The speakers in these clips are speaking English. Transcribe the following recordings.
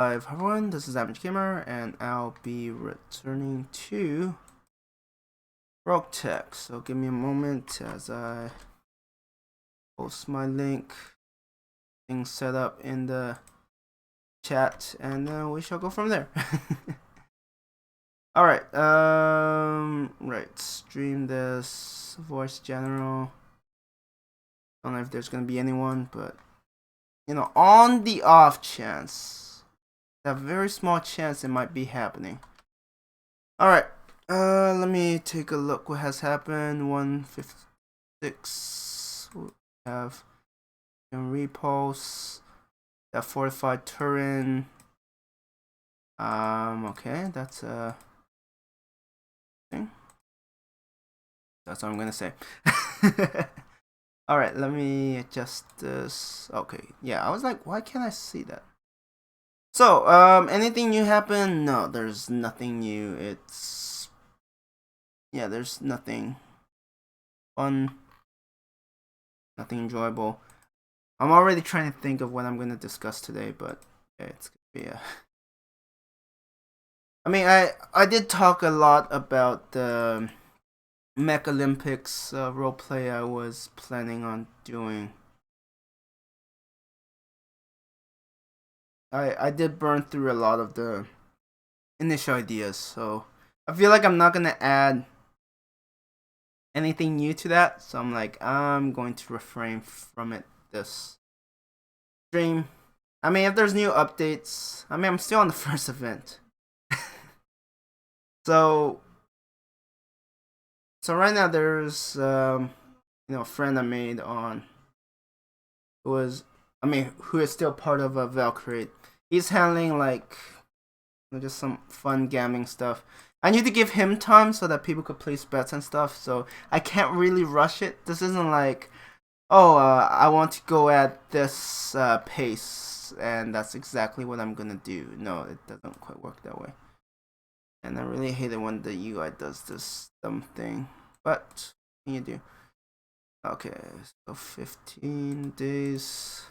Hi everyone, this is Average Gamer, and I'll be returning to Roguetech. So give me a moment as I post my link, things set up in the chat, and then we shall go from there. Alright, right, stream this, voice general. Don't know if there's gonna be anyone, but you know, on the off chance, a very small chance it might be happening. Alright, let me take a look what has happened. 156. We have repulse. That fortified turret. Okay, that's thing. That's all I'm gonna say. Alright, let me adjust this. Okay, yeah, I was like, why can't I see that? So, anything new happen? No, there's nothing new. Yeah, there's nothing fun, nothing enjoyable. I'm already trying to think of what I'm going to discuss today, but yeah, it's going to be I mean, I did talk a lot about the Mech Olympics roleplay I was planning on doing. I did burn through a lot of the initial ideas, so I feel like I'm not going to add anything new to that, so I'm like, I'm going to refrain from it this stream. I mean, if there's new updates, I mean, I'm still on the first event. So right now there's you know, a friend I made on who is still part of a Valkyrie. He's handling like just some fun gaming stuff. I need to give him time so that people could place bets and stuff, so I can't really rush it. This isn't like, oh, I want to go at this pace, and that's exactly what I'm gonna do. No, it doesn't quite work that way. And I really hate it when the UI does this dumb thing. But what can you do? Okay, so 15 days.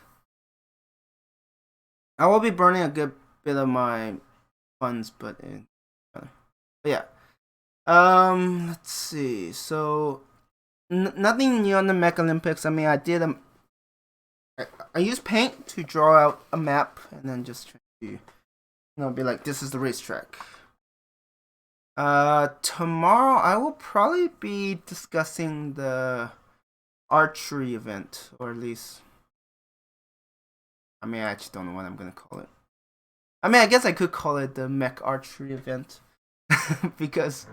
I will be burning a good bit of my funds, but yeah. Let's see. So nothing new on the Mech Olympics. I mean, I did I used paint to draw out a map and then just try to be like, this is the racetrack. Tomorrow I will probably be discussing the archery event, or at least, I mean, I actually don't know what I'm gonna call it. I mean, I guess I could call it the mech archery event because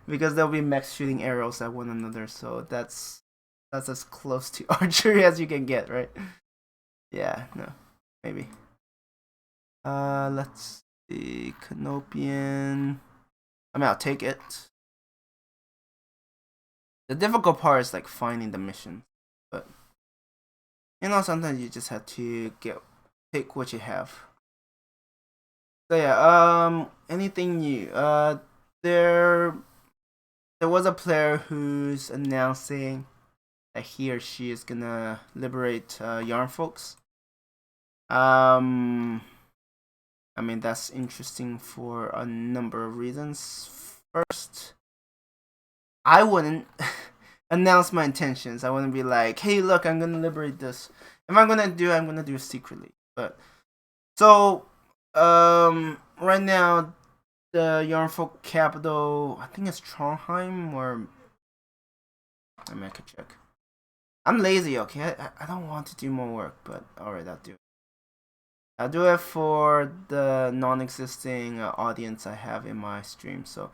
there'll be mechs shooting arrows at one another, so that's as close to archery as you can get, right? Yeah, no, maybe. Let's see, Canopian. I mean, I'll take it. The difficult part is like finding the mission, but you know, sometimes you just have to pick what you have. So yeah, anything new? There was a player who's announcing that he or she is gonna liberate yarn folks. I mean, that's interesting for a number of reasons. First, I wouldn't announce my intentions. I wouldn't be like, hey, look, I'm gonna liberate this. If I'm gonna do it, I'm gonna do it secretly. But so right now the Yarnfolk capital, I think it's Trondheim, or I mean, I could check. I'm lazy, okay? I don't want to do more work, but alright, I'll do it. I'll do it for the non-existing audience I have in my stream, so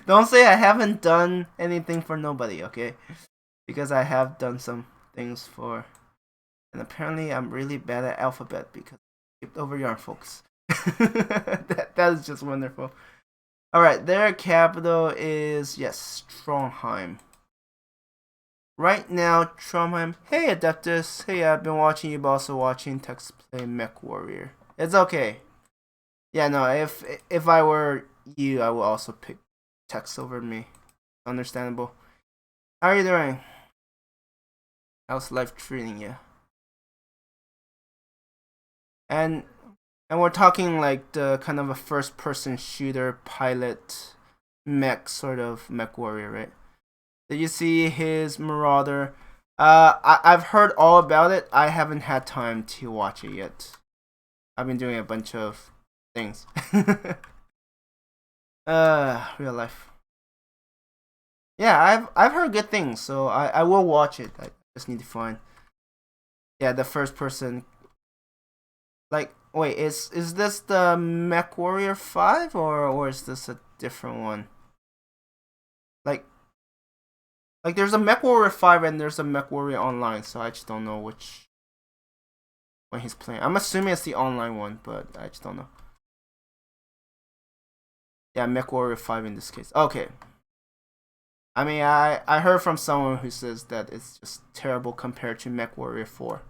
don't say I haven't done anything for nobody, okay? Because I have done some things for, and apparently I'm really bad at alphabet because I skipped over yarn folks. that is just wonderful. Alright, their capital is, yes, Trondheim. Right now, Trondheim. Hey, Adeptus. Hey, I've been watching you, but also watching Tex play MechWarrior. It's okay. Yeah, no, if I were you, I would also pick Tex over me. Understandable. How are you doing? How's life treating you? And And we're talking like the kind of a first-person shooter pilot mech sort of MechWarrior, right? Did you see his Marauder? I've heard all about it. I haven't had time to watch it yet. I've been doing a bunch of things. Real life. Yeah, I've heard good things, so I will watch it. I just need to find. Yeah, the first person. Like, wait, is this the MechWarrior 5 or is this a different one? Like there's a MechWarrior 5 and there's a MechWarrior Online, so I just don't know which one he's playing. I'm assuming it's the online one, but I just don't know. Yeah, MechWarrior 5 in this case. Okay. I mean, I heard from someone who says that it's just terrible compared to MechWarrior 4.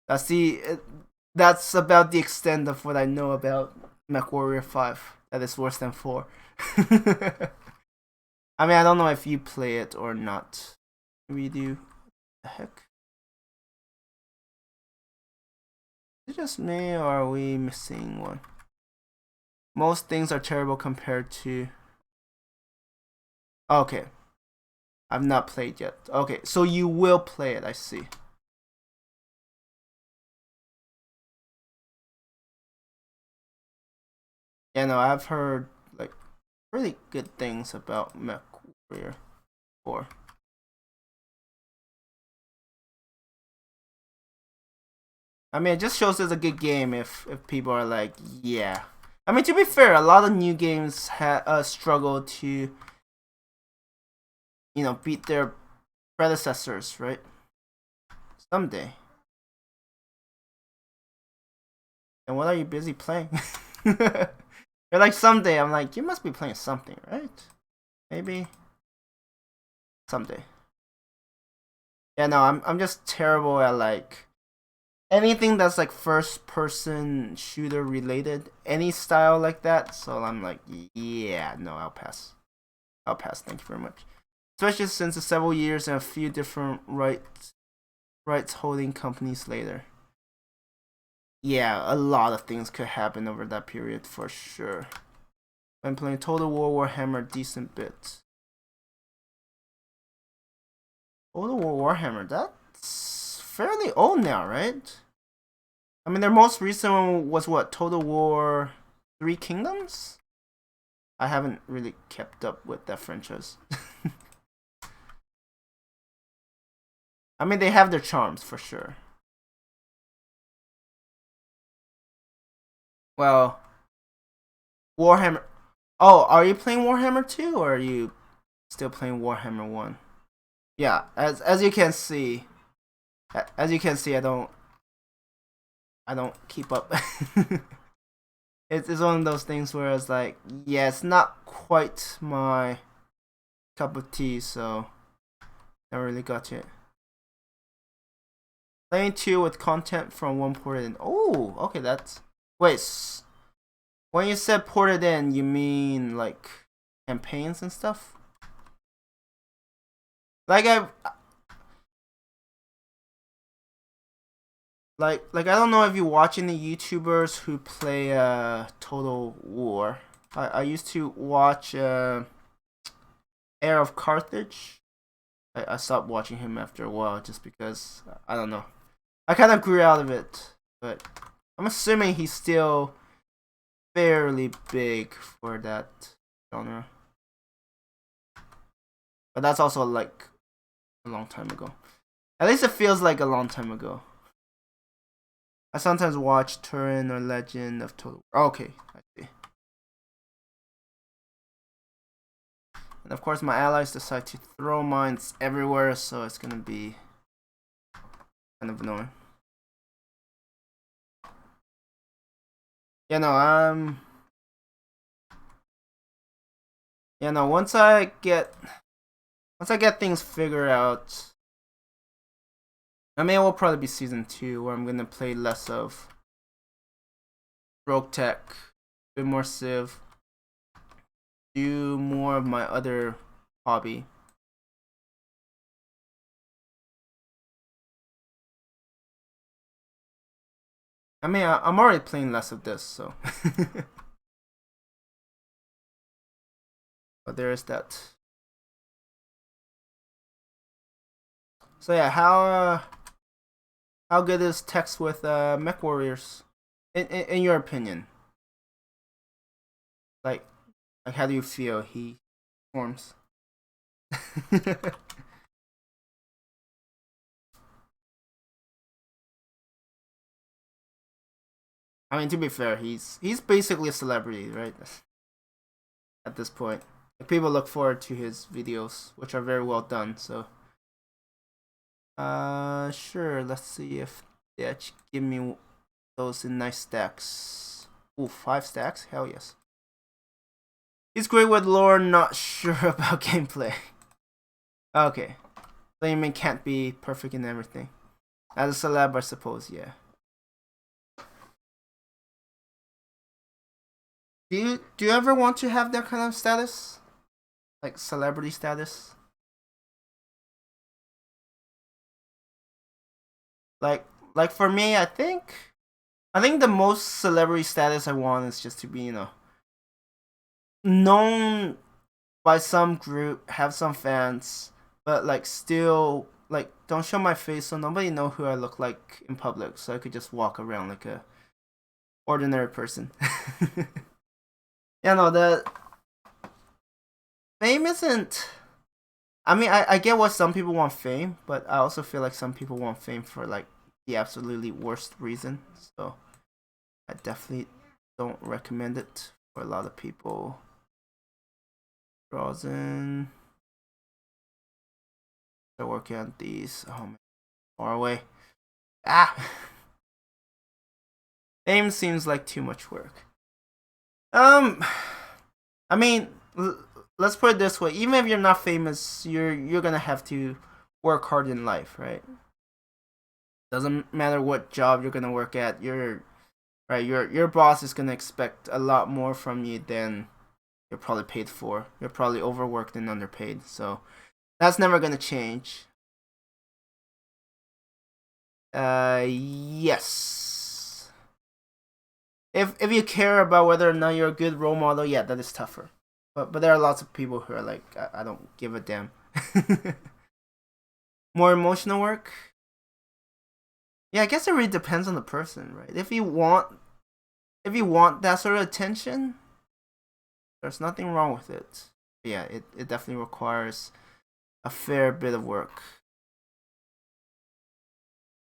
That's about the extent of what I know about MechWarrior 5. That is worse than 4. I mean, I don't know if you play it or not. We do. What the heck? Is it just me or are we missing one? Most things are terrible compared to... Okay. I've not played yet. Okay, so you will play it, I see. Yeah, no, I've heard like really good things about MechWarrior 4. I mean, it just shows it's a good game if people are like, yeah. I mean, to be fair, a lot of new games struggle to, beat their predecessors, right? Someday. And what are you busy playing? You're like, someday. I'm like, you must be playing something, right? Maybe someday. Yeah, no, I'm just terrible at like anything that's like first person shooter related, any style like that. So I'm like, yeah, no, I'll pass. Thank you very much. Especially since it's several years and a few different rights holding companies later. Yeah, a lot of things could happen over that period for sure. I'm playing Total War Warhammer decent bit. Total War Warhammer, that's fairly old now, right? I mean, their most recent one was what? Total War 3 Kingdoms? I haven't really kept up with that franchise. I mean, they have their charms for sure. Well, Warhammer. Oh, are you playing Warhammer 2 or are you still playing Warhammer 1? Yeah, as you can see, I don't keep up. It's one of those things where it's like, yeah, it's not quite my cup of tea, so never really got to it. Playing 2 with content from 1 ported in. Oh, okay, that's... Wait, when you said ported in, you mean like campaigns and stuff? Like I don't know if you watch any YouTubers who play Total War. I used to watch Heir of Carthage. I stopped watching him after a while just because I don't know. I kind of grew out of it, but I'm assuming he's still fairly big for that genre. But that's also like a long time ago. At least it feels like a long time ago. I sometimes watch Turin or Legend of Total War. Okay, I see. And of course my allies decide to throw mines everywhere, so it's gonna be kind of annoying. Yeah, no, yeah, no, once I get things figured out, I mean, it will probably be season 2 where I'm gonna play less of Roguetech, a bit more Civ, do more of my other hobby. I mean, I'm already playing less of this, so. But there is that. So yeah, how good is text with MechWarriors, in your opinion? Like how do you feel he performs? I mean, to be fair, he's basically a celebrity, right? At this point, like, people look forward to his videos, which are very well done. So, sure. Let's see if they actually give me those in nice stacks. Ooh, 5 stacks? Hell yes. He's great with lore, not sure about gameplay. Okay. So you mean can't be perfect in everything. As a celeb, I suppose, yeah. Do you ever want to have that kind of status? Like celebrity status? Like for me, I think the most celebrity status I want is just to be, known by some group, have some fans, but like still like don't show my face so nobody know who I look like in public, so I could just walk around like a ordinary person. No, the fame isn't. I mean, I get what some people want fame, but I also feel like some people want fame for like the absolutely worst reason. So I definitely don't recommend it for a lot of people. Frozen. They're working on these. Oh man, far away. Ah, fame seems like too much work. I mean, let's put it this way: even if you're not famous, you're gonna have to work hard in life, right? Doesn't matter what job you're gonna work at. Your boss is gonna expect a lot more from you than you're probably paid for. You're probably overworked and underpaid, so that's never gonna change. Yes. If you care about whether or not you're a good role model, yeah, that is tougher. But there are lots of people who are like, I don't give a damn. More emotional work. Yeah, I guess it really depends on the person, right? If you want that sort of attention, there's nothing wrong with it. But yeah, it definitely requires a fair bit of work.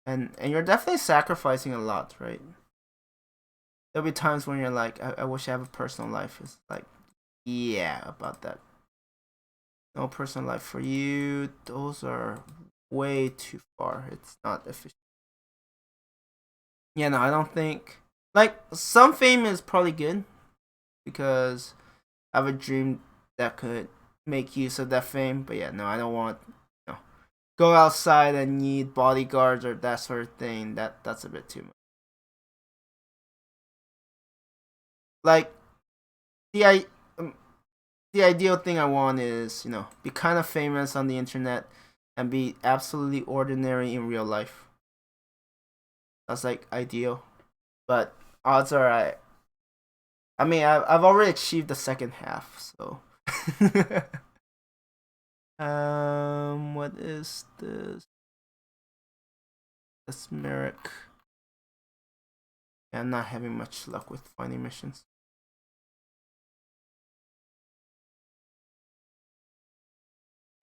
And you're definitely sacrificing a lot, right? There'll be times when you're like, I wish I have a personal life. It's like, yeah, about that. No personal life for you. Those are way too far. It's not efficient. Yeah, no, I don't think. Like, some fame is probably good because I have a dream that could make use of that fame. But yeah, no, I don't want, go outside and need bodyguards or that sort of thing. That's a bit too much. Like, the I um, the ideal thing I want is, be kind of famous on the internet and be absolutely ordinary in real life. That's like ideal. But odds are I mean, I've already achieved the second half, so. What is this? This Merrick. Yeah, I'm not having much luck with finding missions.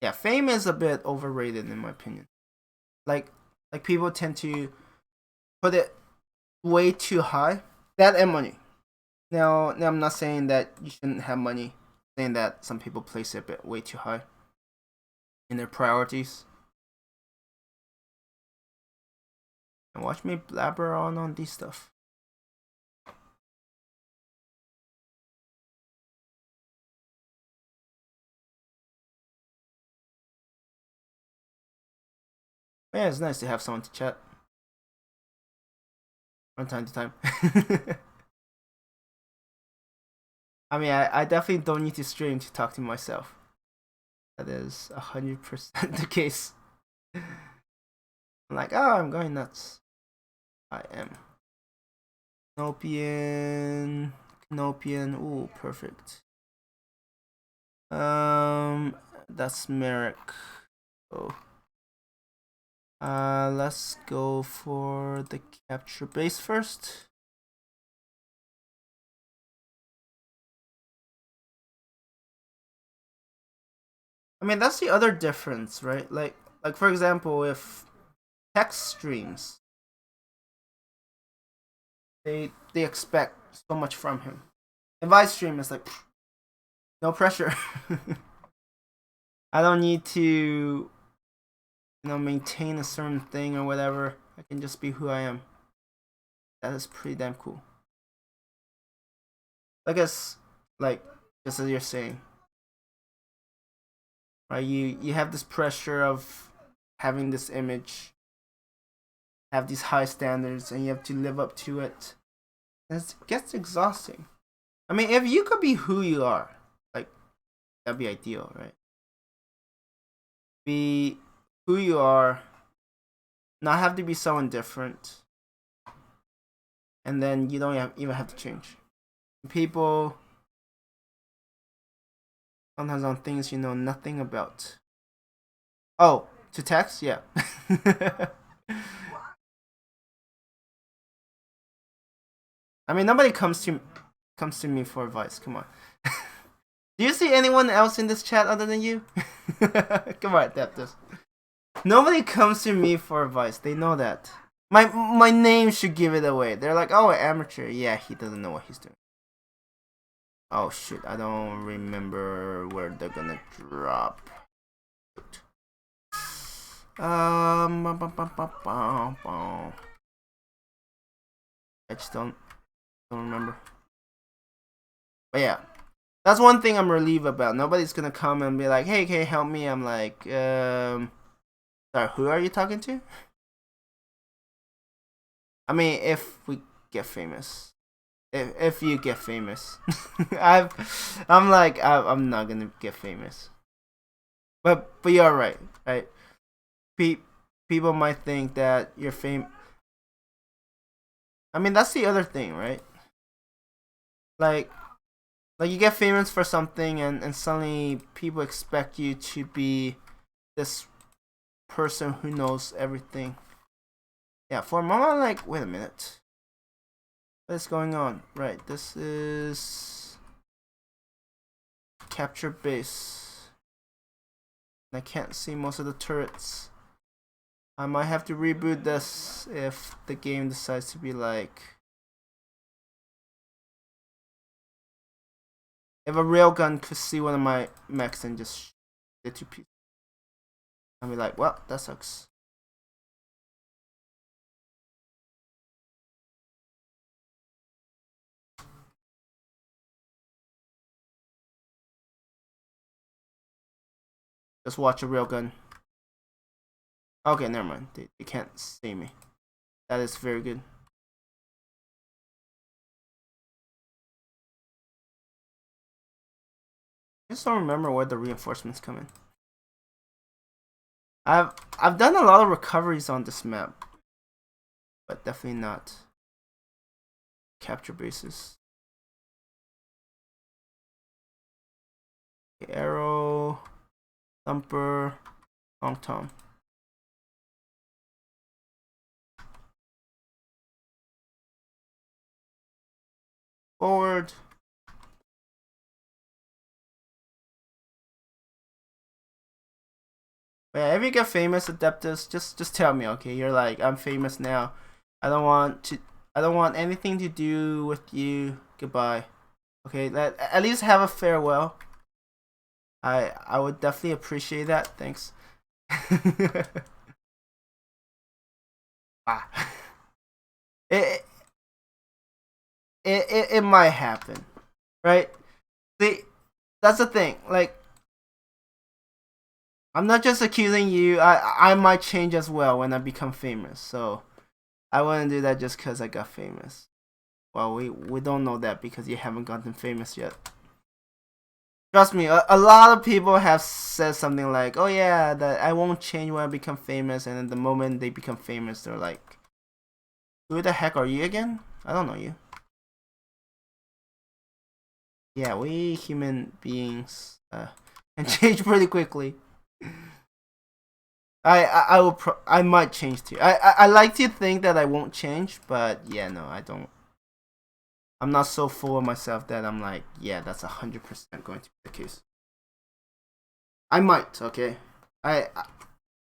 Yeah, fame is a bit overrated in my opinion. Like, people tend to put it way too high. That and money. Now I'm not saying that you shouldn't have money. I'm saying that some people place it a bit way too high in their priorities. And watch me blabber on these stuff. Yeah, it's nice to have someone to chat from time to time. I mean, I definitely don't need to stream to talk to myself. That is 100% the case. I'm like, oh, I'm going nuts. I am. Canopian. Ooh, perfect. That's Merrick. Oh. Let's go for the capture base first. I mean, that's the other difference, right? Like for example, if text streams, they expect so much from him. If I stream, it's like no pressure. I don't need to, maintain a certain thing or whatever. I can just be who I am. That is pretty damn cool. I guess, like, just as you're saying, right? You have this pressure of having this image, have these high standards, and you have to live up to it. And it gets exhausting. I mean, if you could be who you are, like, that'd be ideal, right? Be who you are, not have to be someone different, and then you don't even have to change. People sometimes on things you know nothing about. Oh, to text? Yeah. I mean, nobody comes to me for advice. Come on. Do you see anyone else in this chat other than you? Come on, Adeptus. Nobody comes to me for advice. They know that. My name should give it away. They're like, oh, amateur. Yeah, he doesn't know what he's doing. Oh shit, I don't remember where they're gonna drop. I just don't remember. But yeah, that's one thing I'm relieved about. Nobody's gonna come and be like, "Hey, can you help me?" I'm like, sorry, who are you talking to? I mean, if we get famous, if you get famous, I'm not gonna get famous. But you're right, right? People might think that you're famous. I mean, that's the other thing, right? Like you get famous for something, and suddenly people expect you to be this person who knows everything. Yeah, for a moment, I'm like, wait a minute. What's going on? Right, this is capture base. I can't see most of the turrets. I might have to reboot this if the game decides to be like... If a railgun could see one of my mechs and just shoot it to pieces, I'd be like, well, that sucks. Just watch a railgun. Okay, never mind. They can't see me. That is very good. I just don't remember where the reinforcements come in. I've done a lot of recoveries on this map, but definitely not capture bases. Arrow, thumper, long tom. Forward. But yeah, if you get famous, Adeptus, just tell me, okay? You're like, I'm famous now. I don't want anything to do with you. Goodbye. Okay, at least have a farewell. I would definitely appreciate that. Thanks. It might happen, right? See, that's the thing. Like, I'm not just accusing you. I might change as well when I become famous. So I wouldn't do that just because I got famous. Well, we don't know that because you haven't gotten famous yet. Trust me, a lot of people have said something like, "Oh yeah, that I won't change when I become famous," and then the moment they become famous, they're like, "Who the heck are you again? I don't know you." Yeah, we human beings can change pretty quickly. I might change too. I like to think that I won't change, but yeah, no, I don't. I'm not so full of myself that I'm like, yeah, that's 100% going to be the case. I might, okay. I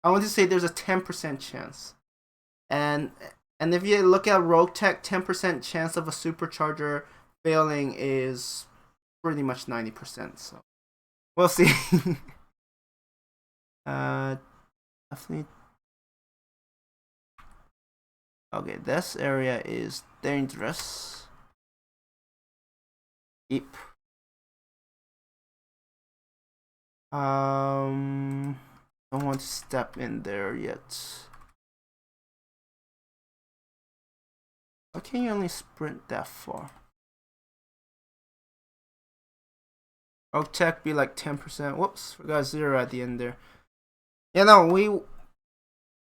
I want to say there's a 10% chance, and if you look at Roguetech, 10% chance of a supercharger failing is pretty much 90%. So we'll see. Definitely. Okay, this area is dangerous. Yep. Don't want to step in there yet. Why can you only sprint that far? Roguetech be like 10%. Whoops, we got 0 at the end there. Yeah, no, we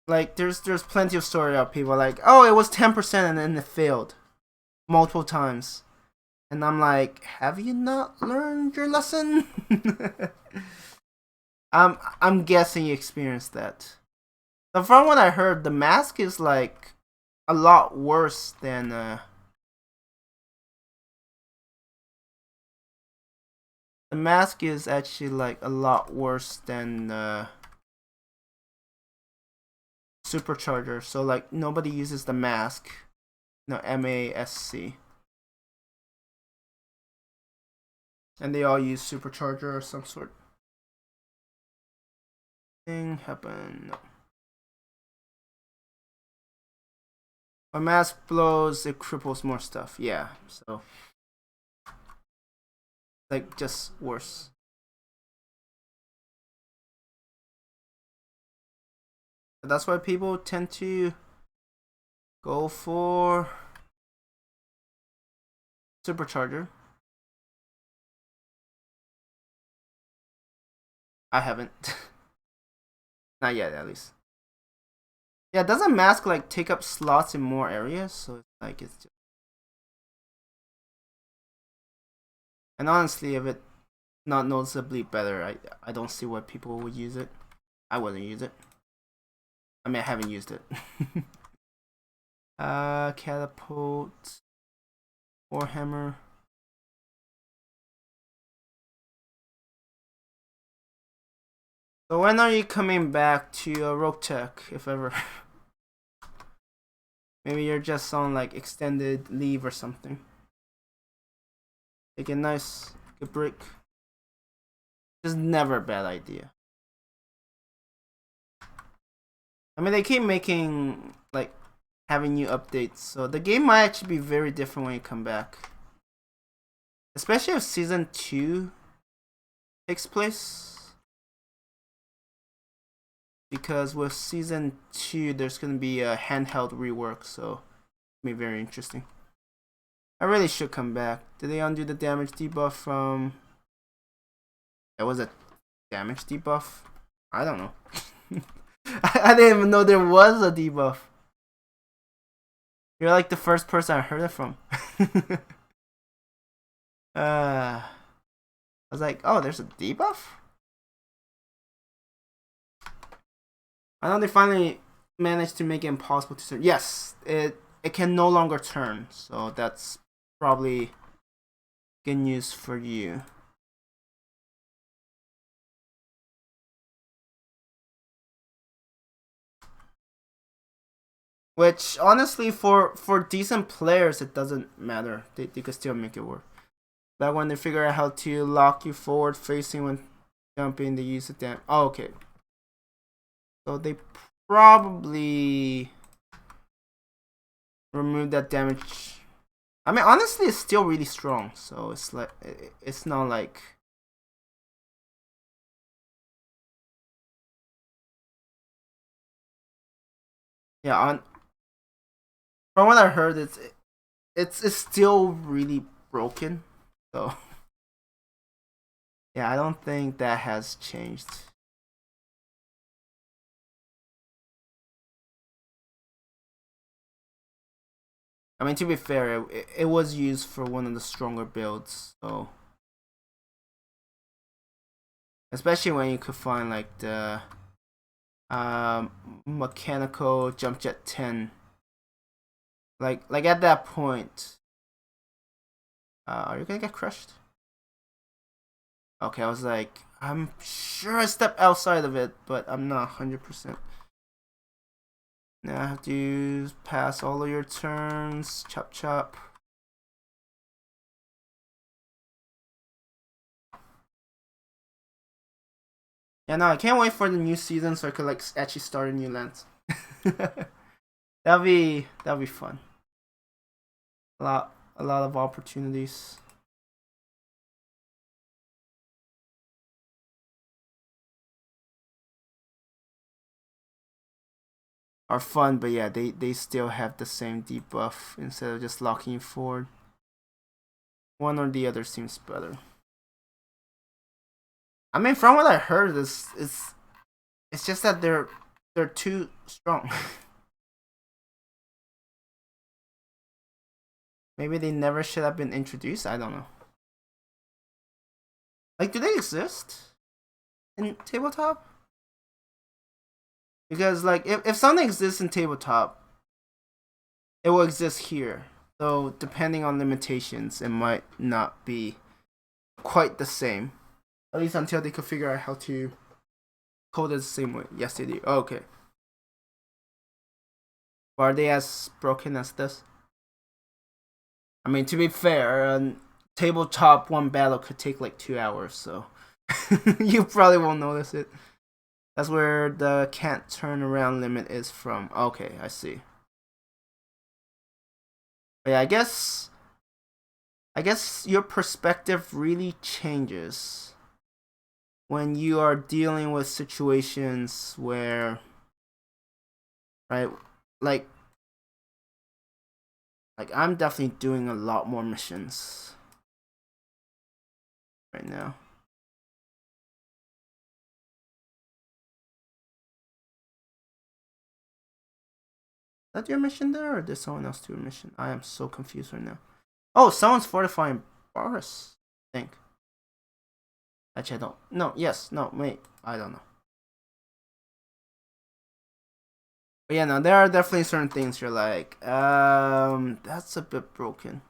like there's plenty of story of people like, oh, it was 10% and then it failed multiple times. And I'm like, have you not learned your lesson? I'm guessing you experienced that. So from what I heard, the mask is like a lot worse than the mask is actually like a lot worse than supercharger. So like nobody uses the mask. No, MASC. And they all use supercharger or some sort. Thing happen. No. When mask blows, it cripples more stuff. Yeah, so like just worse. But that's why people tend to go for supercharger. I haven't. Not yet, at least. Yeah, doesn't mask like take up slots in more areas? So it's like it's just... And honestly, if it not noticeably better, I don't see why people would use it. I wouldn't use it. I mean, I haven't used it. Catapult, Warhammer. So when are you coming back to Roguetech, if ever? Maybe you're just on like extended leave or something. Take a nice good break. Just never a bad idea. I mean, they keep making like having new updates, so the game might actually be very different when you come back. Especially if season 2 takes place. Because with season 2, there's gonna be a handheld rework, so it'll be very interesting. I really should come back. Did they undo the damage debuff from... That was a damage debuff? I don't know. I didn't even know there was a debuff. You're like the first person I heard it from. I was like, oh, there's a debuff? I know they finally managed to make it impossible to turn. Yes, it can no longer turn, so that's probably good news for you. Which honestly, for decent players, it doesn't matter. They could still make it work. But when they figure out how to lock you forward facing when jumping, they use it. Then oh, okay. So they probably remove that damage. I mean, honestly, it's still really strong. So it's like it's not like... Yeah, on from what I heard, it's still really broken. So yeah, I don't think that has changed. I mean, to be fair, it was used for one of the stronger builds, so Especially when you could find like the mechanical jump jet 10. Like at that point. Are you gonna get crushed? Okay, I was like, I'm sure I stepped outside of it, but I'm not 100%. Now I have to pass all of your turns. Chop chop. Yeah, no, I can't wait for the new season so I could like actually start a new lens. that'll be fun. A lot of opportunities. Are fun, but yeah, they still have the same debuff instead of just locking you forward. One or the other seems better. I mean, from what I heard, it's just that they're too strong. Maybe they never should have been introduced. I don't know. Like, do they exist in tabletop? Because like, if something exists in tabletop, it will exist here. So depending on limitations, it might not be quite the same. At least until they could figure out how to code it the same way. Yes, they do. Oh, okay. Are they as broken as this? I mean, to be fair, tabletop one battle could take like 2 hours, so you probably won't notice it. That's where the can't turn around limit is from. Okay, I see. But yeah, I guess your perspective really changes when you are dealing with situations where, right, like I'm definitely doing a lot more missions right now. Is that your mission there, or did someone else do a mission? I am so confused right now. Oh, someone's fortifying Boris, I think. Actually, I don't. No, yes, no, wait, I don't know. But yeah, no, there are definitely certain things you're like, that's a bit broken.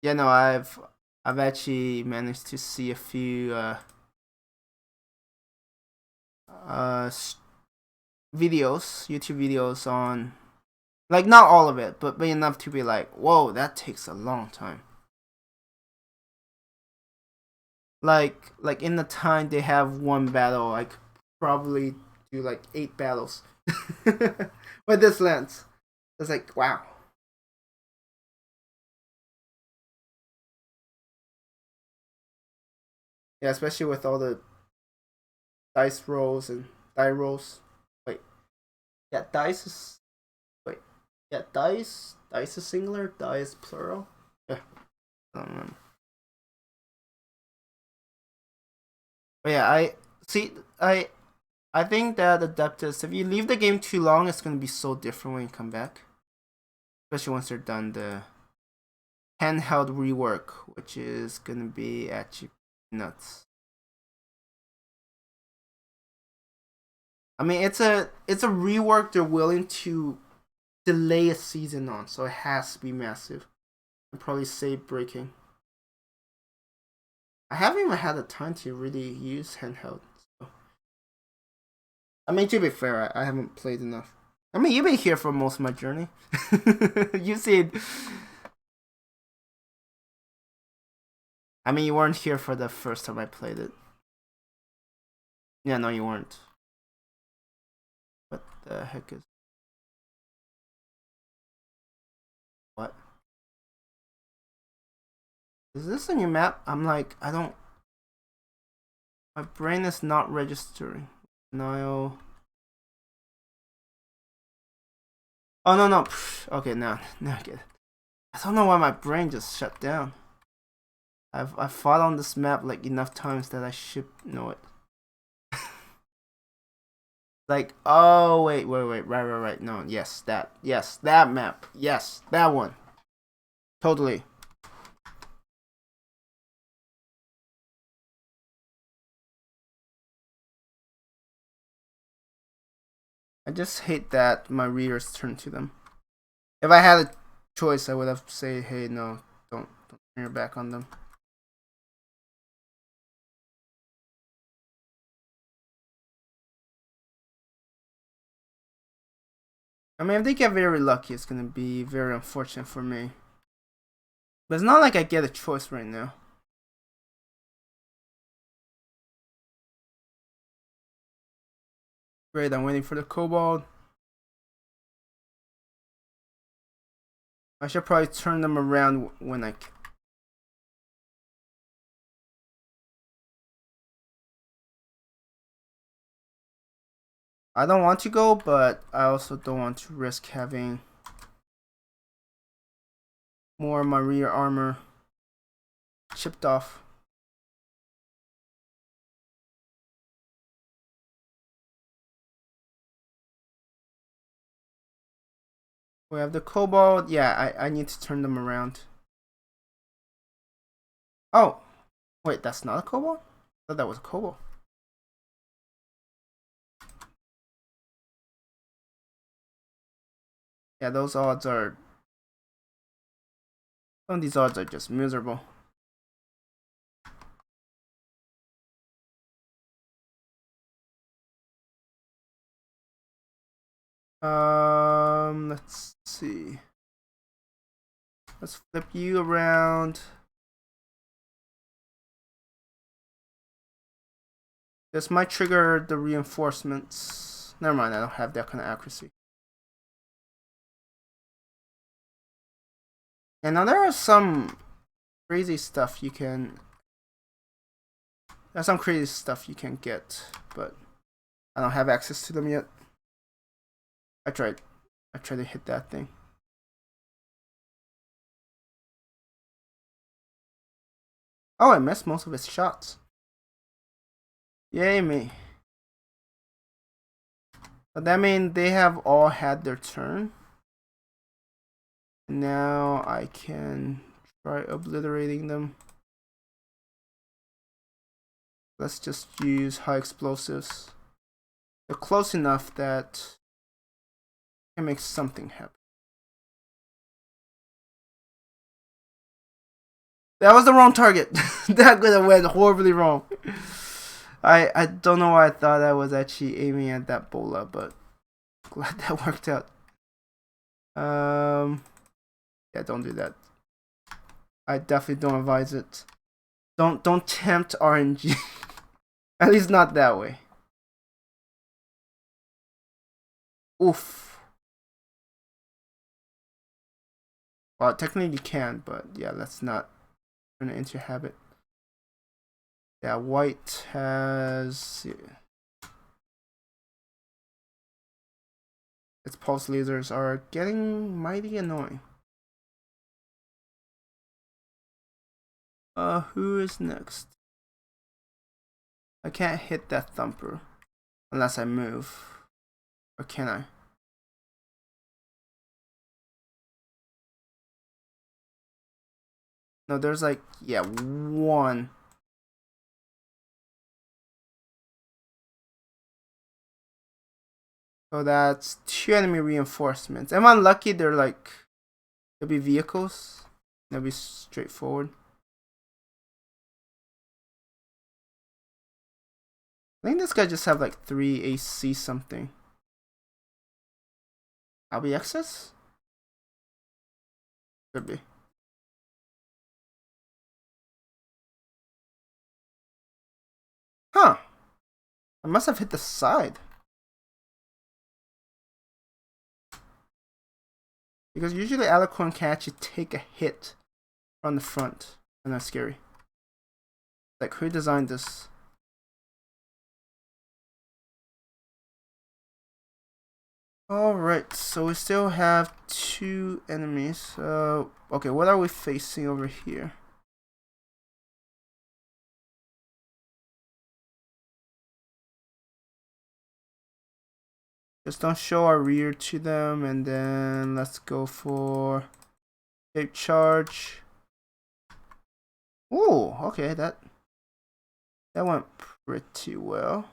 Yeah, no, I've actually managed to see a few uh videos, YouTube videos on, like, not all of it, but enough to be like, whoa, that takes a long time. Like in the time they have one battle, I could probably do like 8 battles with this lens. It's like, wow. Yeah, especially with all the dice rolls and die rolls. Wait, yeah, dice is wait, yeah, dice is singular, die is plural. Yeah, I don't remember. But yeah, I see. I think that Adeptus, if you leave the game too long, it's gonna be so different when you come back. Especially once they're done the handheld rework, which is gonna be actually nuts. I mean, it's a rework they're willing to delay a season on, so it has to be massive and probably save breaking. I haven't even had the time to really use handheld. So. I mean, to be fair, I haven't played enough. I mean, you've been here for most of my journey. You've seen. I mean, you weren't here for the first time I played it. Yeah, no, you weren't. What the heck is. What? Is this a new map? I'm like, I don't. My brain is not registering. No. Oh, no, no. Okay, now I get it. I don't know why my brain just shut down. I've fought on this map like enough times that I should know it. Like, oh, wait, right. No, yes, that map. Yes, that one. Totally. I just hate that my readers turn to them. If I had a choice, I would have said, hey, no, don't turn your back on them. I mean, if they get very lucky, it's gonna be very unfortunate for me. But it's not like I get a choice right now. Great, I'm waiting for the kobold. I should probably turn them around when I can. I don't want to go, but I also don't want to risk having more of my rear armor chipped off. We have the kobold. Yeah, I need to turn them around. Oh, wait, that's not a kobold? I thought that was a kobold. Yeah, those odds are... Some of these odds are just miserable. Let's see. Let's flip you around. This might trigger the reinforcements. Never mind, I don't have that kind of accuracy. And now there are some crazy stuff you can... There's some crazy stuff you can get, but I don't have access to them yet. I tried to hit that thing. Oh, I missed most of its shots. Yay me. But that means they have all had their turn. Now I can try obliterating them. Let's just use high explosives. They're close enough that I can make something happen. That was the wrong target. That could have went horribly wrong. I don't know why I thought I was actually aiming at that bola, but glad that worked out. Yeah, don't do that. I definitely don't advise it. Don't tempt RNG. At least not that way. Oof. Well, technically you can, but yeah, let's not turn it into a habit. Yeah, white has... Its pulse lasers are getting mighty annoying. Who is next? I can't hit that thumper unless I move. Or can I? No, there's like, yeah, one. So that's 2 enemy reinforcements. Am I lucky? They're like, there'll be vehicles. They'll be straightforward. I think this guy just have like 3 AC something. LBXs? Could be. Huh. I must have hit the side. Because usually Alicorn can actually take a hit from the front. And that's scary. Like, who designed this? Alright, so we still have 2 enemies. Okay, what are we facing over here? Just don't show our rear to them, and then let's go for Shape charge. Ooh, okay, that went pretty well.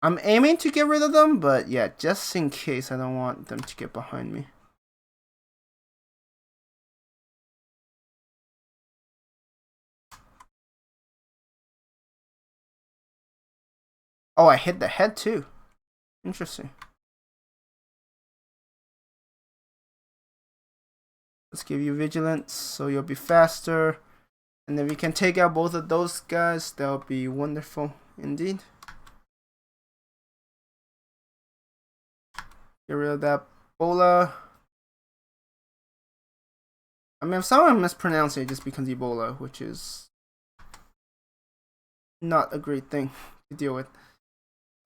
I'm aiming to get rid of them, but yeah, just in case, I don't want them to get behind me. Oh, I hit the head too. Interesting. Let's give you vigilance so you'll be faster. And if we can take out both of those guys, that'll be wonderful indeed. Get rid of that Ebola. I mean, if someone mispronounced it, just becomes Ebola, which is not a great thing to deal with.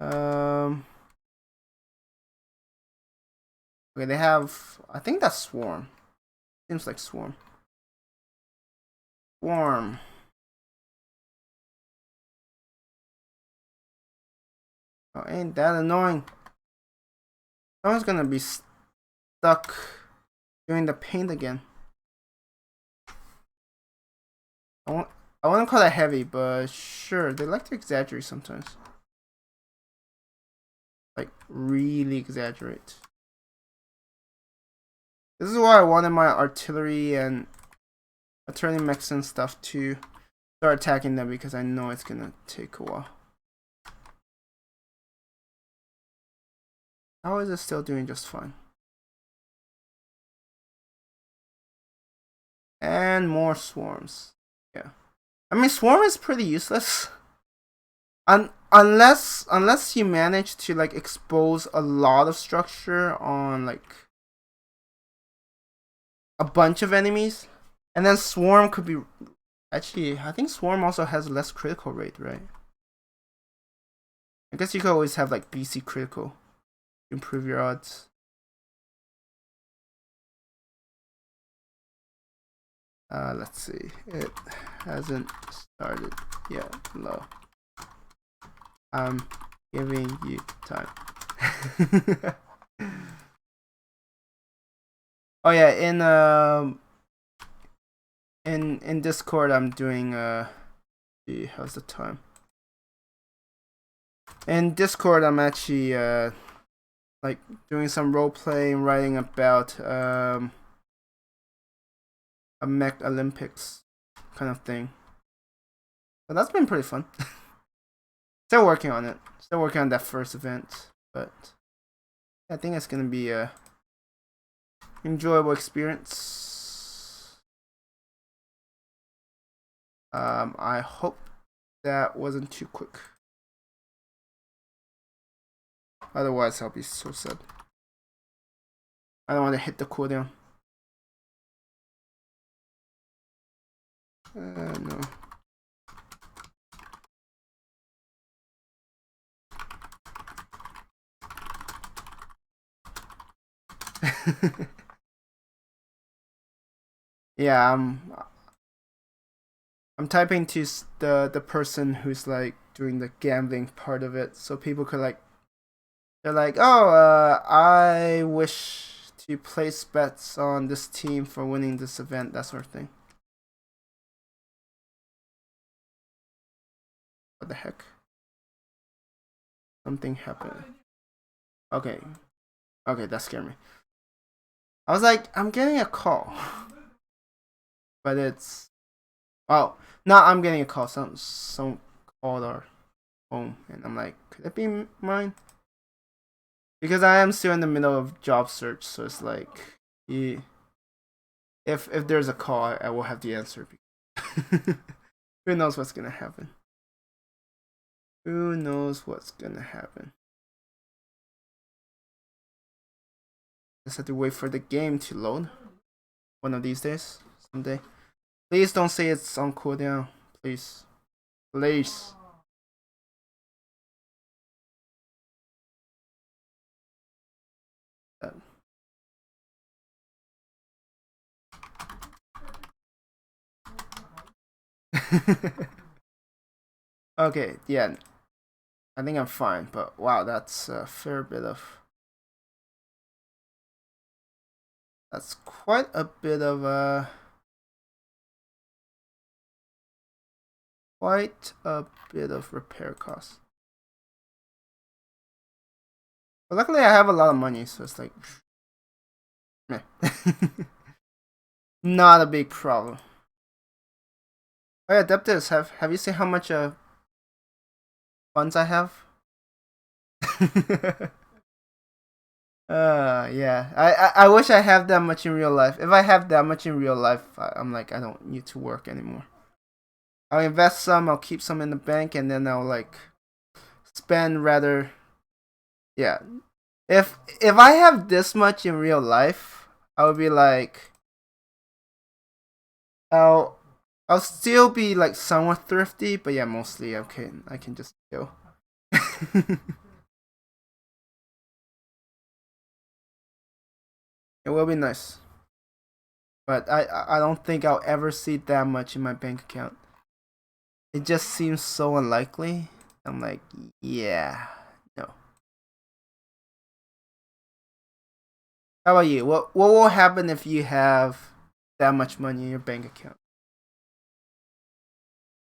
Okay, they have, I think that's Swarm. Seems like Swarm. Swarm. Oh, ain't that annoying? Someone's gonna be stuck doing the paint again. I wouldn't call that heavy, but sure, they like to exaggerate sometimes. Like, really exaggerate. This is why I wanted my artillery and attorney mechs and stuff to start attacking them, because I know it's gonna take a while. How is it still doing just fine? And more swarms. Yeah. I mean, swarm is pretty useless. Unless you manage to like expose a lot of structure on like a bunch of enemies, and then swarm could be, actually I think swarm also has less critical rate, right? I guess you could always have like BC critical to improve your odds. Let's see. It hasn't started yet. Low. I'm giving you time. Oh yeah, in Discord I'm doing how's the time? In Discord I'm actually like doing some role playing, writing about a Mech Olympics kind of thing. But that's been pretty fun. Still working on it. Still working on that first event, but I think it's gonna be a enjoyable experience. I hope that wasn't too quick. Otherwise, I'll be so sad. I don't want to hit the cooldown. No. Yeah, I'm typing to the person who's like doing the gambling part of it, so people could like, they're like, oh, I wish to place bets on this team for winning this event, that sort of thing. What the heck? Something happened. Okay. Okay, that scared me. I was like, I'm getting a call. But it's, oh, no, I'm getting a call. Some called our home, and I'm like, could it be mine? Because I am still in the middle of job search, so it's like, yeah, if there's a call, I will have the answer. Who knows what's gonna happen? Who knows what's gonna happen? Just have to wait for the game to load. One of these days, someday. Please don't say it's on cooldown. Please. Please. Okay, yeah. I think I'm fine, but wow, that's a fair bit of That's quite a bit of repair costs. But luckily I have a lot of money, so it's like meh. Not a big problem. Oh yeah, Adeptus, have you seen how much funds I have? Yeah. I wish I have that much in real life. If I have that much in real life, I'm like, I don't need to work anymore. I'll invest some, I'll keep some in the bank, and then I'll like spend rather. Yeah. If I have this much in real life, I would be like, I'll still be like somewhat thrifty, but yeah, mostly I can just chill. It will be nice. But I don't think I'll ever see that much in my bank account. It just seems so unlikely. I'm like, yeah, no. How about you? What will happen if you have that much money in your bank account?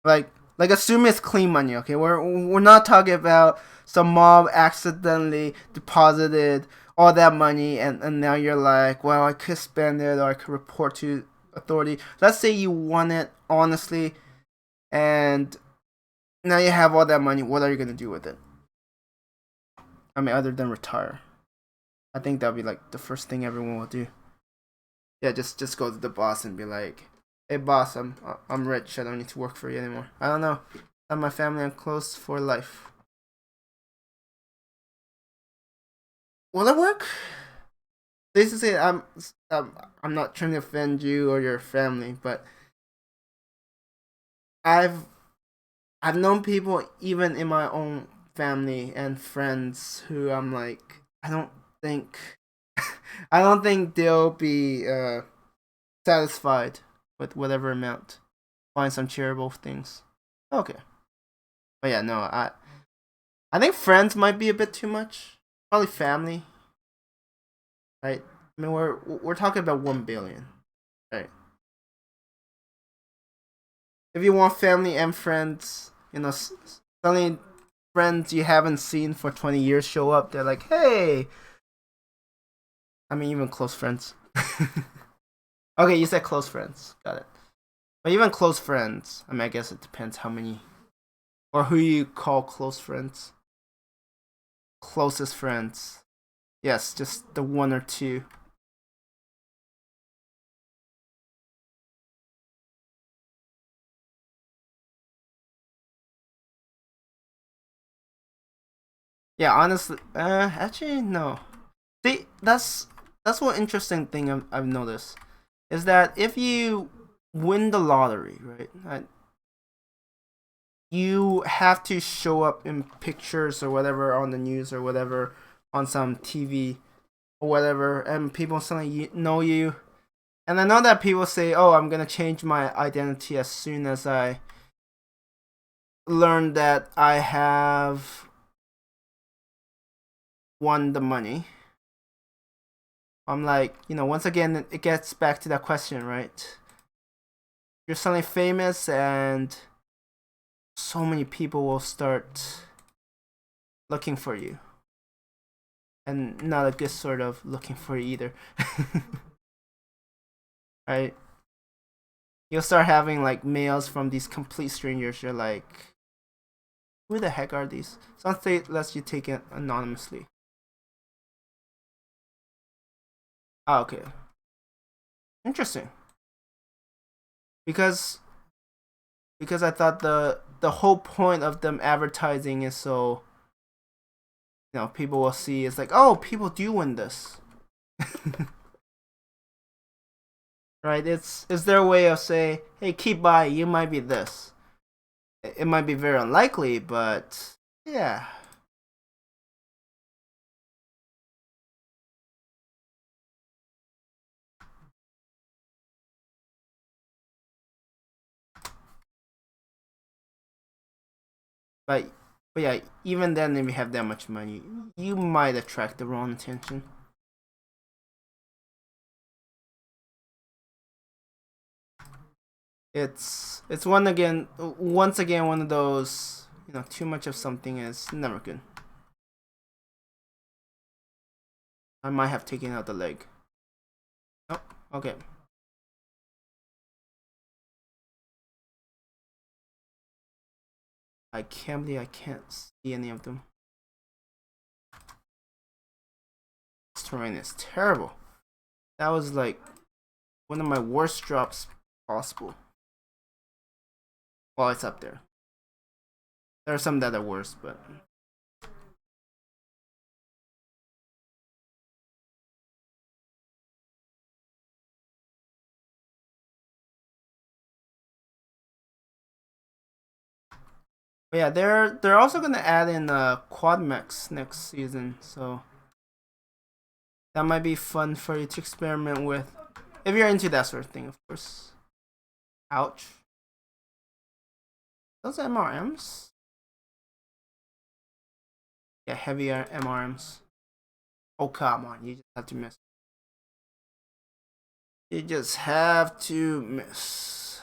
Like assume it's clean money, okay? We're not talking about some mob accidentally deposited all that money and now you're like, well, I could spend it or I could report to authority. Let's say you won it honestly and now you have all that money. What are you gonna do with it? I mean, other than retire. I think that'll be like the first thing everyone will do. Yeah, just go to the boss and be like, "Hey boss, I'm rich. I don't need to work for you anymore." I don't know. I'm my family. I'm close for life. Will it work? Basically, I'm not trying to offend you or your family, but I've I've known people even in my own family and friends who I'm like, I don't think I don't think they'll be satisfied with whatever amount. Find some charitable things. Okay. But yeah, no, I think friends might be a bit too much. Probably family, right? I mean, we're talking about 1 billion, right? If you want family and friends, suddenly friends you haven't seen for 20 years show up. They're like, hey. I mean, even close friends. Okay, you said close friends. Got it. But even close friends, I mean, I guess it depends how many or who you call close friends. Closest friends. Yes, just the one or two. Yeah, honestly, actually no. See, that's one interesting thing I've noticed is that if you win the lottery, right, you have to show up in pictures or whatever on the news or whatever on some TV or whatever, and people suddenly know you. And I know that people say, "Oh, I'm gonna change my identity as soon as I learn that I have won the money." I'm like, once again, it gets back to that question, right? You're suddenly famous, and so many people will start looking for you. And not a good sort of looking for you either. Right? You'll start having like mails from these complete strangers. You're like, who the heck are these? Something lets you take it anonymously. Ah, okay. Interesting. Because I thought the whole point of them advertising is so people will see it's like, oh, people do win this. Right? It's their way of saying, hey, keep buying, you might be this. It might be very unlikely, but yeah. But yeah, even then, if you have that much money, you might attract the wrong attention. It's once again one of those, you know, too much of something is never good. I might have taken out the leg. Oh, okay. I can't believe I can't see any of them. This terrain is terrible. That was like one of my worst drops possible. Well, it's up there. There are some that are worse, but yeah, they're also gonna add in quad mechs next season, so that might be fun for you to experiment with if you're into that sort of thing, of course. Ouch. Those MRMs? Yeah, heavier MRMs. Oh come on, you just have to miss. You just have to miss.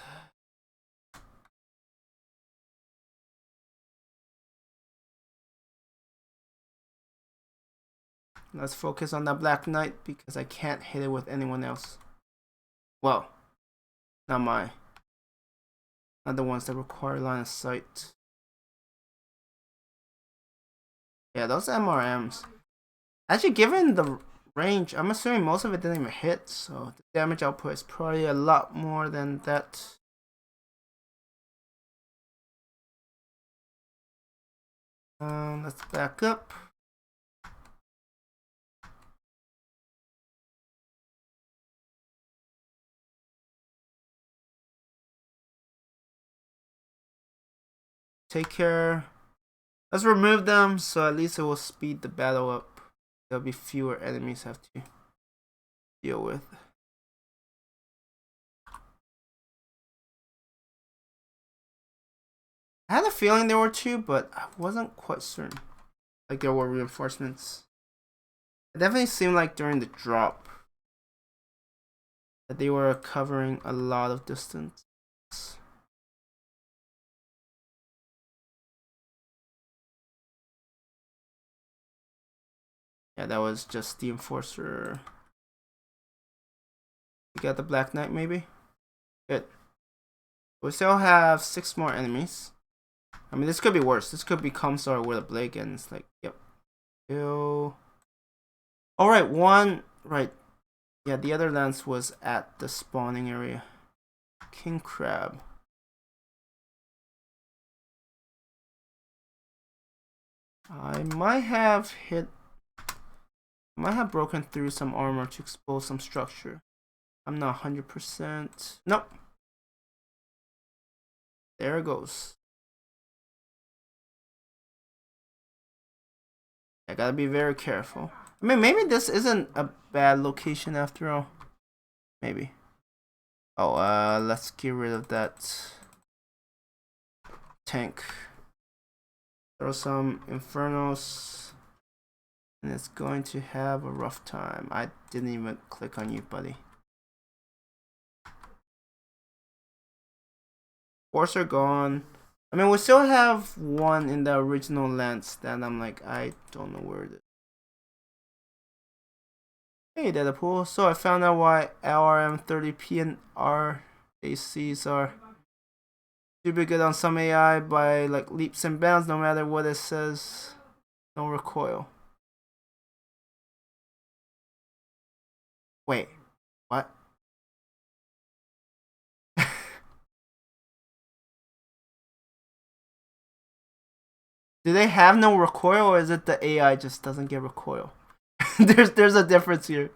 Let's focus on that Black Knight because I can't hit it with anyone else. Well, not the ones that require line of sight. Yeah, those MRMs. Actually, given the range, I'm assuming most of it didn't even hit, so the damage output is probably a lot more than that. Let's back up. Take care. Let's remove them, so at least it will speed the battle up. There'll be fewer enemies have to deal with. I had a feeling there were two, but I wasn't quite certain. Like there were reinforcements. It definitely seemed like during the drop that they were covering a lot of distance. Yeah, that was just the enforcer. You got the Black Knight, maybe? Good. We still have 6 more enemies. I mean, this could be worse. This could be Comstar with a Blake, and it's like, yep. Kill. Alright, one. Right. Yeah, the other lance was at the spawning area. King Crab. I might have broken through some armor to expose some structure. I'm not 100%. Nope. There it goes. I gotta be very careful. I mean, maybe this isn't a bad location after all. Maybe. Oh, let's get rid of that tank. Throw some Infernos. And it's going to have a rough time. I didn't even click on you, buddy. Force are gone. I mean, we still have one in the original lance that I'm like, I don't know where it is. Hey, Deadpool. So I found out why LRM 30p and RACs are super good on some AI by like leaps and bounds, no matter what it says. No recoil. Wait, what? Do they have no recoil, or is it the AI just doesn't get recoil? there's a difference here.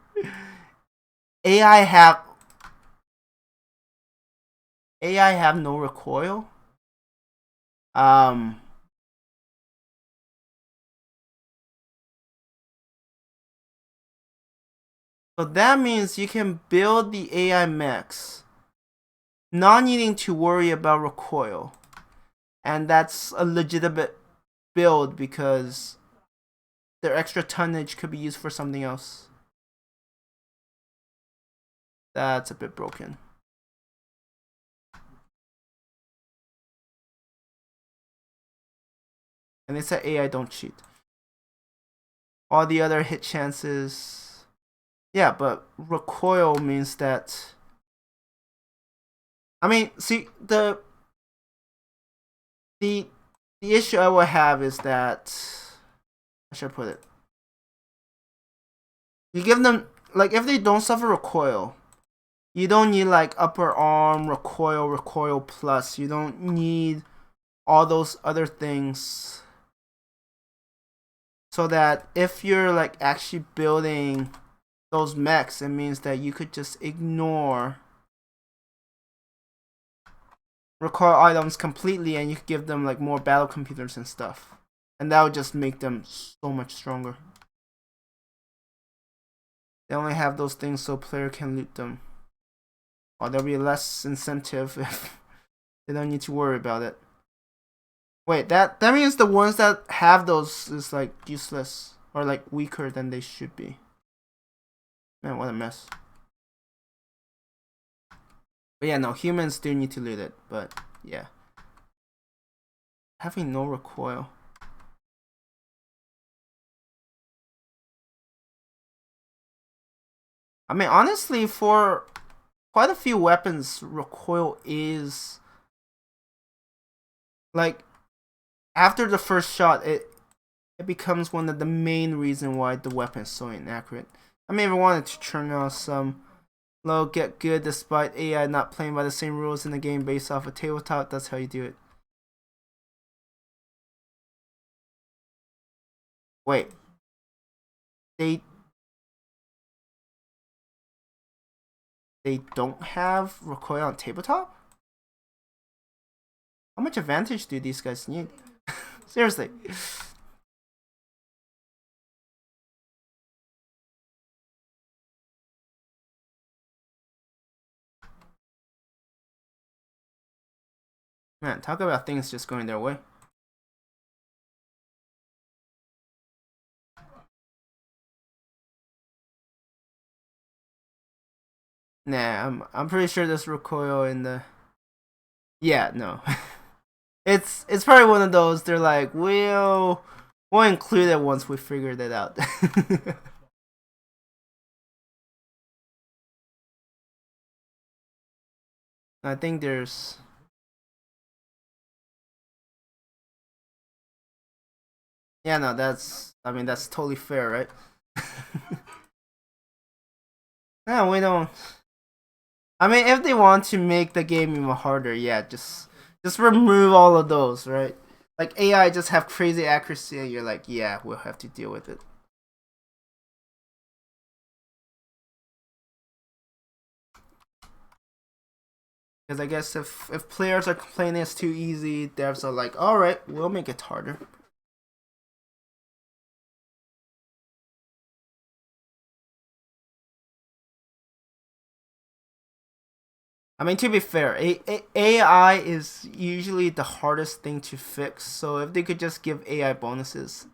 AI have no recoil. So that means you can build the AI mechs, not needing to worry about recoil, and that's a legitimate build because their extra tonnage could be used for something else. That's a bit broken. And they said AI don't cheat. All the other hit chances, yeah, but recoil means that. I mean, see the issue I will have is that, how should I put it? You give them, like, if they don't suffer recoil, you don't need like upper arm recoil plus. You don't need all those other things. So that if you're like actually building those mechs, it means that you could just ignore recoil items completely, and you could give them like more battle computers and stuff, and that would just make them so much stronger. They only have those things so player can loot them. Or there'll be less incentive if they don't need to worry about it. Wait, that means the ones that have those is like useless or like weaker than they should be. Man, what a mess. But yeah, no, humans do need to loot it, but yeah. Having no recoil. I mean, honestly, for quite a few weapons, recoil is like after the first shot, it becomes one of the main reason why the weapon is so inaccurate. I mean, if I wanted to turn out some low get good despite AI not playing by the same rules in the game based off of tabletop, that's how you do it. Wait. They don't have recoil on tabletop? How much advantage do these guys need? Seriously. Man, talk about things just going their way. Nah, I'm pretty sure there's recoil in the. Yeah, no. it's probably one of those. They're like, we'll include it once we figured it out. I think there's. Yeah, no, that's. I mean, that's totally fair, right? No, we don't. I mean, if they want to make the game even harder, yeah, just remove all of those, right? Like AI just have crazy accuracy, and you're like, yeah, we'll have to deal with it. Because I guess if players are complaining it's too easy, devs are like, all right, we'll make it harder. I mean, to be fair, AI is usually the hardest thing to fix. So if they could just give AI bonuses,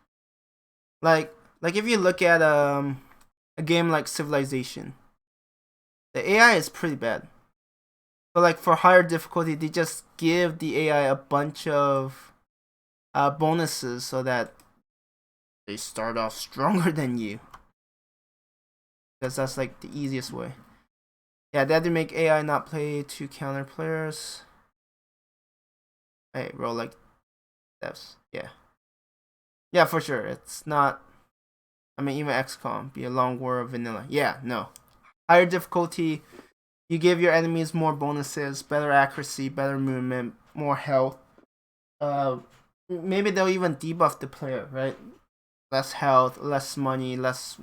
like if you look at a game like Civilization, the AI is pretty bad. But like for higher difficulty, they just give the AI a bunch of bonuses so that they start off stronger than you. Because that's like the easiest way. Yeah, they had to make AI not play to counter players. Hey, roll like devs. Yeah. Yeah, for sure. It's not. I mean, even XCOM be a long war of vanilla. Yeah, no. Higher difficulty, you give your enemies more bonuses, better accuracy, better movement, more health. Maybe they'll even debuff the player, right? Less health, less money, less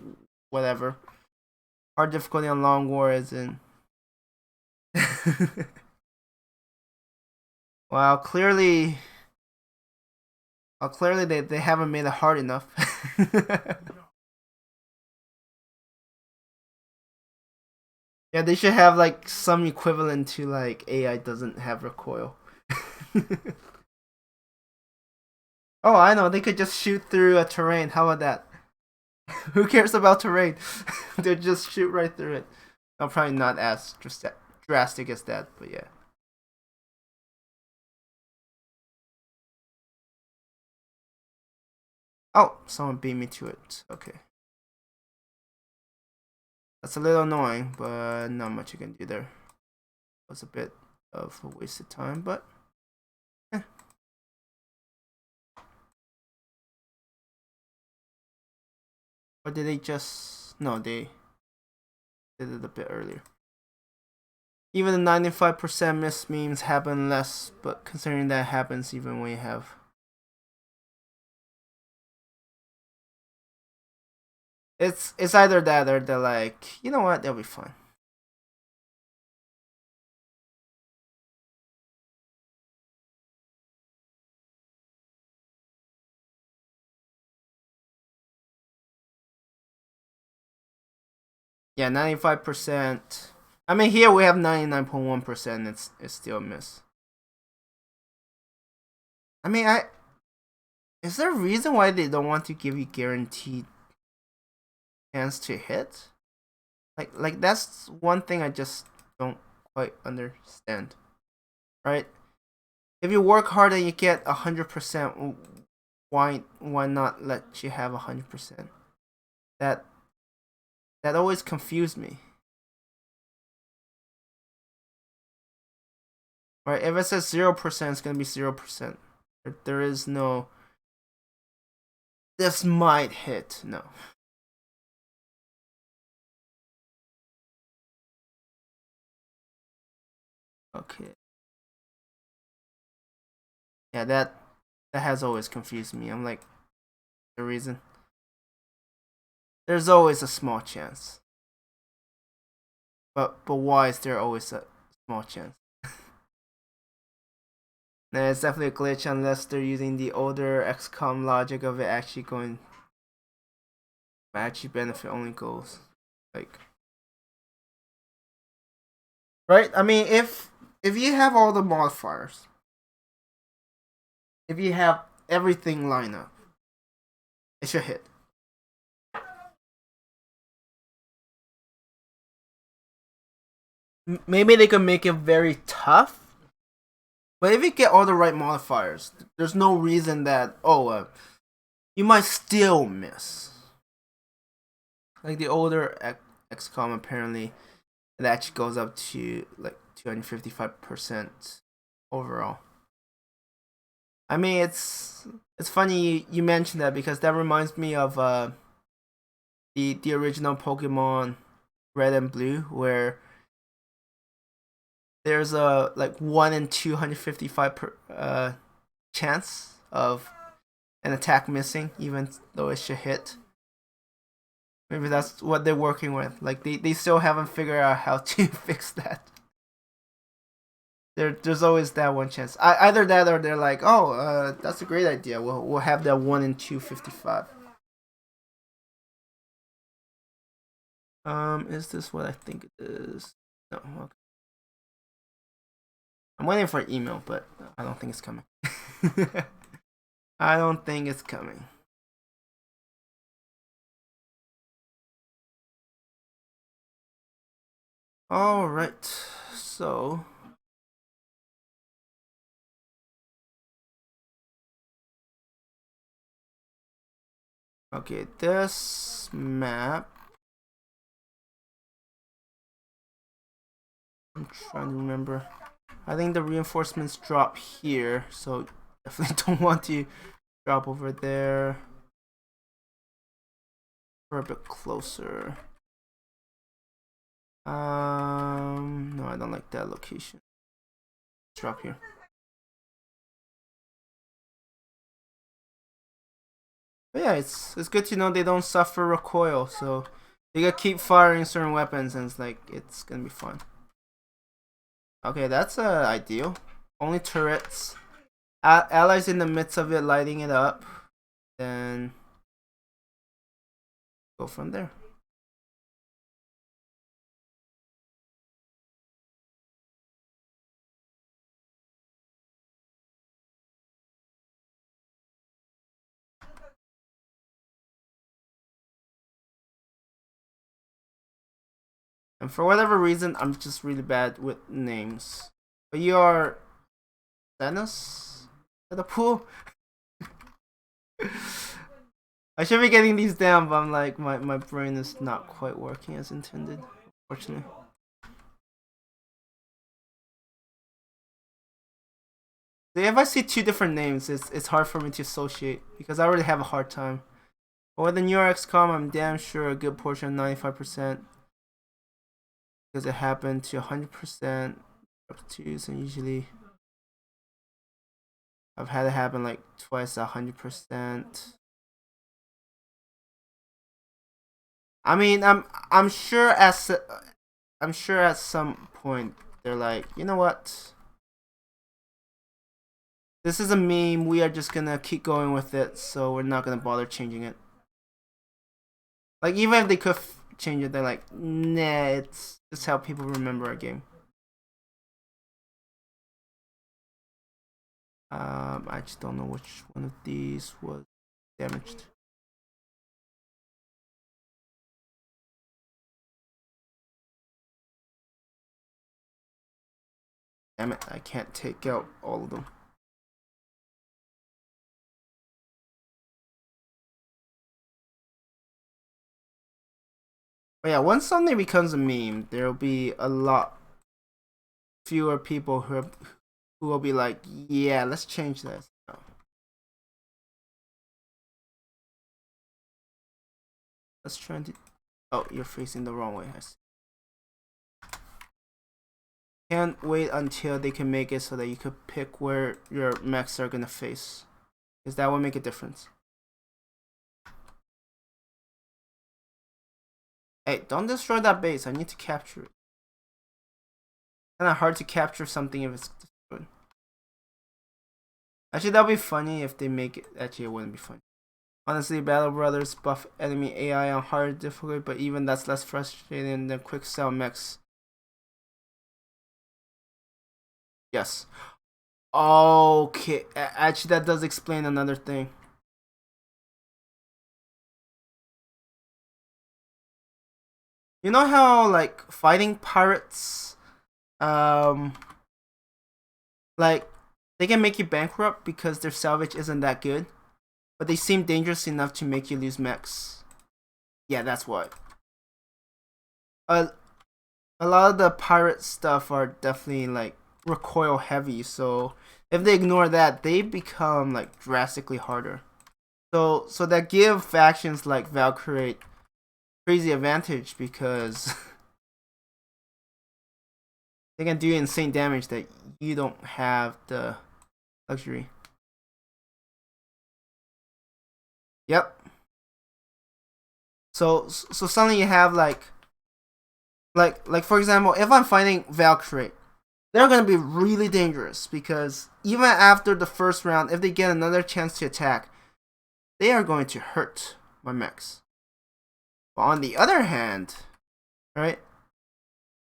whatever. Hard difficulty on long war isn't. Well, clearly they haven't made it hard enough. Yeah, they should have like some equivalent to like AI doesn't have recoil. Oh, I know. They could just shoot through a terrain. How about that? Who cares about terrain? They just shoot right through it. I'm probably not as drastic as that, but yeah. Oh, someone beat me to it. Okay. That's a little annoying, but not much you can do there. It was a bit of a waste of time, but Or did they just... No, they did it a bit earlier. Even the 95% miss memes happen less, but considering that happens even when you have... It's either that or they're like, you know what, they'll be fine. Yeah, 95%. I mean, here we have 99.1%. It's still a miss. I mean, is there a reason why they don't want to give you guaranteed chance to hit? Like that's one thing I just don't quite understand. Right? If you work hard and you get 100%, why not let you have 100%? That always confused me. Right? If it says 0%, it's gonna be 0%. There is no this might hit. No. Okay. Yeah, that has always confused me. I'm like, the reason. There's always a small chance. But why is there always a small chance? Nah, it's definitely a glitch unless they're using the older XCOM logic of it actually going actually benefit only goals. Like, right? I mean, if you have all the modifiers, if you have everything lined up, it should hit. Maybe they could make it very tough, but if you get all the right modifiers, there's no reason that you might still miss. Like the older XCOM, apparently, it actually goes up to like 255% overall. I mean, it's funny you mentioned that because that reminds me of the original Pokemon Red and Blue, where there's a like 1 in 255 chance of an attack missing, even though it should hit. Maybe that's what they're working with. Like they still haven't figured out how to fix that. There's always that one chance. Either that or they're like, oh, that's a great idea. We'll have that 1 in 255. Is this what I think it is? No. Okay. I'm waiting for an email, but I don't think it's coming. I don't think it's coming. All right. So. Okay, this map. I'm trying to remember. I think the reinforcements drop here, so definitely don't want to drop over there. We're a bit closer. No, I don't like that location. Let's drop here. But yeah, it's good to know they don't suffer recoil, so they gotta keep firing certain weapons, and it's gonna be fun. Okay, that's ideal. Only turrets. Allies in the midst of it, lighting it up. Then go from there. And for whatever reason, I'm just really bad with names. But you are Dennis at the pool. I should be getting these down, but I'm like, my brain is not quite working as intended, unfortunately. If I see two different names, it's hard for me to associate because I already have a hard time. But with the New York XCOM, I'm damn sure a good portion, 95%, because it happened to 100% up twos, and usually I've had it happen like twice 100%. I mean, I'm sure at some point they're like, you know what? This is a meme. We are just gonna keep going with it, so we're not gonna bother changing it. Like even if they could change it, they're like, nah, it's how people remember a game. I just don't know which one of these was damaged. Damn it, I can't take out all of them. But yeah, once something becomes a meme, there'll be a lot fewer people who will be like, yeah, let's change this. Let's try to. Oh, you're facing the wrong way. Can't wait until they can make it so that you could pick where your mechs are gonna face, because that will make a difference. Hey, don't destroy that base. I need to capture it. Kind of hard to capture something if it's destroyed. Actually, that'll be funny if they make it. Actually, it wouldn't be funny. Honestly, Battle Brothers buff enemy AI on hard difficulty, but even that's less frustrating than quick sell mechs. Yes. Okay. Actually, that does explain another thing. You know how like fighting pirates, like they can make you bankrupt because their salvage isn't that good, but they seem dangerous enough to make you lose mechs. Yeah, that's what. A lot of the pirate stuff are definitely like recoil heavy, so if they ignore that, they become like drastically harder. So that give factions like Valkyrie crazy advantage because they can do insane damage that you don't have the luxury. Yep. So suddenly you have like for example, if I'm fighting Valkyrie, they're gonna be really dangerous because even after the first round, if they get another chance to attack, they are going to hurt my mechs. But on the other hand, right,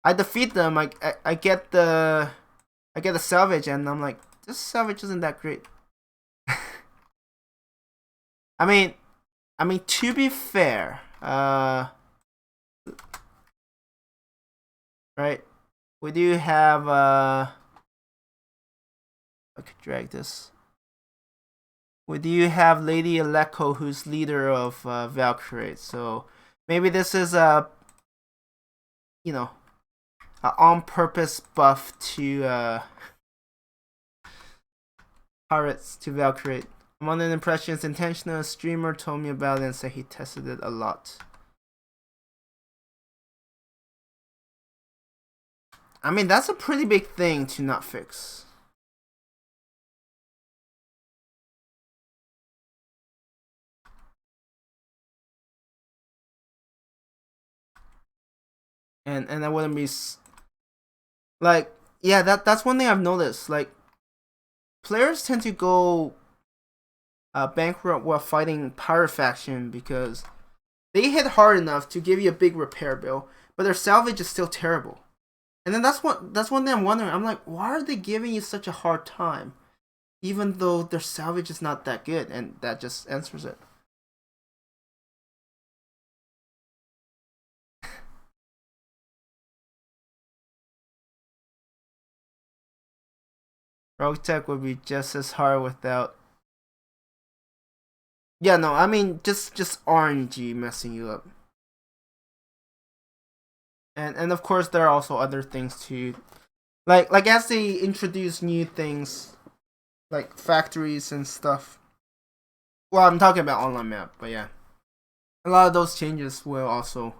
I defeat them. I get the salvage, and I'm like, this salvage isn't that great. I mean, to be fair, right, we do have I could drag this. We do have Lady Aleko, who's leader of Valkyrie. So maybe this is a on purpose buff to pirates to Valkyrie. I'm under the impression it's intentional. A streamer told me about it and said he tested it a lot. I mean, that's a pretty big thing to not fix. And that wouldn't be like, yeah, that's one thing I've noticed. Like, players tend to go bankrupt while fighting pirate faction because they hit hard enough to give you a big repair bill, but their salvage is still terrible. And then that's one thing I'm wondering. I'm like, why are they giving you such a hard time, even though their salvage is not that good? And that just answers it. Roguetech would be just as hard without Yeah, no, I mean just RNG messing you up. And of course there are also other things too. Like as they introduce new things like factories and stuff. Well, I'm talking about online map, but yeah. A lot of those changes will also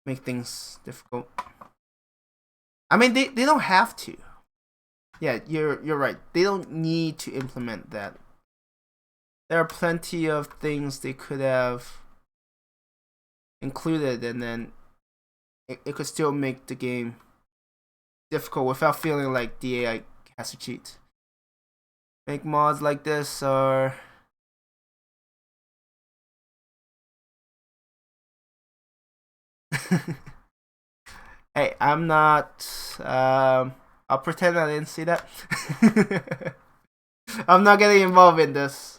make things difficult. I mean they don't have to. Yeah, you're right. They don't need to implement that. There are plenty of things they could have included, and then it could still make the game difficult without feeling like the AI has to cheat. Make mods like this are hey, I'm not. I'll pretend I didn't see that. I'm not getting involved in this.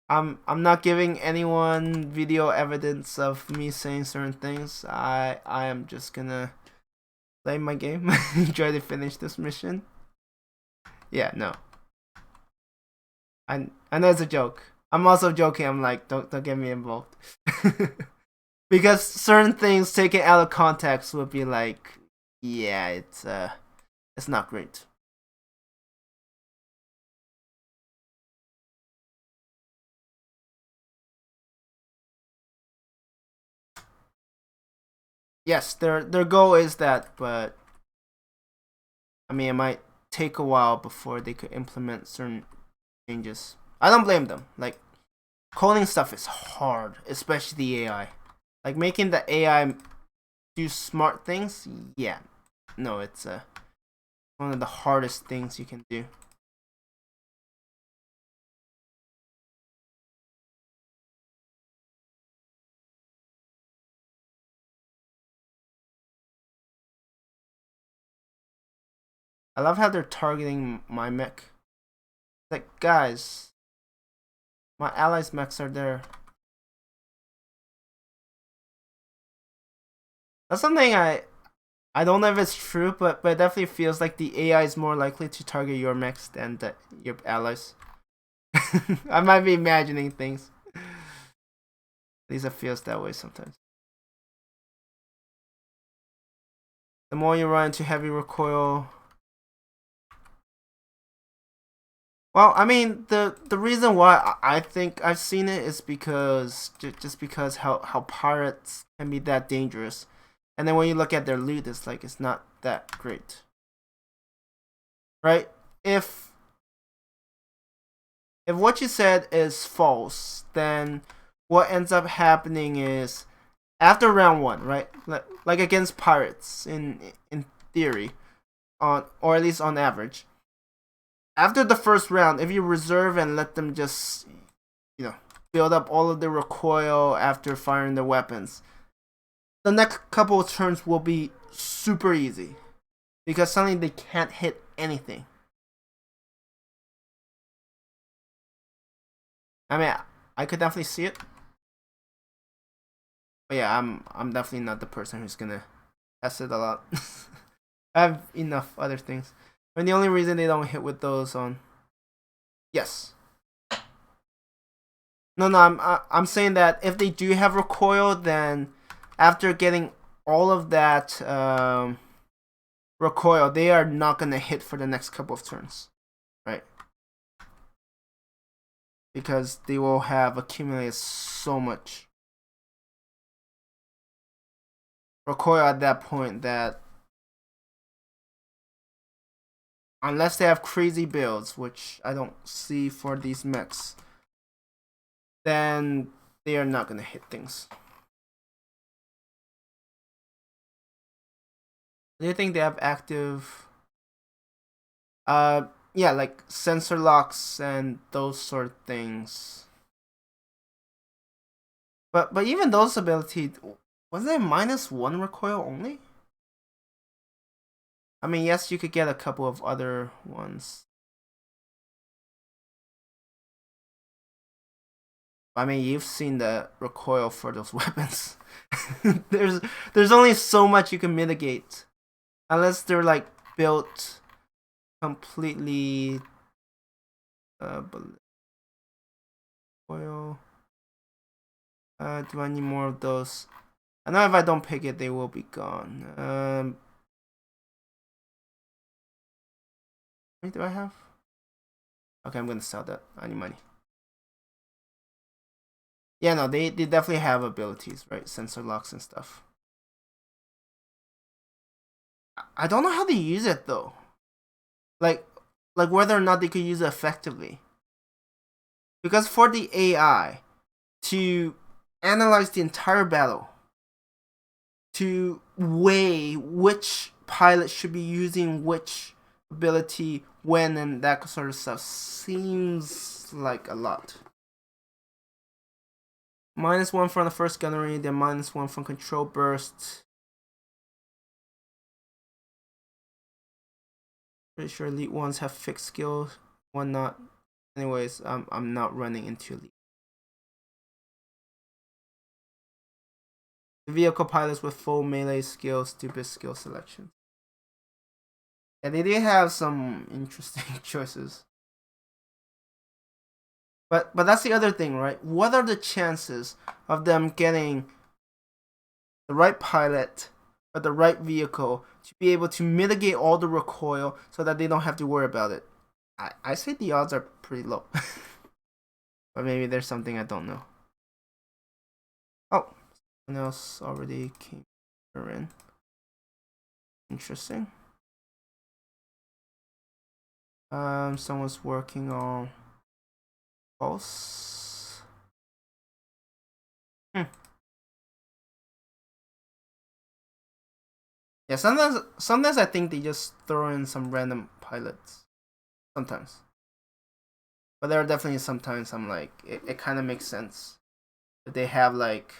I'm not giving anyone video evidence of me saying certain things. I am just gonna play my game, try to finish this mission. Yeah, no. I know it's a joke. I'm also joking. I'm like, don't get me involved. Because certain things taken out of context would be like, yeah, it's not great. Yes, their goal is that, but I mean, it might take a while before they could implement certain changes. I don't blame them. Like, coding stuff is hard, especially the AI. Like making the AI do smart things. Yeah, no, it's one of the hardest things you can do. I love how they're targeting my mech. Like, guys, my allies' mechs are there. That's something I don't know if it's true, but it definitely feels like the AI is more likely to target your mechs than your allies. I might be imagining things. At least it feels that way sometimes. The more you run into heavy recoil. Well, I mean, the reason why I think I've seen it is because just because how pirates can be that dangerous, and then when you look at their loot, it's like it's not that great, right? If what you said is false, then what ends up happening is after round one, right? Like against pirates in theory, on or at least on average. After the first round, if you reserve and let them just build up all of the recoil after firing their weapons, the next couple of turns will be super easy because suddenly they can't hit anything. I mean, I could definitely see it. But yeah, I'm definitely not the person who's gonna test it a lot. I have enough other things. And the only reason they don't hit with those on, yes, no, I'm saying that if they do have recoil, then after getting all of that recoil, they are not gonna hit for the next couple of turns, right? Because they will have accumulated so much recoil at that point that unless they have crazy builds, which I don't see for these mechs, then they are not gonna hit things. Do you think they have active yeah, like sensor locks and those sort of things? But even those abilities, was it -1 recoil only? I mean, yes, you could get a couple of other ones. I mean, you've seen the recoil for those weapons. there's there's only so much you can mitigate, unless they're like built completely. recoil. Do I need more of those? I know if I don't pick it, they will be gone. How many do I have? Okay, I'm gonna sell that. I need money. Yeah, no, they definitely have abilities, right? Sensor locks and stuff. I don't know how they use it though. Like whether or not they could use it effectively. Because for the AI to analyze the entire battle, to weigh which pilot should be using which ability when and that sort of stuff seems like a lot. -1 from the first gunnery, then -1 from control burst. Pretty sure elite ones have fixed skills, one not. Anyways, I'm not running into elite. The vehicle pilots with full melee skills, stupid skill selection. Yeah, they did have some interesting choices. But that's the other thing, right? What are the chances of them getting the right pilot or the right vehicle to be able to mitigate all the recoil so that they don't have to worry about it? I say the odds are pretty low. But maybe there's something I don't know. Oh, someone else already came in. Interesting. Someone's working on pulse. Yeah, sometimes I think they just throw in some random pilots. Sometimes. But there are definitely sometimes I'm like, it kind of makes sense. That they have like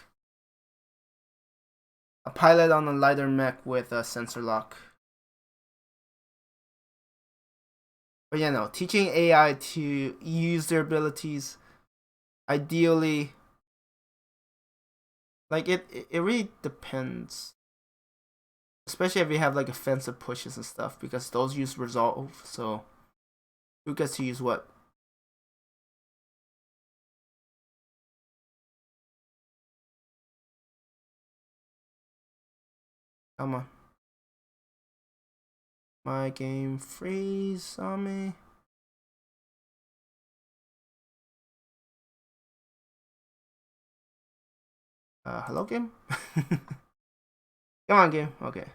a pilot on a lighter mech with a sensor lock. But yeah, no, teaching AI to use their abilities, ideally, like it really depends. Especially if you have like offensive pushes and stuff, because those use resolve, so who gets to use what? Come on. My game freeze on me. Hello game? Come on game. Okay.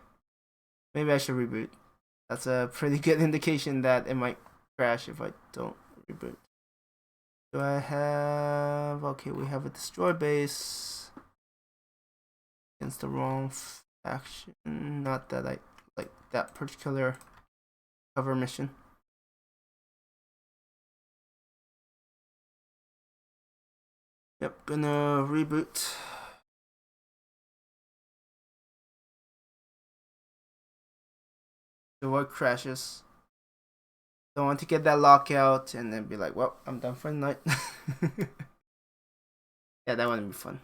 Maybe I should reboot. That's a pretty good indication that it might crash if I don't reboot. Do I have... Okay, we have a destroy base against the wrong faction. Not that I like that particular cover mission. Yep, gonna reboot. So what crashes? Don't want to get that lockout and then be like, well, I'm done for the night. Yeah, that wouldn't be fun.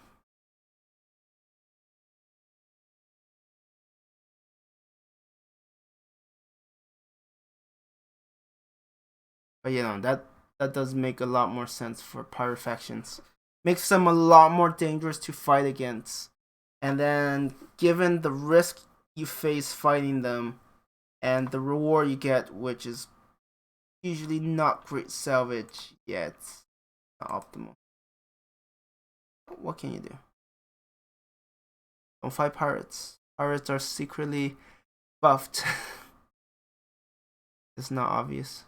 But you know, that does make a lot more sense for pirate factions. Makes them a lot more dangerous to fight against. And then given the risk you face fighting them and the reward you get, which is usually not great salvage, yeah, it's not optimal. What can you do? Don't fight pirates. Pirates are secretly buffed. It's not obvious.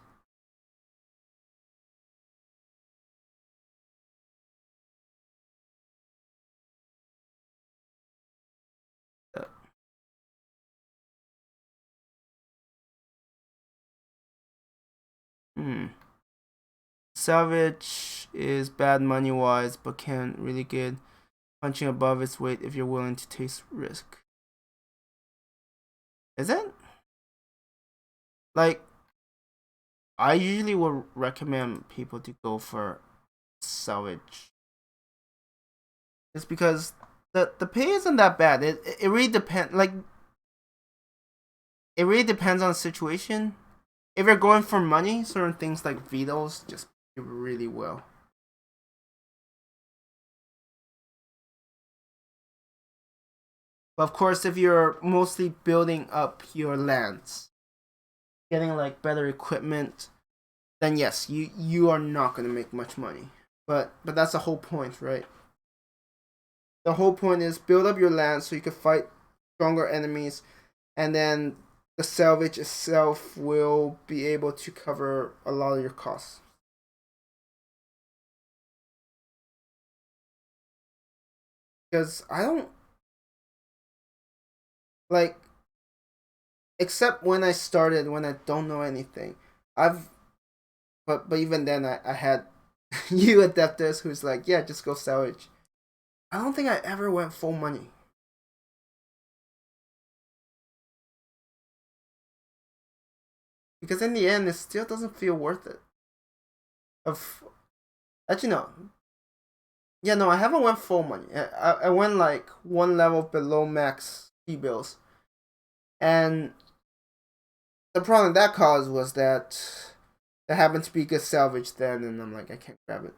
Salvage is bad money wise, but can really good punching above its weight if you're willing to take risk. Is it? Like, I usually would recommend people to go for salvage. It's because the pay isn't that bad. It really depends. Like, it really depends on the situation. If you're going for money, certain things like vetoes just do really well. But of course, if you're mostly building up your lands, getting like better equipment, then yes, you are not gonna make much money. But that's the whole point, right? The whole point is build up your land so you can fight stronger enemies, and then the salvage itself will be able to cover a lot of your costs. Because I don't like, except when I started, when I don't know anything. But even then I had you adeptus who's like, yeah, just go salvage. I don't think I ever went full money. Because in the end, it still doesn't feel worth it. Actually, no. Yeah, no, I haven't went full money. I went like one level below max T-bills. And the problem that caused was that there happened to be good salvage then, and I'm like, I can't grab it.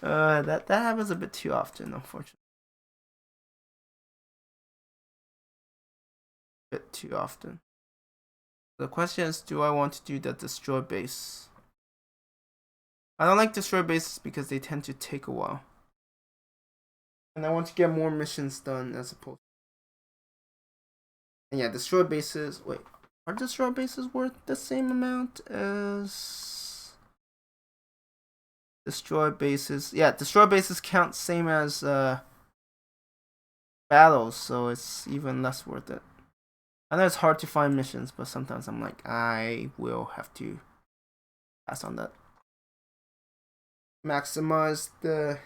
That happens a bit too often, unfortunately. A bit too often. The question is, do I want to do the destroy base? I don't like destroy bases because they tend to take a while. And I want to get more missions done as opposed. And yeah, destroy bases. Wait, are destroy bases worth the same amount as destroy bases? Yeah, destroy bases count same as battles, so it's even less worth it. I know it's hard to find missions, but sometimes I'm like, I will have to pass on that. Maximize the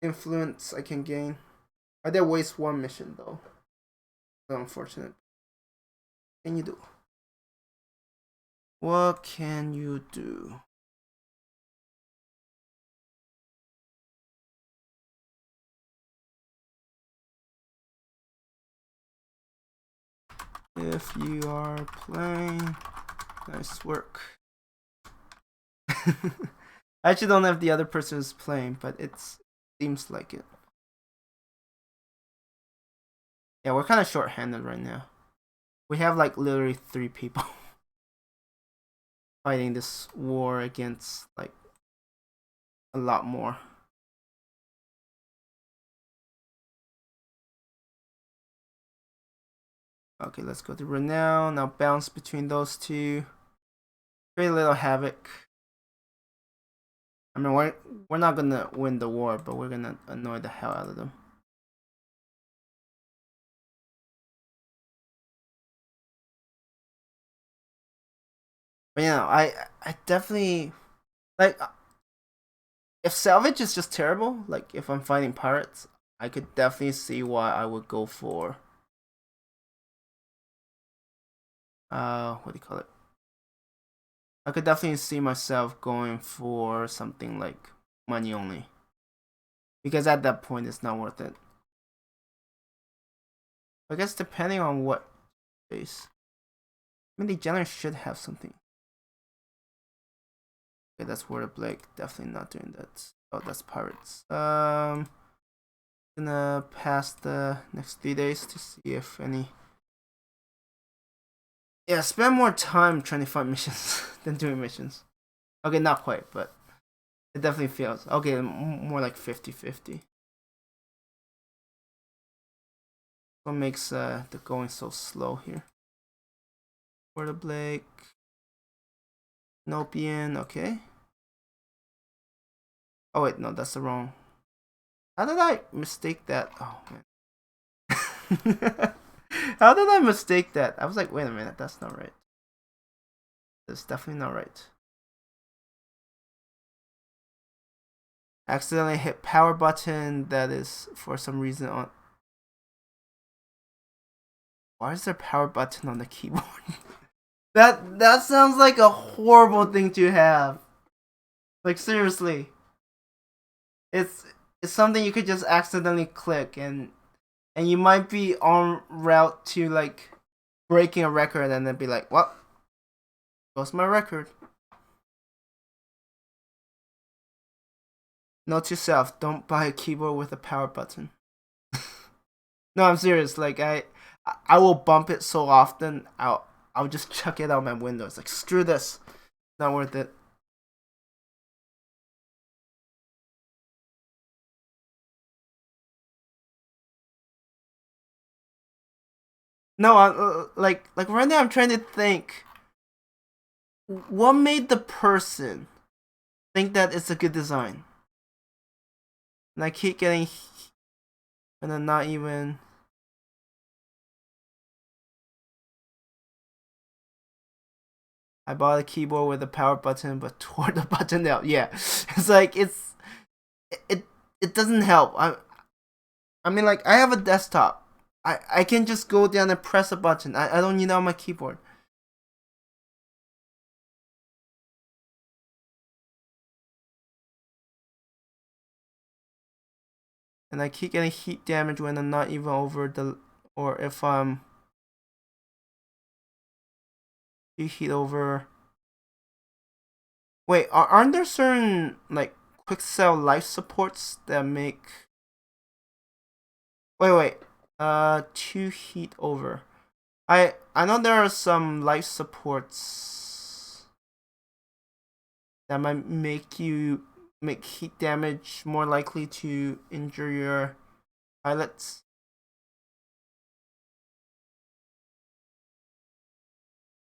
influence I can gain. I did waste one mission though. So unfortunate. What can you do? What can you do? If you are playing, nice work. I actually don't know if the other person is playing, but it seems like it. Yeah, we're kind of short-handed right now. We have like literally 3 people fighting this war against like a lot more. Okay, let's go to Renown. Now bounce between those two. Very little havoc. I mean, we're not gonna win the war, but we're gonna annoy the hell out of them. But you know, I definitely like, if salvage is just terrible, like if I'm fighting pirates, I could definitely see why I would go for what do you call it? I could definitely see myself going for something like money only. Because at that point it's not worth it. I guess depending on what base. I mean, they generally should have something. Okay, that's Word of Blake. Definitely not doing that. Oh, that's pirates. Gonna pass the next 3 days to see if any. Yeah, spend more time trying to find missions than doing missions. Okay, not quite, but it definitely feels. Okay, more like 50-50. What makes the going so slow here? Word of Blake. Nopian, okay. Oh wait, no, that's the wrong. How did I mistake that? Oh man. How did I mistake that? I was like, wait a minute, that's not right. That's definitely not right. Accidentally hit power button. That is for some reason on. Why is there power button on the keyboard? that sounds like a horrible thing to have. Like seriously. It's something you could just accidentally click, and you might be on route to like breaking a record and then be like, what? What's my record? Note to self, don't buy a keyboard with a power button. No, I'm serious. Like I will bump it so often. I'll just chuck it out my window. It's like screw this, not worth it. No, like right now I'm trying to think. What made the person think that it's a good design? And I keep getting, and then not even. I bought a keyboard with a power button, but tore the button out. Yeah, it's like it it doesn't help. I mean like I have a desktop. I can just go down and press a button. I don't need it on my keyboard. And I keep getting heat damage when I'm not even over the, or if I'm heat over. Wait, aren't there certain like quick sell life supports that make? Wait. Two heat over. I know there are some life supports that might make heat damage more likely to injure your pilots.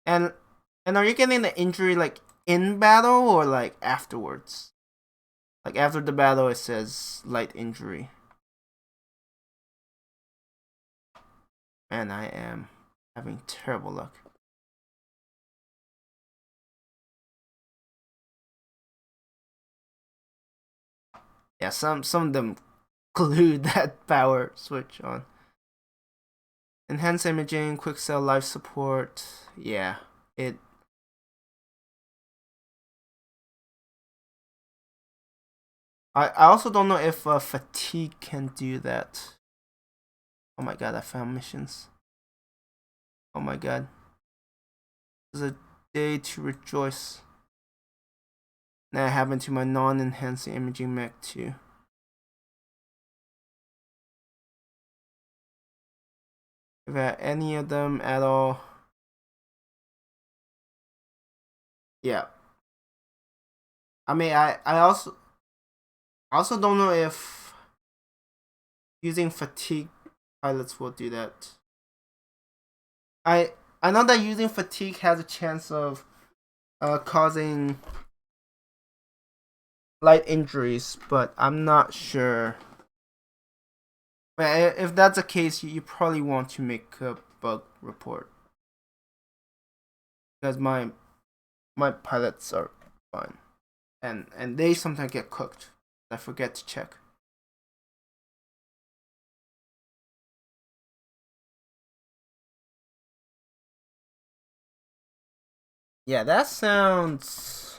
And are you getting the injury like in battle or like afterwards? Like after the battle, it says light injury. Man, I am having terrible luck. Yeah, some of them glued that power switch on. Enhanced imaging, quick sell life support. Yeah, it. I also don't know if fatigue can do that. Oh my god, I found missions. Oh my god. This is a day to rejoice. That happened to my non-enhancing imaging mech too. If I had any of them at all. Yeah. I mean I also don't know if using fatigue pilots will do that. I know that using fatigue has a chance of causing light injuries, but I'm not sure. But if that's the case, you probably want to make a bug report because my pilots are fine, and they sometimes get cooked. I forget to check. Yeah, that sounds.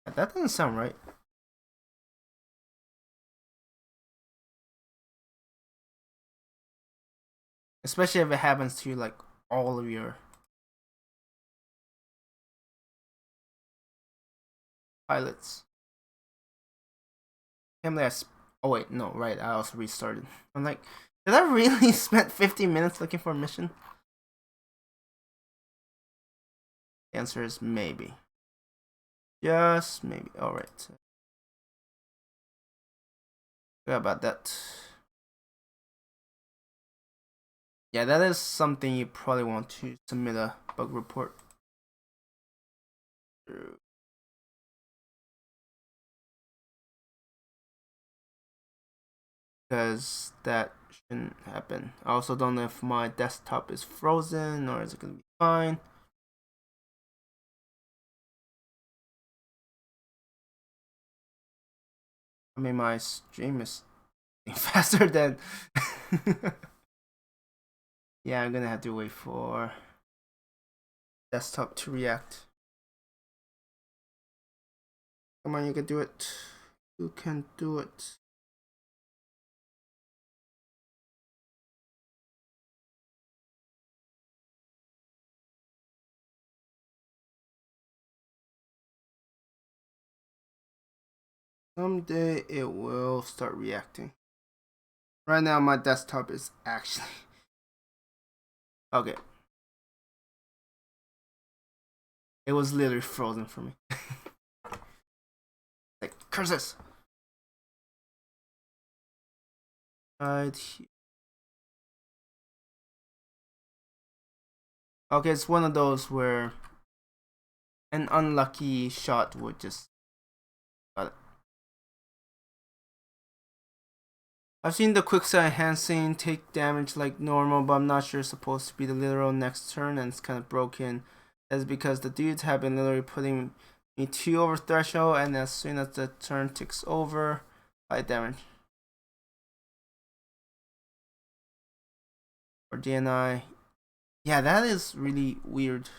That doesn't sound right. Especially if it happens to like all of your pilots. Oh wait, no, right. I also restarted. I'm like, did I really spend 50 minutes looking for a mission? The answer is maybe. Just maybe. Alright. Forgot about that. Yeah, that is something you probably want to submit a bug report. Because that shouldn't happen. I also don't know if my desktop is frozen or is it going to be fine. I mean, my stream is faster than. Yeah, I'm gonna have to wait for desktop to react. Come on, you can do it. You can do it. Someday it will start reacting. Right now my desktop is actually okay. It was literally frozen for me. Like curses. Right here. Okay, it's one of those where an unlucky shot would just got it. I've seen the quicksand enhancing take damage like normal, but I'm not sure it's supposed to be the literal next turn, and it's kind of broken. That's because the dudes have been literally putting me 2 over threshold, and as soon as the turn ticks over, I damage. Or DNI. Yeah, that is really weird.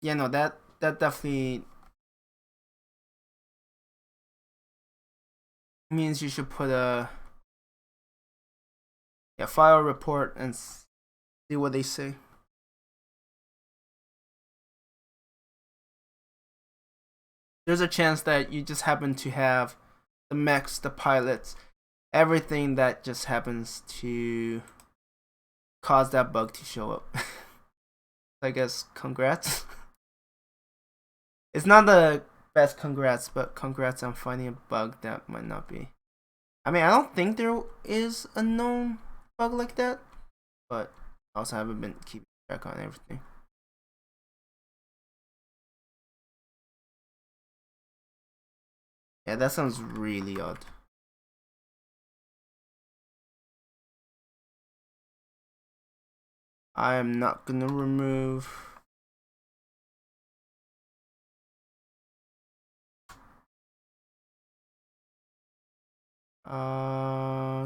Yeah, no, that definitely means you should put a file report and see what they say. There's a chance that you just happen to have the mechs, the pilots, everything that just happens to cause that bug to show up. I guess congrats. It's not the best congrats, but congrats on finding a bug that might not be. I mean, I don't think there is a known bug like that, but I also haven't been keeping track on everything. Yeah, that sounds really odd. I am not gonna remove.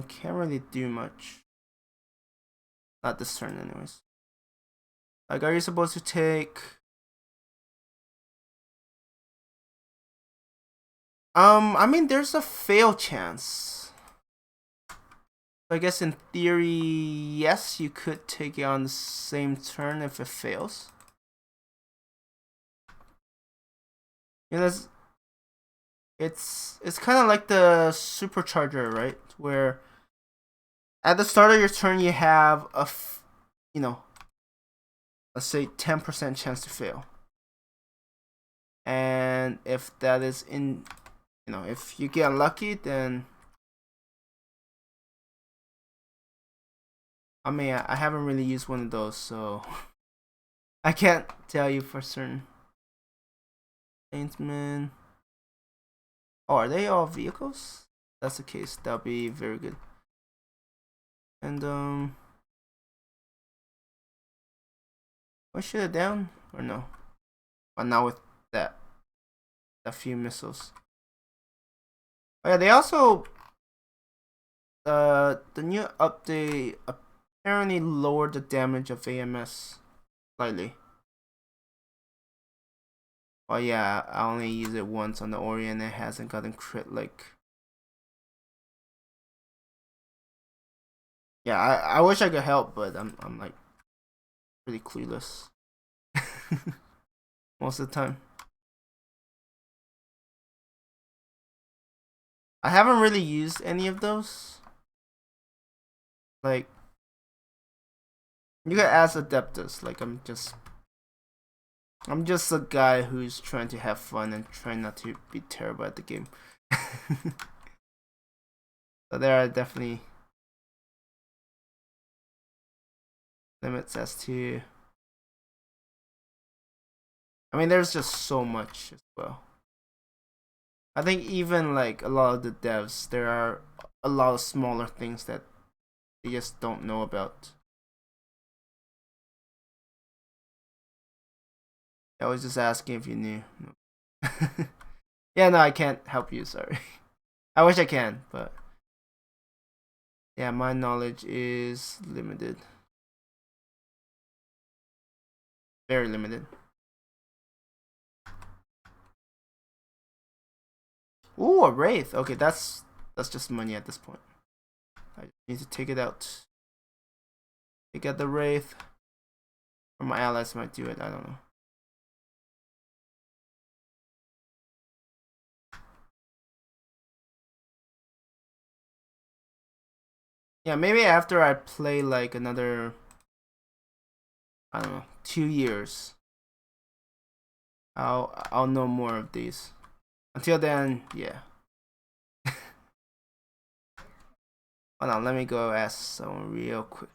Can't really do much. Not this turn, anyways. Like, are you supposed to take? I mean, there's a fail chance. I guess in theory, yes, you could take it on the same turn if it fails. You know, it's kind of like the supercharger, right? Where at the start of your turn you have a, let's say 10% chance to fail, and if that is in, if you get unlucky, then I mean, I haven't really used one of those, so I can't tell you for certain. Saintman. Oh, are they all vehicles? That's the case. That'll be very good. And what should it down or no? But not with that. A few missiles. Oh yeah, they also the new update apparently lowered the damage of AMS slightly. Oh yeah, I only used it once on the Ori and it hasn't gotten crit like. Yeah, I wish I could help, but I'm like pretty clueless most of the time. I haven't really used any of those. Like, you could ask Adeptus. Like, I'm just a guy who's trying to have fun and trying not to be terrible at the game. So there are definitely limits as to. I mean, there's just so much as well. I think even like a lot of the devs, there are a lot of smaller things that they just don't know about. I was just asking if you knew. Yeah, no, I can't help you. Sorry. I wish I can, but yeah, my knowledge is limited. Very limited. Ooh, a wraith. Okay, that's just money at this point. I need to take it out. Take out the wraith. Or my allies might do it, I don't know. Yeah, maybe after I play like another, I don't know, 2 years, I'll know more of these. Until then, yeah. Hold on, let me go ask someone real quick.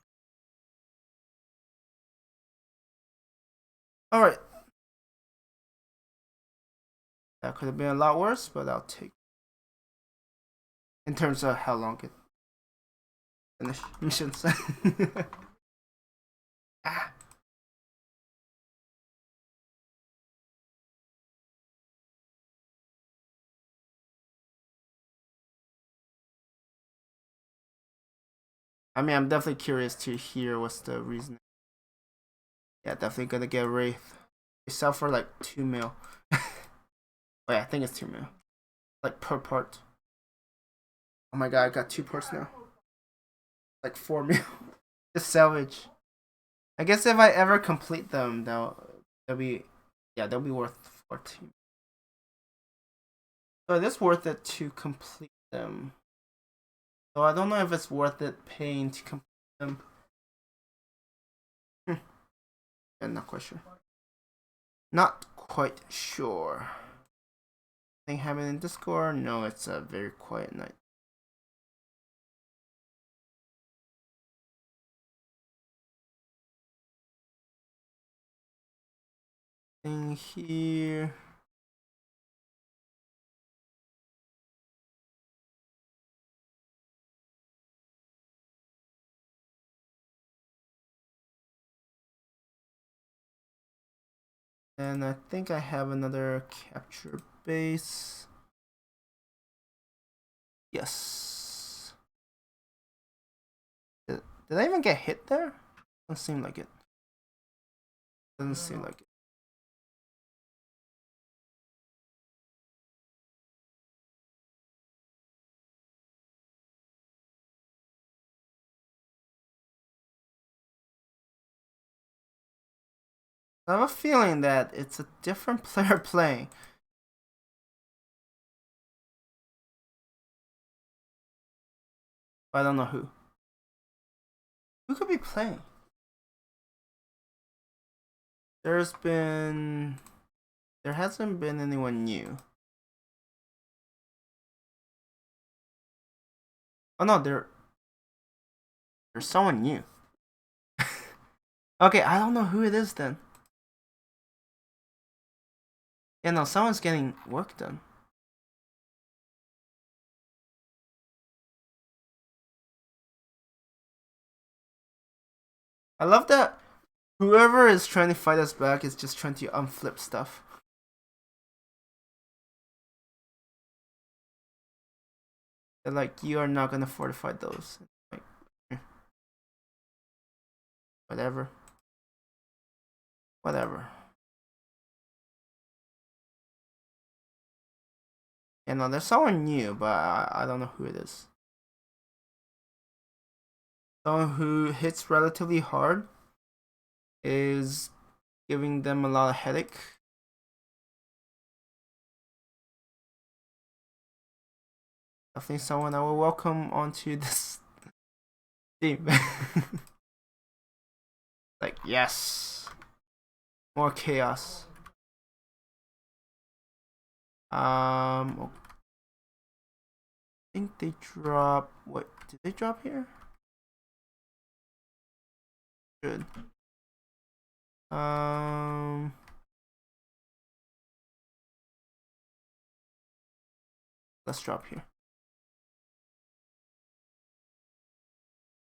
Alright. That could have been a lot worse, but I'll take it. In terms of how long it finish missions. Ah. I mean, I'm definitely curious to hear what's the reason. Yeah, definitely gonna get Wraith. They sell for like 2 mil. Wait, I think it's 2 mil. Like per part. Oh my god, I got 2 parts now. Like 4 mil. Just salvage. I guess if I ever complete them, they'll be, yeah, they'll be worth 14. So it is worth it to complete them. So I don't know if it's worth it paying to complete them. I'm not quite sure. Not quite sure. Anything happening in Discord? No, it's a very quiet night. Thing here. And I think I have another capture base. Yes. Did I even get hit there? Doesn't seem like it. Doesn't seem like it. I have a feeling that it's a different player playing. I don't know who. Who could be playing? There hasn't been anyone new. Oh no, there's someone new. Okay, I don't know who it is then. Yeah, no, someone's getting work done. I love that whoever is trying to fight us back is just trying to unflip stuff. They're like, you are not gonna fortify those. Like, whatever. Whatever. Yeah, no, there's someone new, but I don't know who it is. Someone who hits relatively hard is giving them a lot of headache. I think someone I will welcome onto this team. Like, yes. More chaos. I think they drop. What did they drop here? Good. Let's drop here.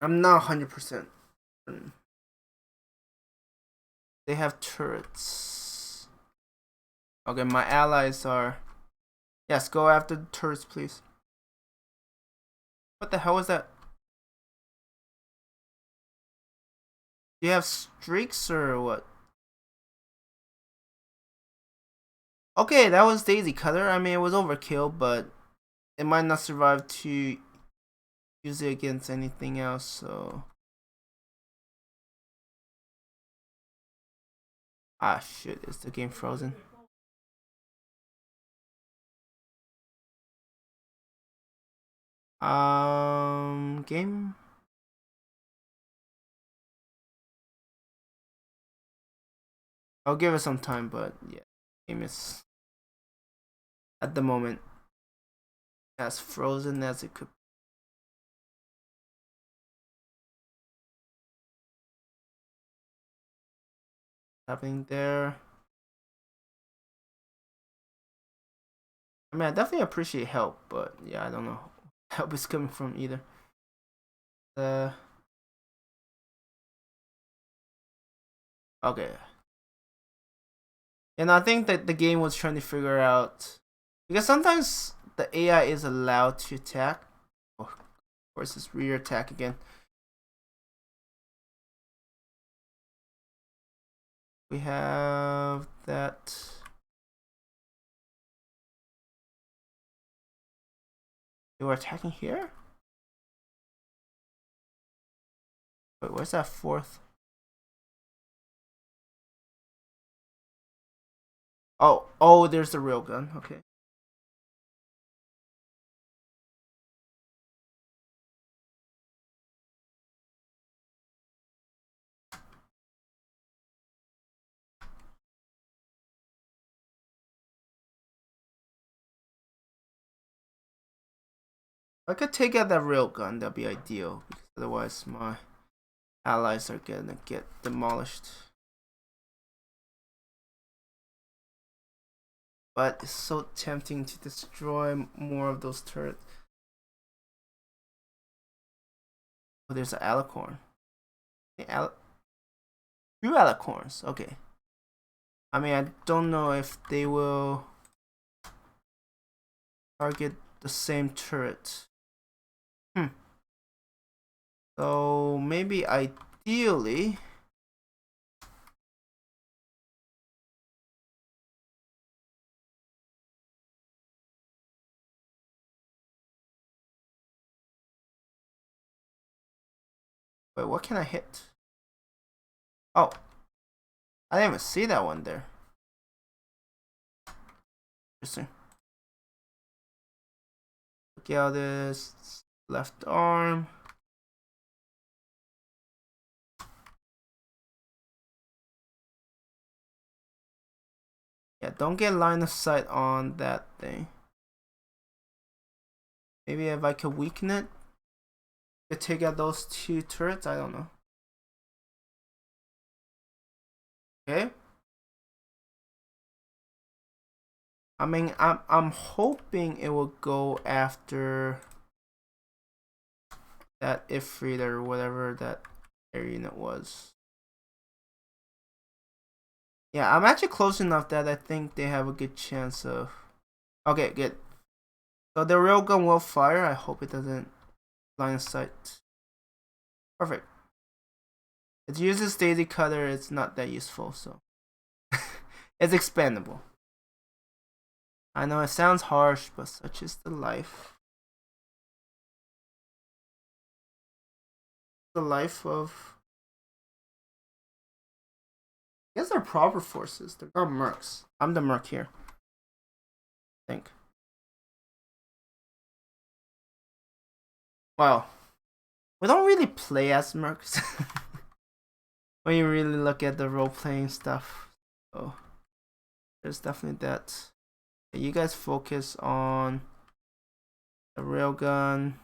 I'm not 100%. They have turrets. Okay, my allies are. Yes, go after the turrets, please. What the hell was that? Do you have streaks or what? Okay, that was Daisy Cutter. I mean, it was overkill, but it might not survive to use it against anything else, so. Ah shit, is the game frozen? Game. I'll give it some time, but yeah, game is at the moment as frozen as it could. Happening there. I mean, I definitely appreciate help, but yeah, I don't know help is coming from either. Okay. And I think that the game was trying to figure out, because sometimes the AI is allowed to attack. Oh, of course, it's rear attack again. We have that. They were attacking here? Wait, where's that fourth? Oh, there's the railgun. Okay. If I could take out that railgun, that'd be ideal. Because otherwise, my allies are gonna get demolished. But it's so tempting to destroy more of those turrets. Oh, there's an alicorn. Two alicorns. Okay. I mean, I don't know if they will target the same turret. So maybe ideally. Wait, what can I hit? Oh, I didn't even see that one there. Interesting. Look at this left arm. Yeah, don't get line of sight on that thing. Maybe if I could weaken it, to take out those two turrets. I don't know. Okay. I mean, I'm hoping it will go after that Ifrit or whatever that air unit was. Yeah, I'm actually close enough that I think they have a good chance of. Okay, good. So the railgun will fire. I hope it doesn't line of sight. Perfect. It uses daisy cutter. It's not that useful, so it's expandable. I know it sounds harsh, but such is the life. The life of. I guess they're proper forces. They're not mercs. I'm the merc here. I think. Well, we don't really play as mercs when you really look at the role playing stuff. So there's definitely that. You guys focus on the railgun.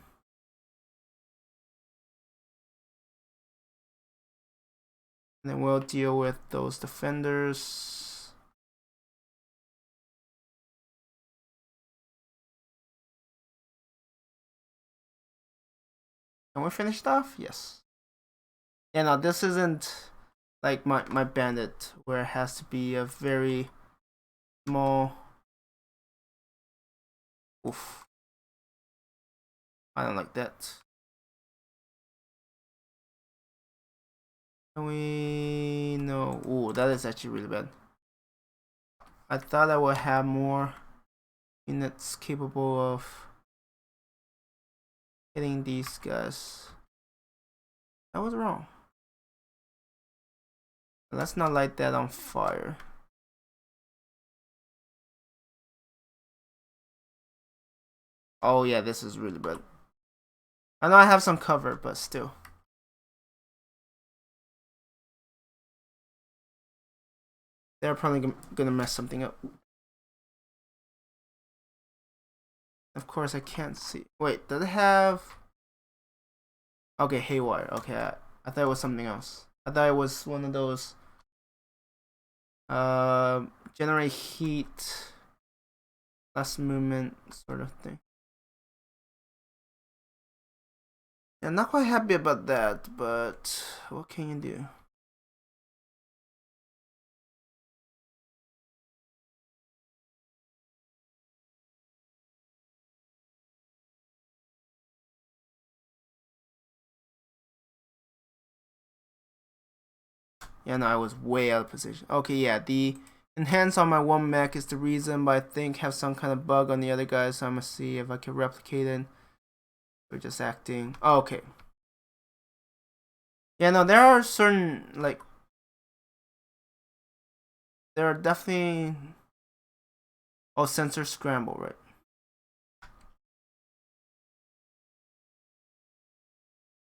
And then we'll deal with those defenders. And we're finished off? Yes. Yeah, no, this isn't like my bandit where it has to be a very small. Oof. I don't like that. And we no. Ooh, that is actually really bad. I thought I would have more units capable of hitting these guys. I was wrong. Let's not light that on fire. Oh yeah, this is really bad. I know I have some cover, but still. They're probably gonna mess something up. Of course, I can't see. Wait, does it have... Okay, haywire. Okay, I thought it was something else. I thought it was one of those... generate heat... last movement sort of thing. I'm not quite happy about that, but what can you do? Yeah, no, I was way out of position. Okay, yeah, the enhance on my one mech is the reason, but I think have some kind of bug on the other guys, so I'm gonna see if I can replicate it. We're just acting. Oh, okay. Yeah, no, there are certain, like, there are definitely... Oh, sensor scramble, right?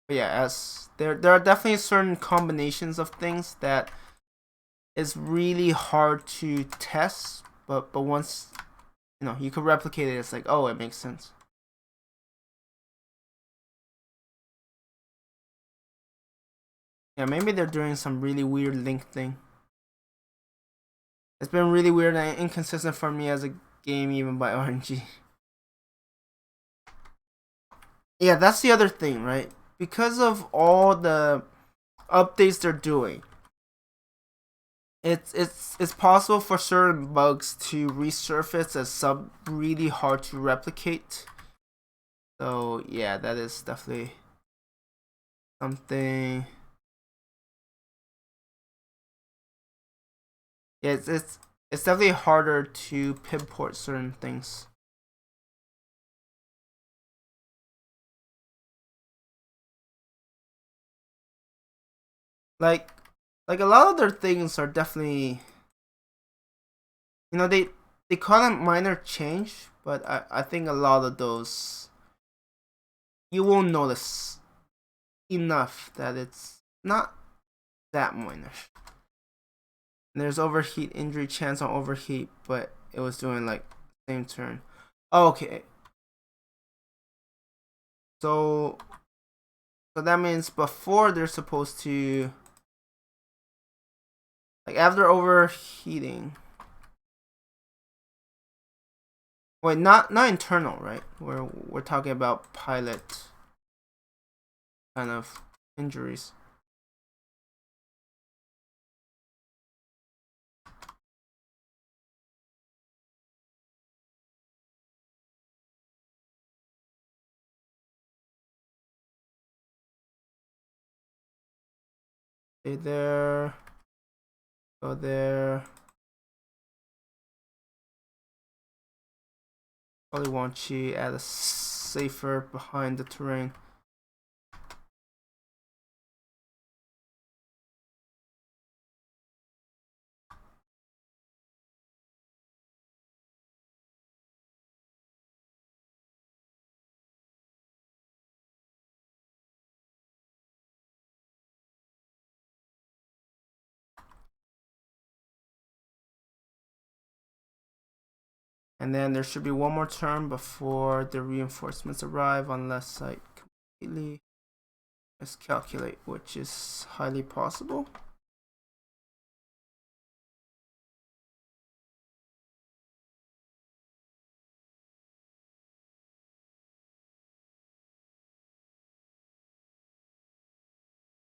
But yeah, as there are definitely certain combinations of things that is really hard to test, but once you know you can replicate it, it's like, oh, it makes sense. Yeah, maybe they're doing some really weird link thing. It's been really weird and inconsistent for me as a game, even by RNG. Yeah, that's the other thing, right? Because of all the updates they're doing, it's possible for certain bugs to resurface as some really hard to replicate. So yeah, that is definitely something. Yeah, it's definitely harder to pinpoint certain things. Like a lot of their things are definitely, you know, they call it minor change, but I think a lot of those you won't notice enough that it's not that minor. And there's overheat injury chance on overheat, but it was doing like same turn. Okay. So that means before they're supposed to, like, after overheating. Wait, not internal, right? We're talking about pilot kind of injuries. Stay there. Go there. Probably want you at a safer behind the terrain. And then there should be one more turn before the reinforcements arrive, unless I completely miscalculate, which is highly possible.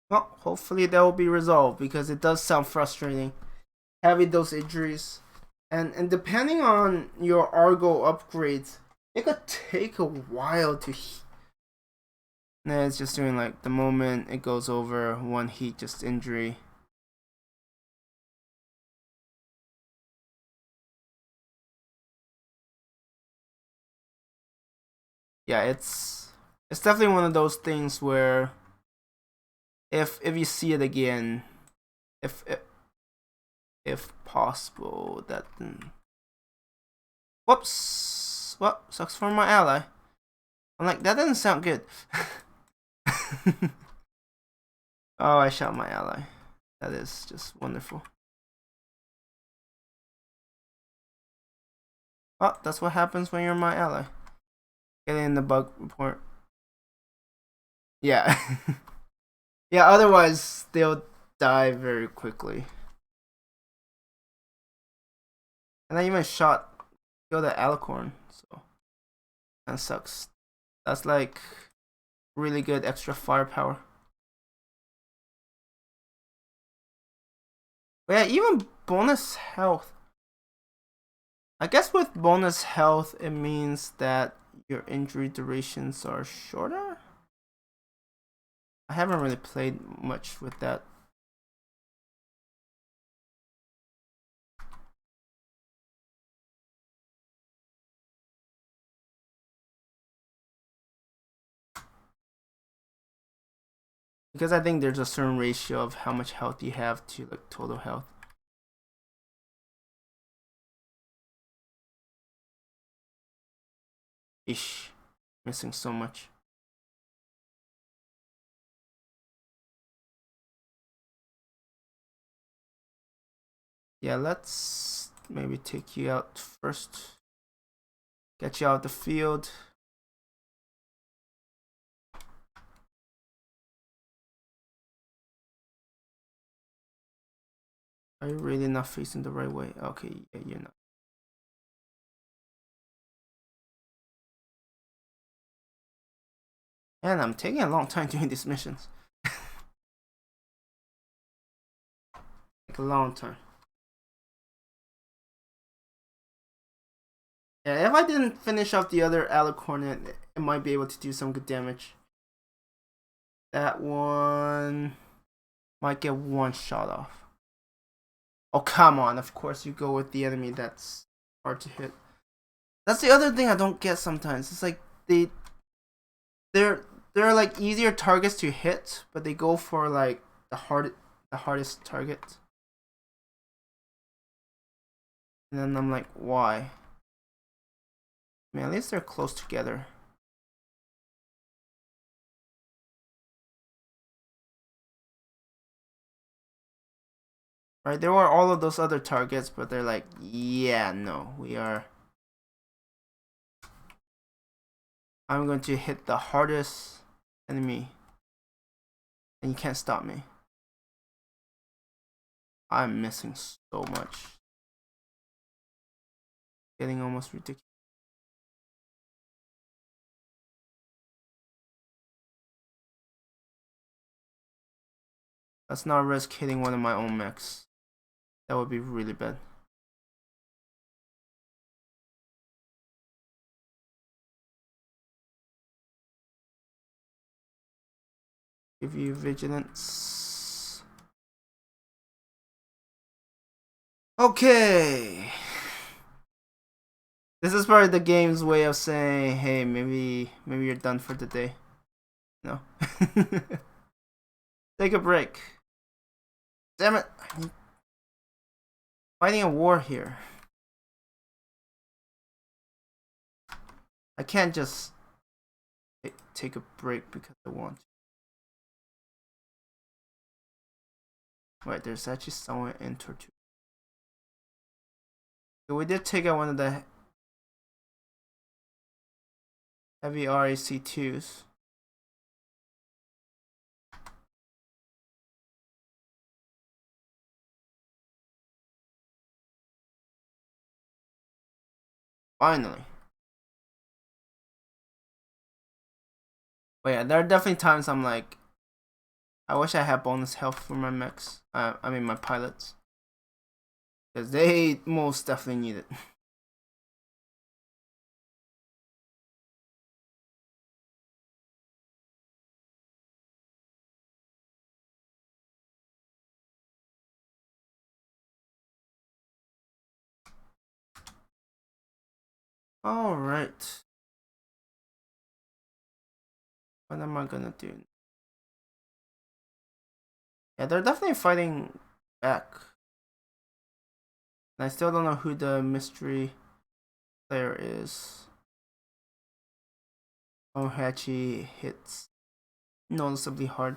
Well, hopefully that will be resolved, because it does sound frustrating having those injuries. And depending on your Argo upgrades, it could take a while to heat. Nah, it's just doing like the moment it goes over one heat, just injury. Yeah, it's definitely one of those things where if you see it again, if if possible. That whoops. Well, sucks for my ally. I'm like, that doesn't sound good. Oh, I shot my ally. That is just wonderful. Oh, that's what happens when you're my ally. Get in the bug report. Yeah. Yeah, otherwise they'll die very quickly. And I even killed the alicorn, so that sucks. That's like really good extra firepower. But yeah, even bonus health. I guess with bonus health, it means that your injury durations are shorter. I haven't really played much with that. Because I think there's a certain ratio of how much health you have to like total health. Ish. Missing so much. Yeah, let's maybe take you out first. Get you out the field. Are you really not facing the right way? Okay, yeah, you're not. And I'm taking a long time doing these missions. Like a long time. Yeah, if I didn't finish off the other alicorn, it might be able to do some good damage. That one might get one shot off. Oh, come on. Of course you go with the enemy that's hard to hit. That's the other thing I don't get sometimes. It's like they're like easier targets to hit, but they go for like the hardest target. And then I'm like, why? I mean, at least they're close together. Right, there were all of those other targets, but they're like, yeah, no, we are. I'm going to hit the hardest enemy, and you can't stop me. I'm missing so much. Getting almost ridiculous. Let's not risk hitting one of my own mechs. That would be really bad. Give you vigilance. Okay. This is probably the game's way of saying, hey, maybe you're done for the day. No. Take a break. Damn it. I'm fighting a war here. I can't just take a break because I want to. Right, there's actually someone in Tortuga. So we did take out one of the heavy RAC2s. Finally. But yeah, there are definitely times I'm like, I wish I had bonus health for my mechs. I mean my pilots. Because they most definitely need it. Alright. What am I gonna do? Yeah, they're definitely fighting back. I still don't know who the mystery player is. Ohachi hits noticeably hard.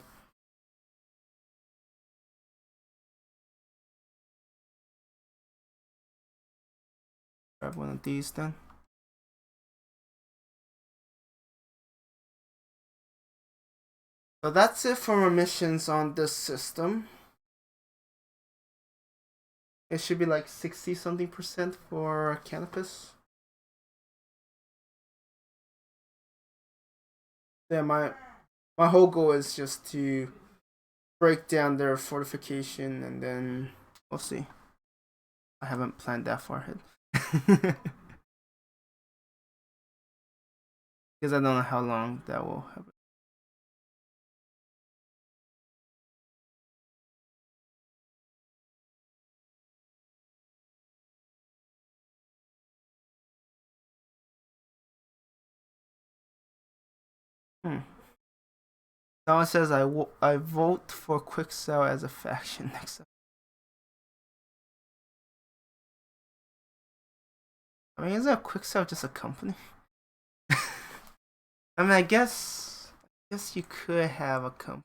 Grab one of these then. So that's it for missions on this system. It should be like 60 something percent for Canopus. Yeah, my whole goal is just to break down their fortification and then we'll see. I haven't planned that far ahead. Because I don't know how long that will happen. Someone says I vote for Quicksell as a faction next time. I mean, isn't Quicksell just a company? I mean, I guess you could have a company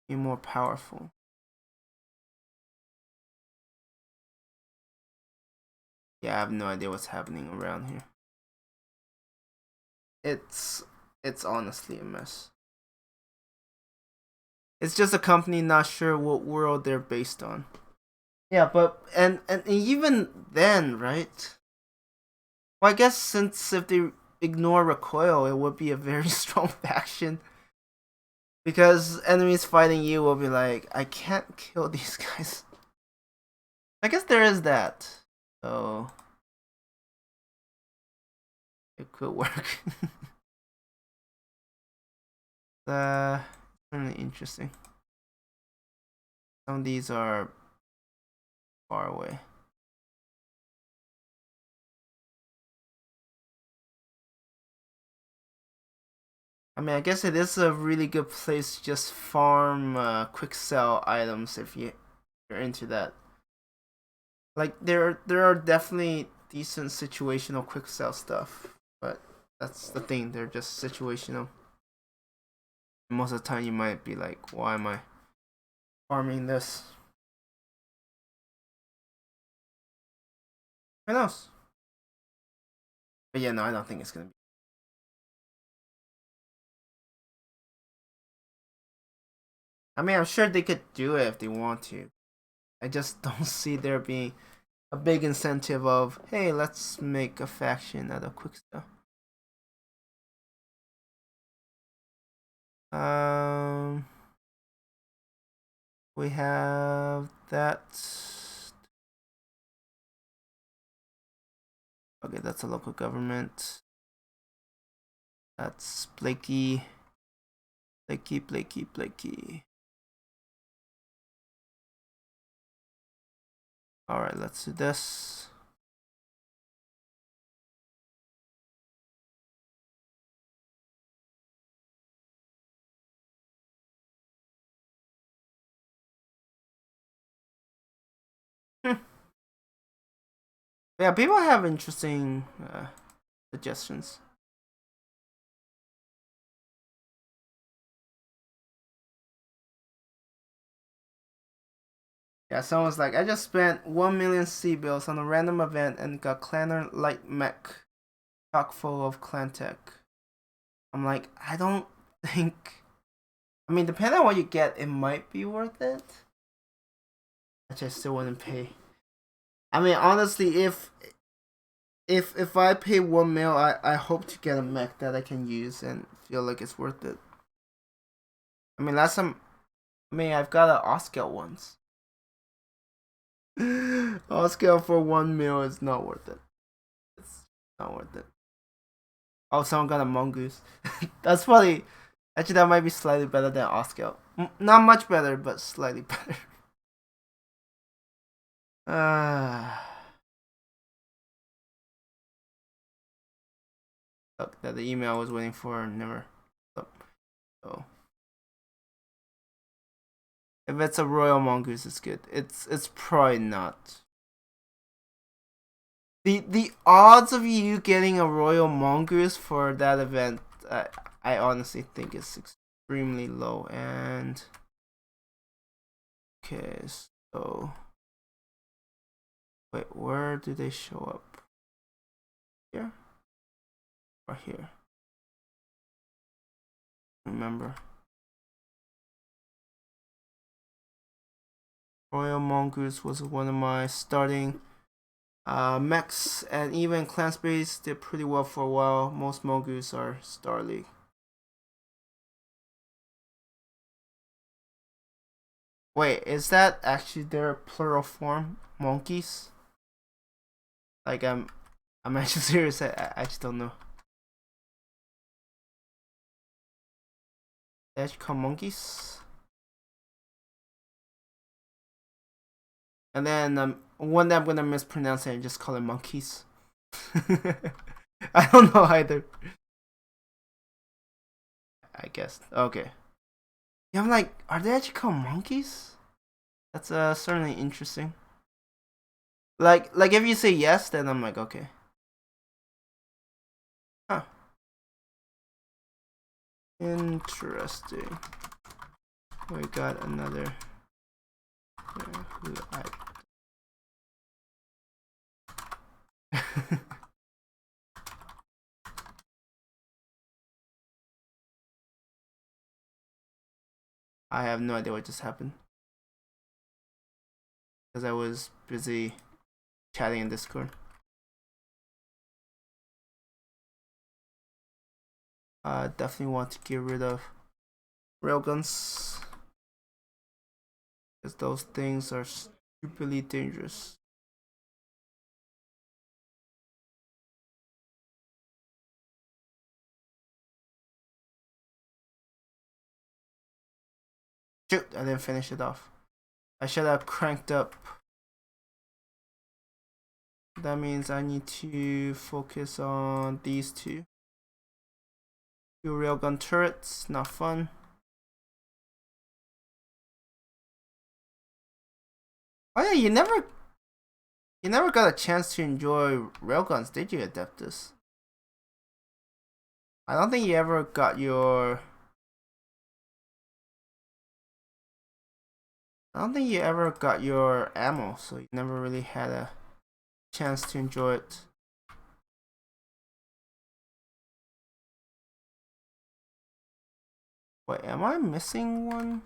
be more powerful. Yeah, I have no idea what's happening around here. It's honestly a mess. It's just a company not sure what world they're based on. Yeah, but and even then, right? Well, I guess since if they ignore recoil, it would be a very strong faction. Because enemies fighting you will be like, I can't kill these guys. I guess there is that. So it could work. Really interesting. Some of these are far away. I mean, I guess it is a really good place to just farm quick sell items if you're into that. Like there are definitely decent situational quick sell stuff, but that's the thing, they're just situational. Most of the time you might be like, why am I farming this? Who knows? But yeah, no, I don't think it's gonna be. I mean, I'm sure they could do it if they want to. I just don't see there being a big incentive of, hey, let's make a faction out of quick stuff. We have that. Okay, that's a local government. That's Blakey. Alright, let's do this. Yeah, people have interesting suggestions. Yeah, someone's like, I just spent 1 million C-bills on a random event and got Clanner Light Mech, chock full of clan tech. I'm like, I don't think. I mean, depending on what you get, it might be worth it. Actually, I still wouldn't pay. I mean, honestly, if I pay 1 mil, I hope to get a mech that I can use and feel like it's worth it. I mean, last time, I've got an Oscar once. Oscar for 1 mil is not worth it. It's not worth it. Oh, someone got a mongoose. That's probably, actually, that might be slightly better than Oscar. Not much better, but slightly better. Look, that the email I was waiting for never. So if it's a royal mongoose, it's good. It's probably not. The odds of you getting a royal mongoose for that event, I honestly think is extremely low. And okay, so wait, where do they show up? Here or here? Remember, royal mongoose was one of my starting mechs, and even clan space did pretty well for a while. Most mongoose are Star League. Wait, is that actually their plural form? Monkeys? Like I'm actually serious. I just don't know. They actually call monkeys. And then one that I'm gonna mispronounce it and just call it monkeys. I don't know either. I guess. Okay. Yeah, I'm like, are they actually called monkeys? That's certainly interesting. Like if you say yes, then I'm like, okay. Huh. Interesting. We got another. Who I have no idea what just happened because I was busy chatting in Discord. Definitely want to get rid of railguns because those things are stupidly dangerous. Shoot, I didn't finish it off. I should have cranked up. That means I need to focus on these two. Two railgun turrets, not fun. Oh yeah, you never got a chance to enjoy railguns, did you, Adeptus? I don't think you ever got your. I don't think you ever got your ammo, so you never really had a chance to enjoy it. Wait, am I missing one?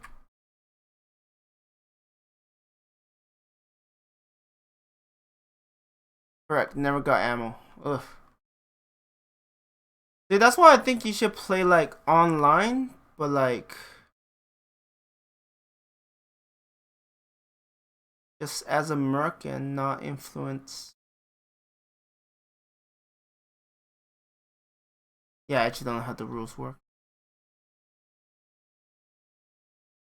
Correct, never got ammo. Ugh. Dude, that's why I think you should play like online, but like just as a merc and not influence. Yeah, I actually don't know how the rules work.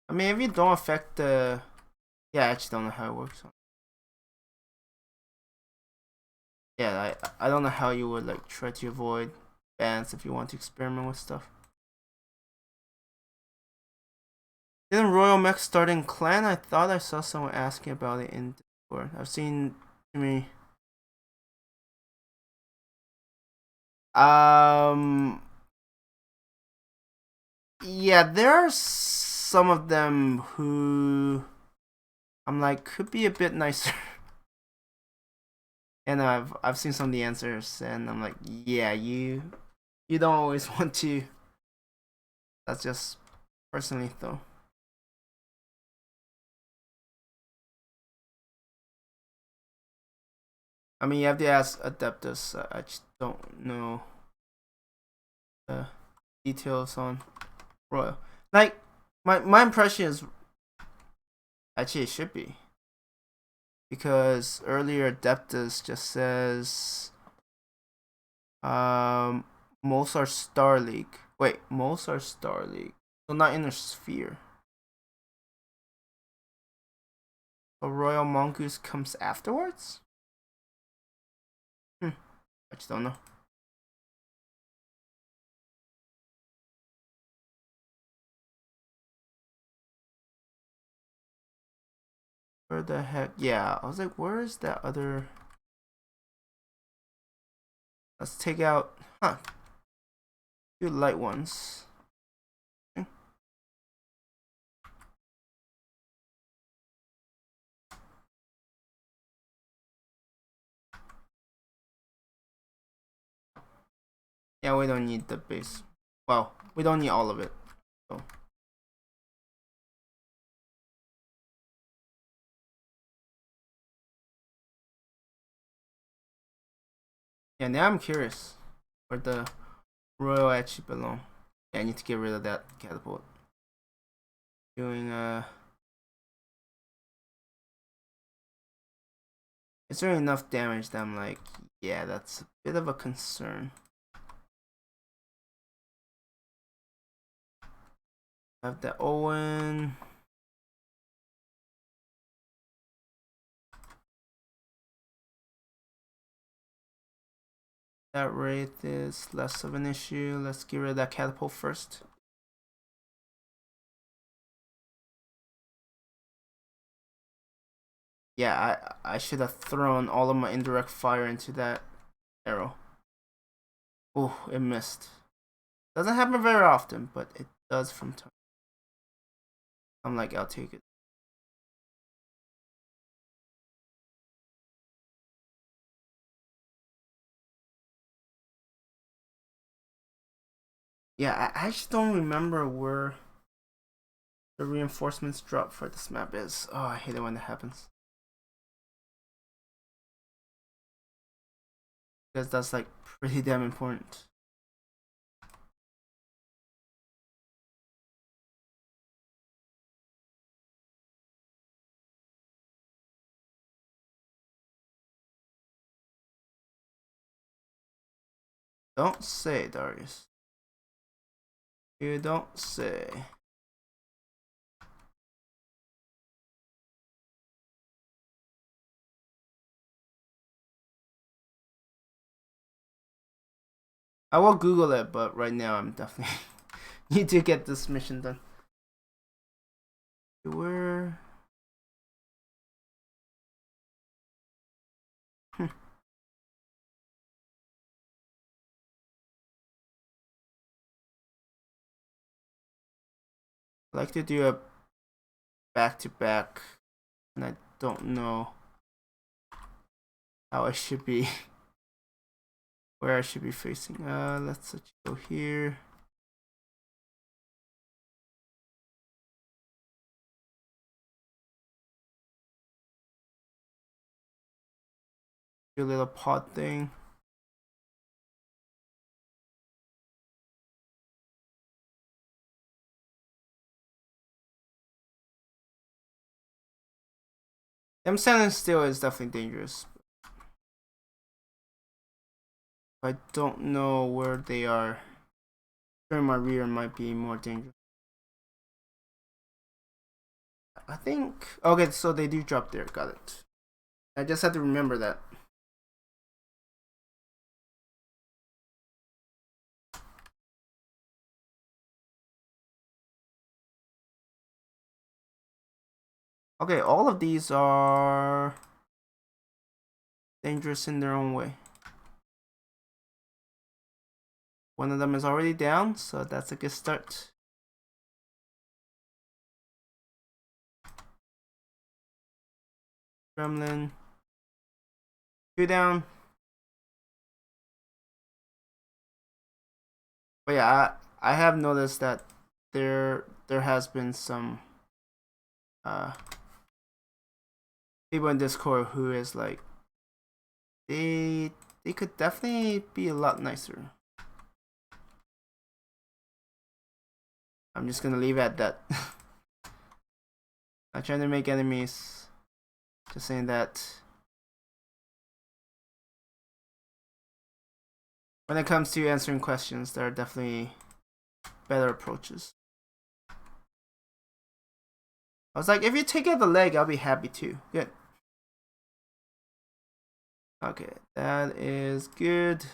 I mean, if you don't affect the. Yeah, I actually don't know how it works. Yeah, I don't know how you would like try to avoid bans if you want to experiment with stuff. Didn't Royal Mech start in clan? I thought I saw someone asking about it in Discord. I've seen too many. Yeah, there are some of them who I'm like could be a bit nicer. And I've seen some of the answers and I'm like, yeah, you don't always want to. That's just personally though. I mean, you have to ask Adeptus. I just don't know the details on Royal. Like, my impression is actually it should be. Because earlier Adeptus just says most are Star League. Wait, most are Star League. So not Inner Sphere. So Royal Mongoose comes afterwards? I just don't know. Where the heck? Yeah, I was like, where is that other? Let's take out, two light ones. Okay. Yeah, we don't need the base. Well, we don't need all of it. So. Yeah, now I'm curious where the royal actually belong. Yeah, I need to get rid of that catapult. Doing it's doing enough damage that I'm like, yeah, that's a bit of a concern. I have the Owen. That rate is less of an issue. Let's get rid of that catapult first. Yeah, I should have thrown all of my indirect fire into that arrow. Oh, it missed. Doesn't happen very often, but it does from time. I'm like, I'll take it. Yeah, I actually don't remember where the reinforcements drop for this map is. Oh, I hate it when that happens. Because that's like pretty damn important. Don't say, Darius. You don't say. I will Google it, but right now I'm definitely need to get this mission done. Where? I like to do a back-to-back, and I don't know how I should be, where I should be facing. Let's go here. Do a little pod thing. Them standing still is definitely dangerous. I don't know where they are. Sure, my rear might be more dangerous. I think. Okay, so they do drop there. Got it. I just have to remember that. Okay, all of these are dangerous in their own way. One of them is already down, so that's a good start. Gremlin. 2 down. But yeah, I have noticed that there has been some people in Discord who is like they could definitely be a lot nicer. I'm just gonna leave it at that. Not trying to make enemies. Just saying that when it comes to answering questions, there are definitely better approaches. I was like, if you take out the leg, I'll be happy too. Good. Okay, that is good.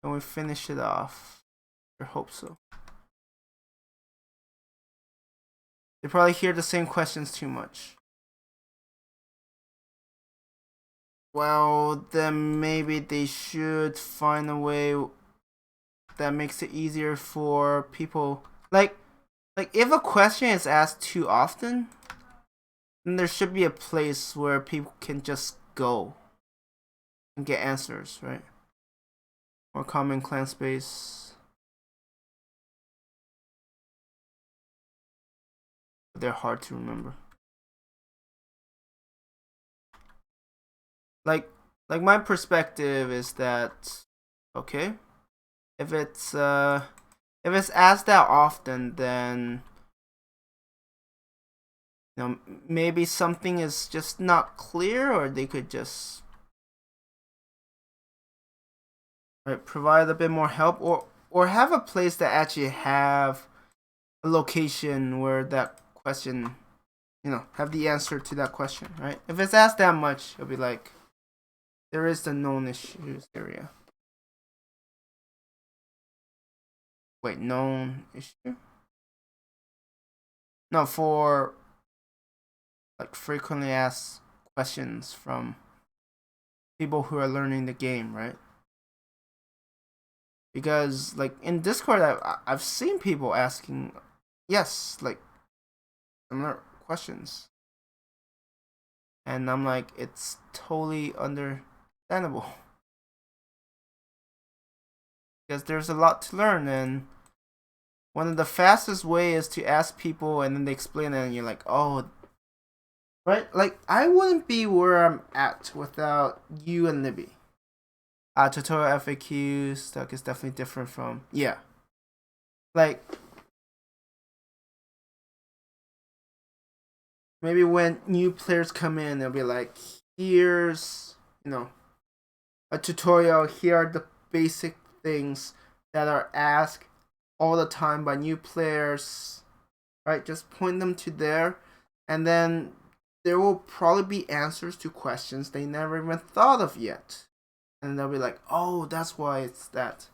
Can we finish it off? I hope so. They probably hear the same questions too much. Well, then maybe they should find a way that makes it easier for people. Like if a question is asked too often, then there should be a place where people can just go and get answers, right? More common clan space. They're hard to remember. Like my perspective is that, okay, if it's asked that often, then maybe something is just not clear, or they could just provide a bit more help, or have a place that actually have a location where that question, have the answer to that question, right? If it's asked that much, it'll be like, there is the known issues area. Wait, known issue? No, for like frequently asked questions from people who are learning the game, right? Because like in Discord, I've seen people asking, yes, like similar questions, and I'm like, it's totally understandable because there's a lot to learn, and one of the fastest way is to ask people and then they explain it, and you're like, oh, right? Like I wouldn't be where I'm at without you and Libby. Tutorial FAQ stuff is definitely different from like maybe when new players come in, they'll be like, here's a tutorial. Here are the basic things that are asked all the time by new players, right? Just point them to there, and then there will probably be answers to questions they never even thought of yet, and they'll be like, oh, that's why it's that.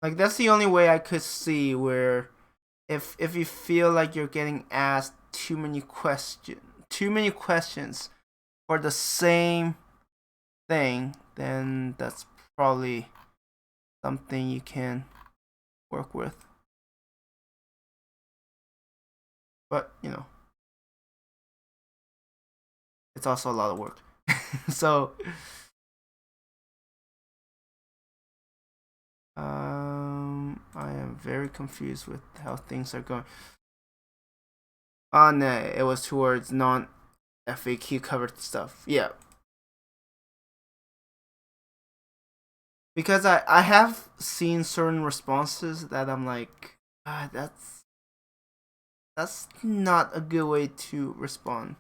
Like that's the only way I could see where if you feel like you're getting asked too many questions for the same thing, then that's probably something you can work with. But it's also a lot of work. So I am very confused with how things are going. Oh no, it was towards non FAQ covered stuff. Yeah. Because I have seen certain responses that I'm like, that's not a good way to respond.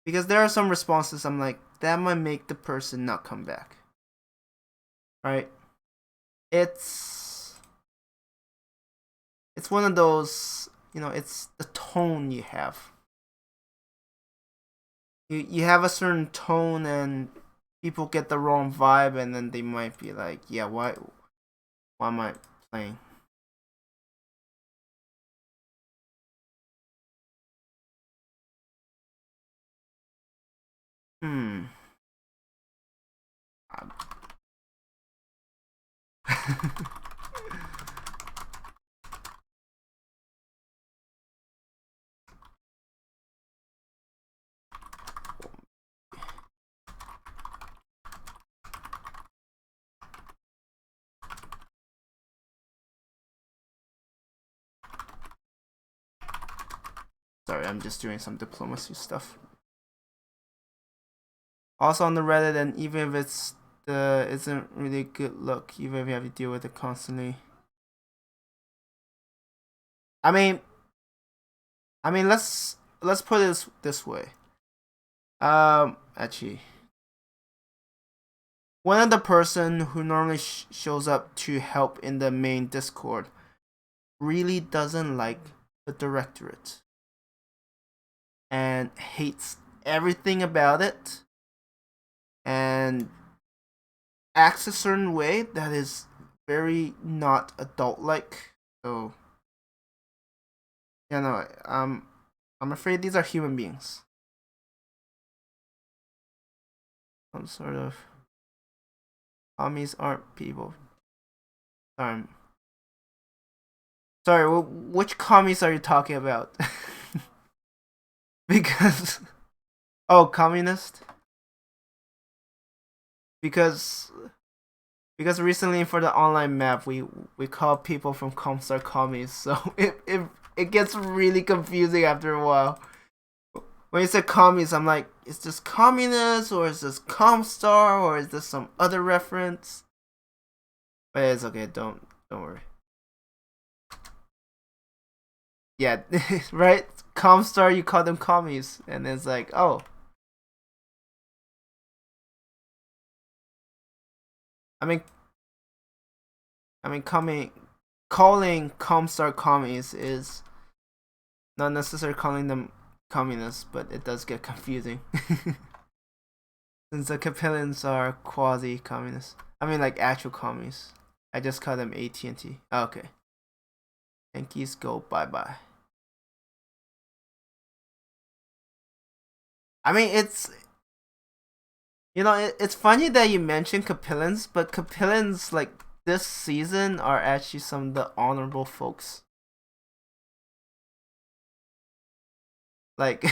Because there are some responses I'm like, that might make the person not come back. Right? It's one of those, it's the tone you have. You have a certain tone and people get the wrong vibe, and then they might be like, yeah, why am I playing? Sorry, I'm just doing some diplomacy stuff. Also on the Reddit, and even if it's isn't really a good look, even if you have to deal with it constantly. I mean, let's put it this way. Actually, one of the person who normally shows up to help in the main Discord really doesn't like the directorate and hates everything about it and acts a certain way that is very not adult-like. So, I'm afraid these are human beings. Some sort of commies aren't people. Sorry, which commies are you talking about? Because communist. Because recently for the online map we call people from Comstar commies, so it gets really confusing after a while. When you say commies, I'm like, is this communist or is this Comstar or is this some other reference? But it's okay, don't worry. Yeah, right? Comstar, you call them commies, and it's like, oh. I mean, calling Comstar commies is not necessarily calling them communists, but it does get confusing. Since the Capillans are quasi-communists. I mean, like actual commies. I just call them AT&T. Oh, okay. Yankees go bye-bye. I mean, it's funny that you mentioned Capillans, but Capillans like this season are actually some of the honorable folks. Like,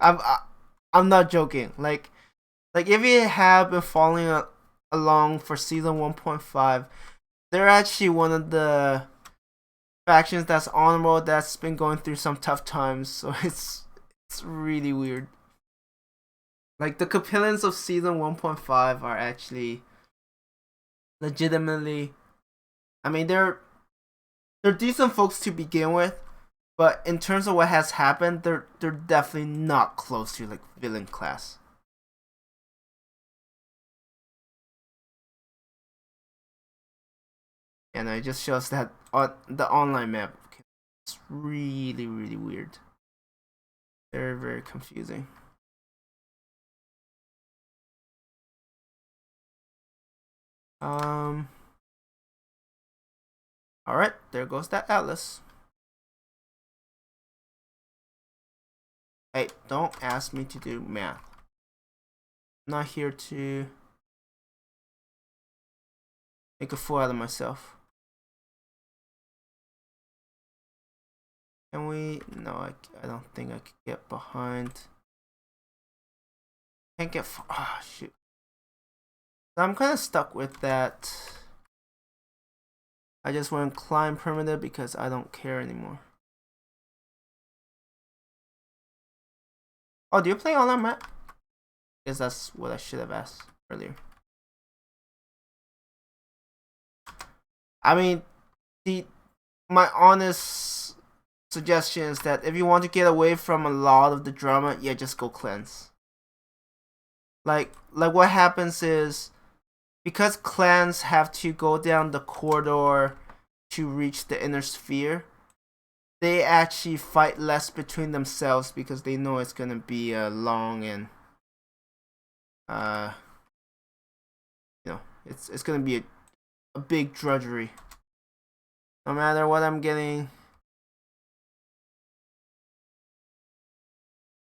I'm not joking. Like if you have been following along for season 1.5, they're actually one of the factions that's honorable, that's been going through some tough times. So it's really weird. Like the Capillans of season 1.5 are actually legitimately, I mean, they're decent folks to begin with, but in terms of what has happened, they're definitely not close to like villain class. And it just shows that the online map is really weird. Very confusing. All right, there goes that Atlas. Hey, don't ask me to do math. I'm not here to make a fool out of myself. Can we? No, I don't think I can get behind. Can't get. Oh shoot. I'm kind of stuck with that. I just want to climb primitive because I don't care anymore. Oh, do you play online map? I guess that's what I should have asked earlier. I mean, my honest suggestion is that if you want to get away from a lot of the drama, yeah, just go cleanse. Like what happens is, because clans have to go down the corridor to reach the inner sphere, they actually fight less between themselves because they know it's gonna be a long and it's gonna be a big drudgery. No matter what I'm getting.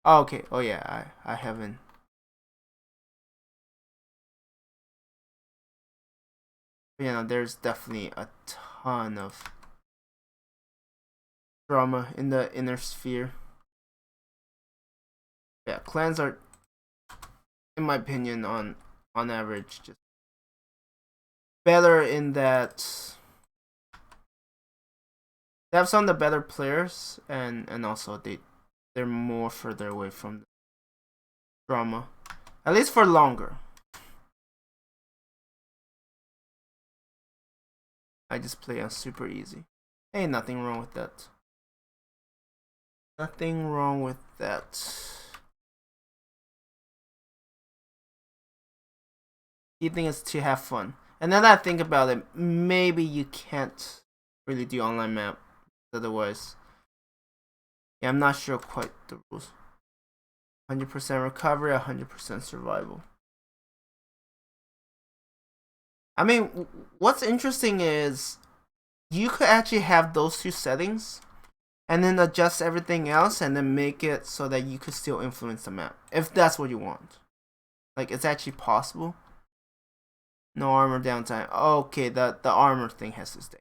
Oh, okay. Oh yeah, I haven't. There's definitely a ton of drama in the inner sphere. Yeah, clans are, in my opinion, on average, just better in that they have some of the better players, and also they're more further away from the drama, at least for longer. I just play on super easy. Ain't nothing wrong with that. Nothing wrong with that. key thing is to have fun. And then I think about it, maybe you can't really do online map otherwise. Yeah, I'm not sure quite the rules. 100% recovery, 100% survival. I mean, what's interesting is you could actually have those two settings and then adjust everything else and then make it so that you could still influence the map if that's what you want. Like, it's actually possible. No armor downtime. Okay, the armor thing has to stay.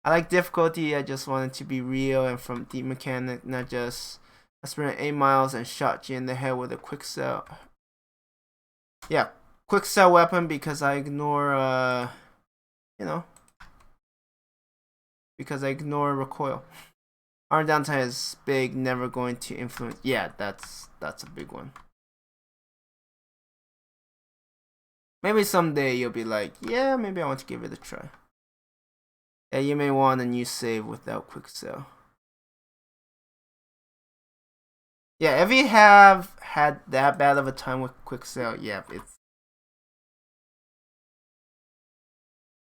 I like difficulty. I just want it to be real and from deep mechanic, not just I sprinted 8 miles and shot you in the head with a quick sell. Yeah, quick sell weapon because I ignore, because I ignore recoil. Armor downtime is big, never going to influence. Yeah, that's a big one. Maybe someday you'll be like, yeah, maybe I want to give it a try. Yeah, you may want a new save without quick sell. Yeah, if you have had that bad of a time with quick sell, yeah, it's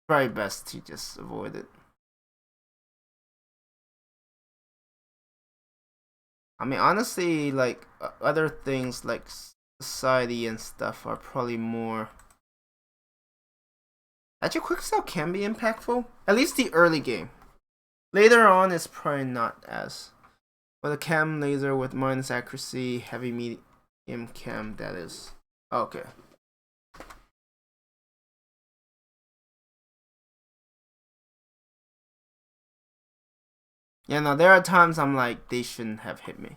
probably best to just avoid it. I mean, honestly, like other things like society and stuff are probably more. Actually, quick sell can be impactful. At least the early game. Later on, it's probably not as. With a cam laser with minus accuracy, heavy medium cam, that is. Okay. Yeah, no, there are times I'm like, they shouldn't have hit me.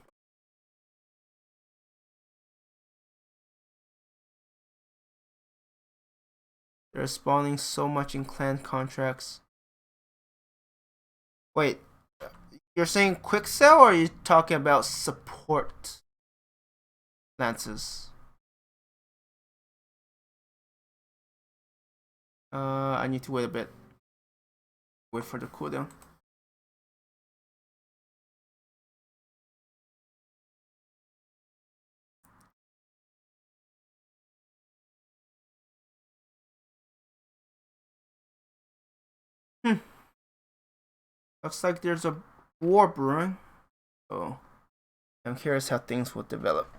They're spawning so much in clan contracts. Wait, you're saying quick sell or are you talking about support lances? I need to wait a bit. Wait for the cooldown. Looks like there's a war brewing. Oh, I'm curious how things will develop.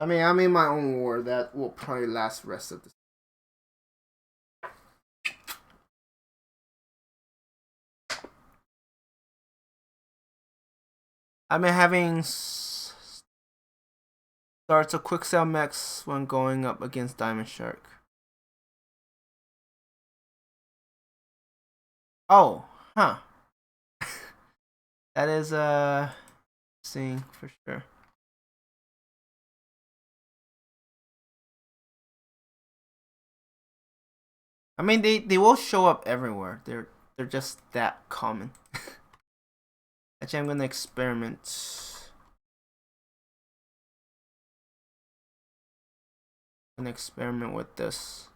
I mean, I'm in my own war that will probably last the rest of the. I've been having starts a quick sell mechs when going up against Diamond Shark. Oh, huh. That is seeing for sure. I mean, they will show up everywhere. They're just that common. Actually, I'm gonna experiment. I'm gonna experiment with this.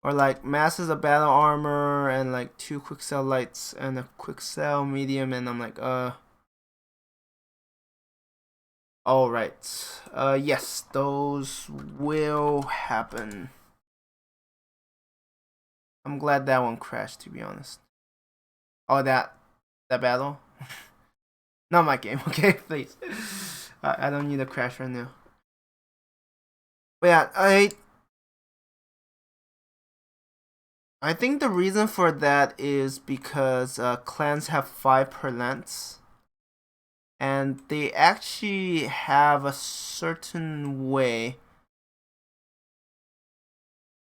Or like masses of battle armor and like 2 quick sell lights and a quick sell medium, and I'm like, alright. Yes, those will happen. I'm glad that one crashed, to be honest. Oh, that battle? Not my game, okay? Please. I don't need a crash right now. But yeah, I think the reason for that is because clans have 5 per lance. And they actually have a certain way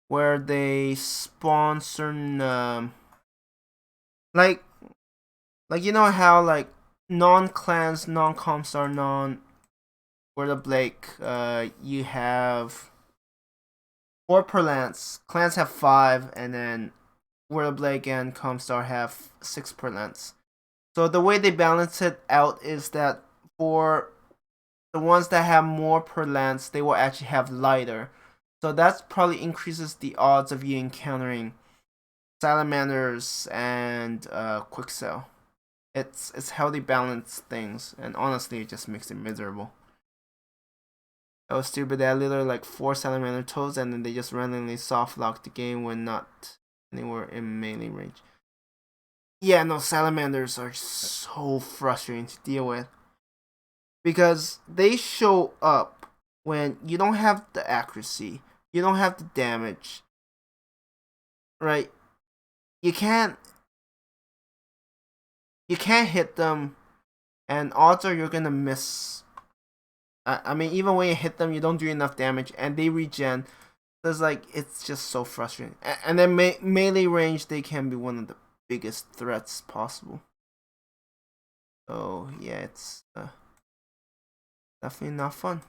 where they spawn certain like you know how like non-clans, non-Comstar, where the Blake you have 4 per lance, clans have 5, and then where the Blake and Comstar have 6 per lance. So the way they balance it out is that for the ones that have more per lance, they will actually have lighter. So that probably increases the odds of you encountering salamanders and quick sell. It's how they balance things, and honestly, it just makes it miserable. It was stupid. They had literally like 4 salamander toads, and then they just randomly soft locked the game when not anywhere in melee range. Yeah, no, salamanders are so frustrating to deal with because they show up when you don't have the accuracy, you don't have the damage, right? You can't hit them, and odds are you're gonna miss. I mean, even when you hit them, you don't do enough damage, and they regen. So it's just so frustrating. And then melee range, they can be one of the biggest threats possible. So yeah, it's definitely not fun.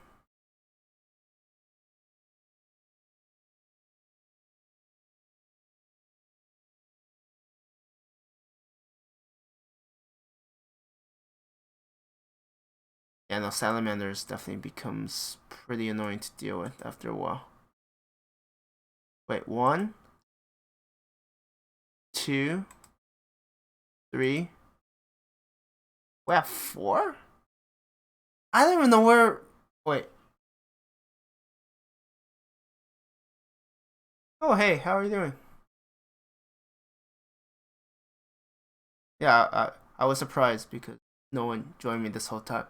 Yeah, no, salamanders definitely becomes pretty annoying to deal with after a while. Wait, 1, 2, 3. We have 4? I don't even know where. Wait. Oh, hey, how are you doing? Yeah, I was surprised because no one joined me this whole time.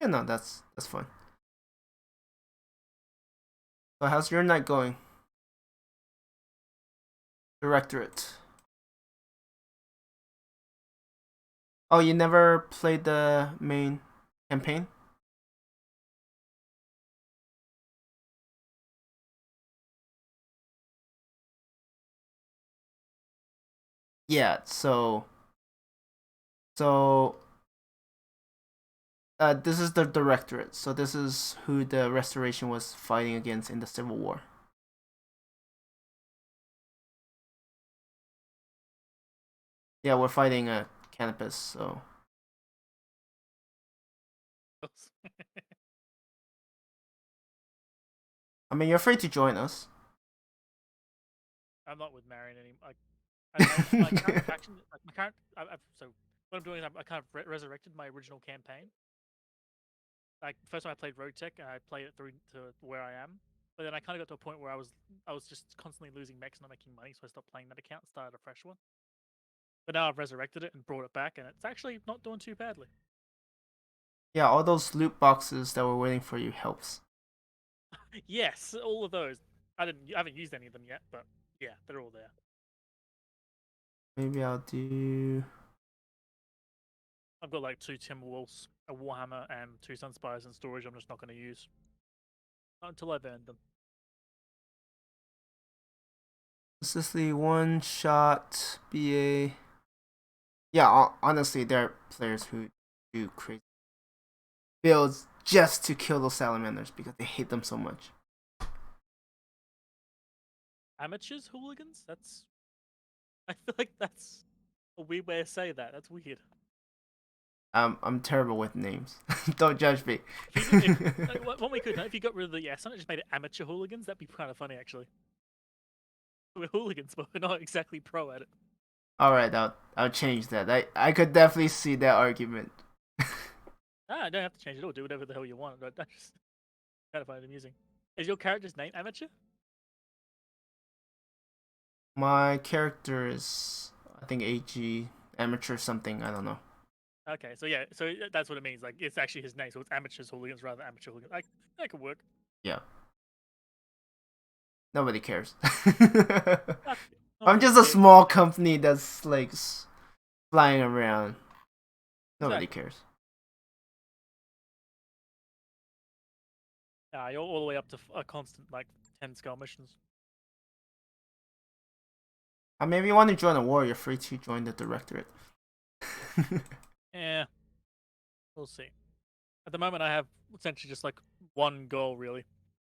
Yeah, no, that's fine. So how's your night going? Directorate. Oh, you never played the main campaign? Yeah, so this is the directorate. So this is who the restoration was fighting against in the Civil War. Yeah, we're fighting a Canopus, so I mean you're free to join us. I'm not with Marion anymore. My current faction, like my current, so what I'm doing is I kind of resurrected my original campaign. Like first time I played Roguetech, and I played it through to where I am. But then I kind of got to a point where I was just constantly losing mechs, not making money, so I stopped playing that account and started a fresh one. But now I've resurrected it and brought it back, and it's actually not doing too badly. Yeah, all those loot boxes that were waiting for you helps. Yes, all of those. I haven't used any of them yet, but yeah, they're all there. Maybe I'll do. I've got like 2 Timberwolves, a Warhammer, and 2 Sunspires in storage. I'm just not going to use not until I've earned them. Consistently one shot BA. Yeah, honestly, there are players who do crazy builds just to kill those salamanders because they hate them so much. Amateurs, hooligans? That's I feel like that's a weird way to say that. That's weird. I'm terrible with names. Don't judge me. If you if what we could if you got rid of the S on it, just made it amateur hooligans, that'd be kind of funny actually. We're hooligans, but we're not exactly pro at it. All right, I'll change that. I could definitely see that argument. Ah, I don't have to change it or do whatever the hell you want. But that's just kind of find it amusing. Is your character's name amateur? My character is I think AG amateur something. I don't know. Okay, so yeah, so that's what it means. Like it's actually his name, so it's amateurs hooligans rather than amateur hooligans. Like that could work. Yeah, nobody cares. I'm Nobody just a cares. small company that's like flying around. Nobody Exactly. cares. You're all the way up to a constant like 10 scale missions. I mean, if you want to join a war, you're free to join the directorate. Yeah, we'll see. At the moment, I have essentially just like one goal really.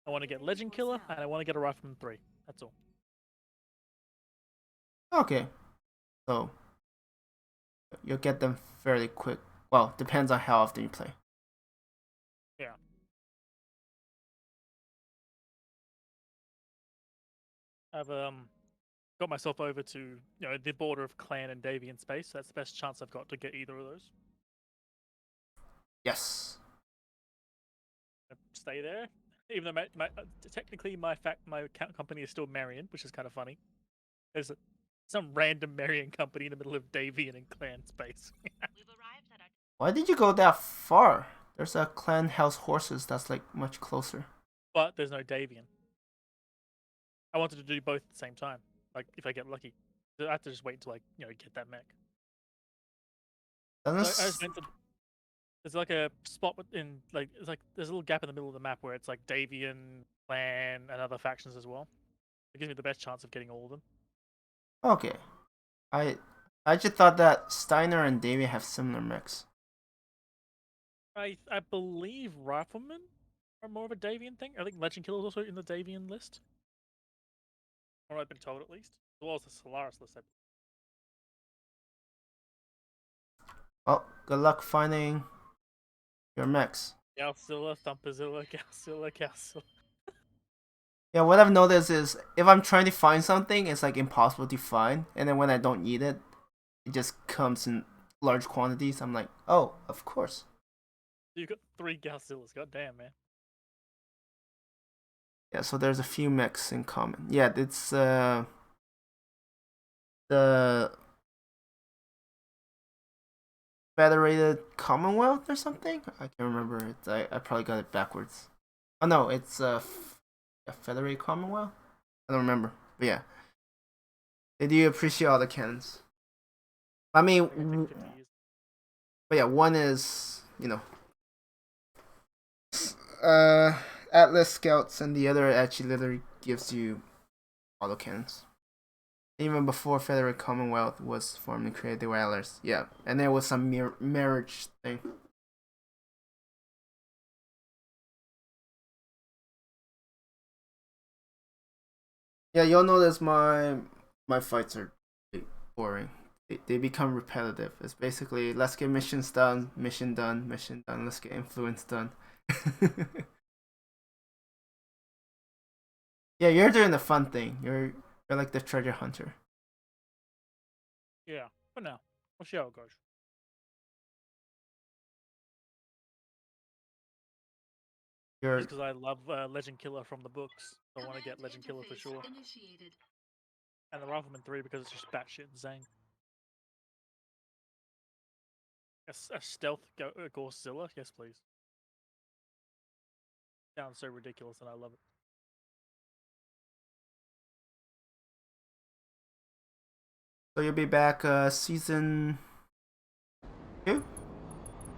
I want to get Legend Killer and I want to get a Rifleman 3. That's all. Okay, so you'll get them fairly quick. Well, depends on how often you play. Yeah. I've got myself over to the border of Clan and Davian space. That's the best chance I've got to get either of those. Yes. Stay there, even though technically my company is still Marion, which is kind of funny. There's some random Marion company in the middle of Davian and Clan space. Why did you go that far? There's a clan house horses that's like much closer. But there's no Davian. I wanted to do both at the same time. Like if I get lucky, I have to just wait until I get that mech. So I just went to, there's like a spot in there's a little gap in the middle of the map where it's like Davian, Clan, and other factions as well. It gives me the best chance of getting all of them. Okay. I just thought that Steiner and Davy have similar mechs. I believe Riflemen are more of a Davian thing. I think Legend Killer is also in the Davian list. Or I've been told at least. As well as the Solaris list. Well, good luck finding your mechs. Galzilla, Thumpazilla, Galzilla. Yeah, what I've noticed is if I'm trying to find something, it's like impossible to find, and then when I don't need it, it just comes in large quantities. I'm like, oh, of course. You got 3 Galzillas. God damn, man. Yeah, so there's a few mechs in common. Yeah, it's the Federated Commonwealth or something. I can't remember it. I probably got it backwards. Oh no, it's a Federated Commonwealth. I don't remember, but yeah, they do appreciate all the cannons. I mean, but yeah, one is Atlas Scouts, and the other actually literally gives you autocannons. Even before Federated Commonwealth was formed and created, they were allies. Yeah, and there was some marriage thing. Yeah, you'll notice my fights are boring. They become repetitive. It's basically let's get missions done, mission done, mission done. Let's get influence done. Yeah, you're doing the fun thing. You're like the treasure hunter. Yeah, but no, we'll see how it goes. Just because I love Legend Killer from the books, I want to get Legend Killer for sure. And the Rifleman 3 because it's just batshit insane. A stealth Gorzilla? Yes, please. Sounds so ridiculous and I love it. So you'll be back season 2?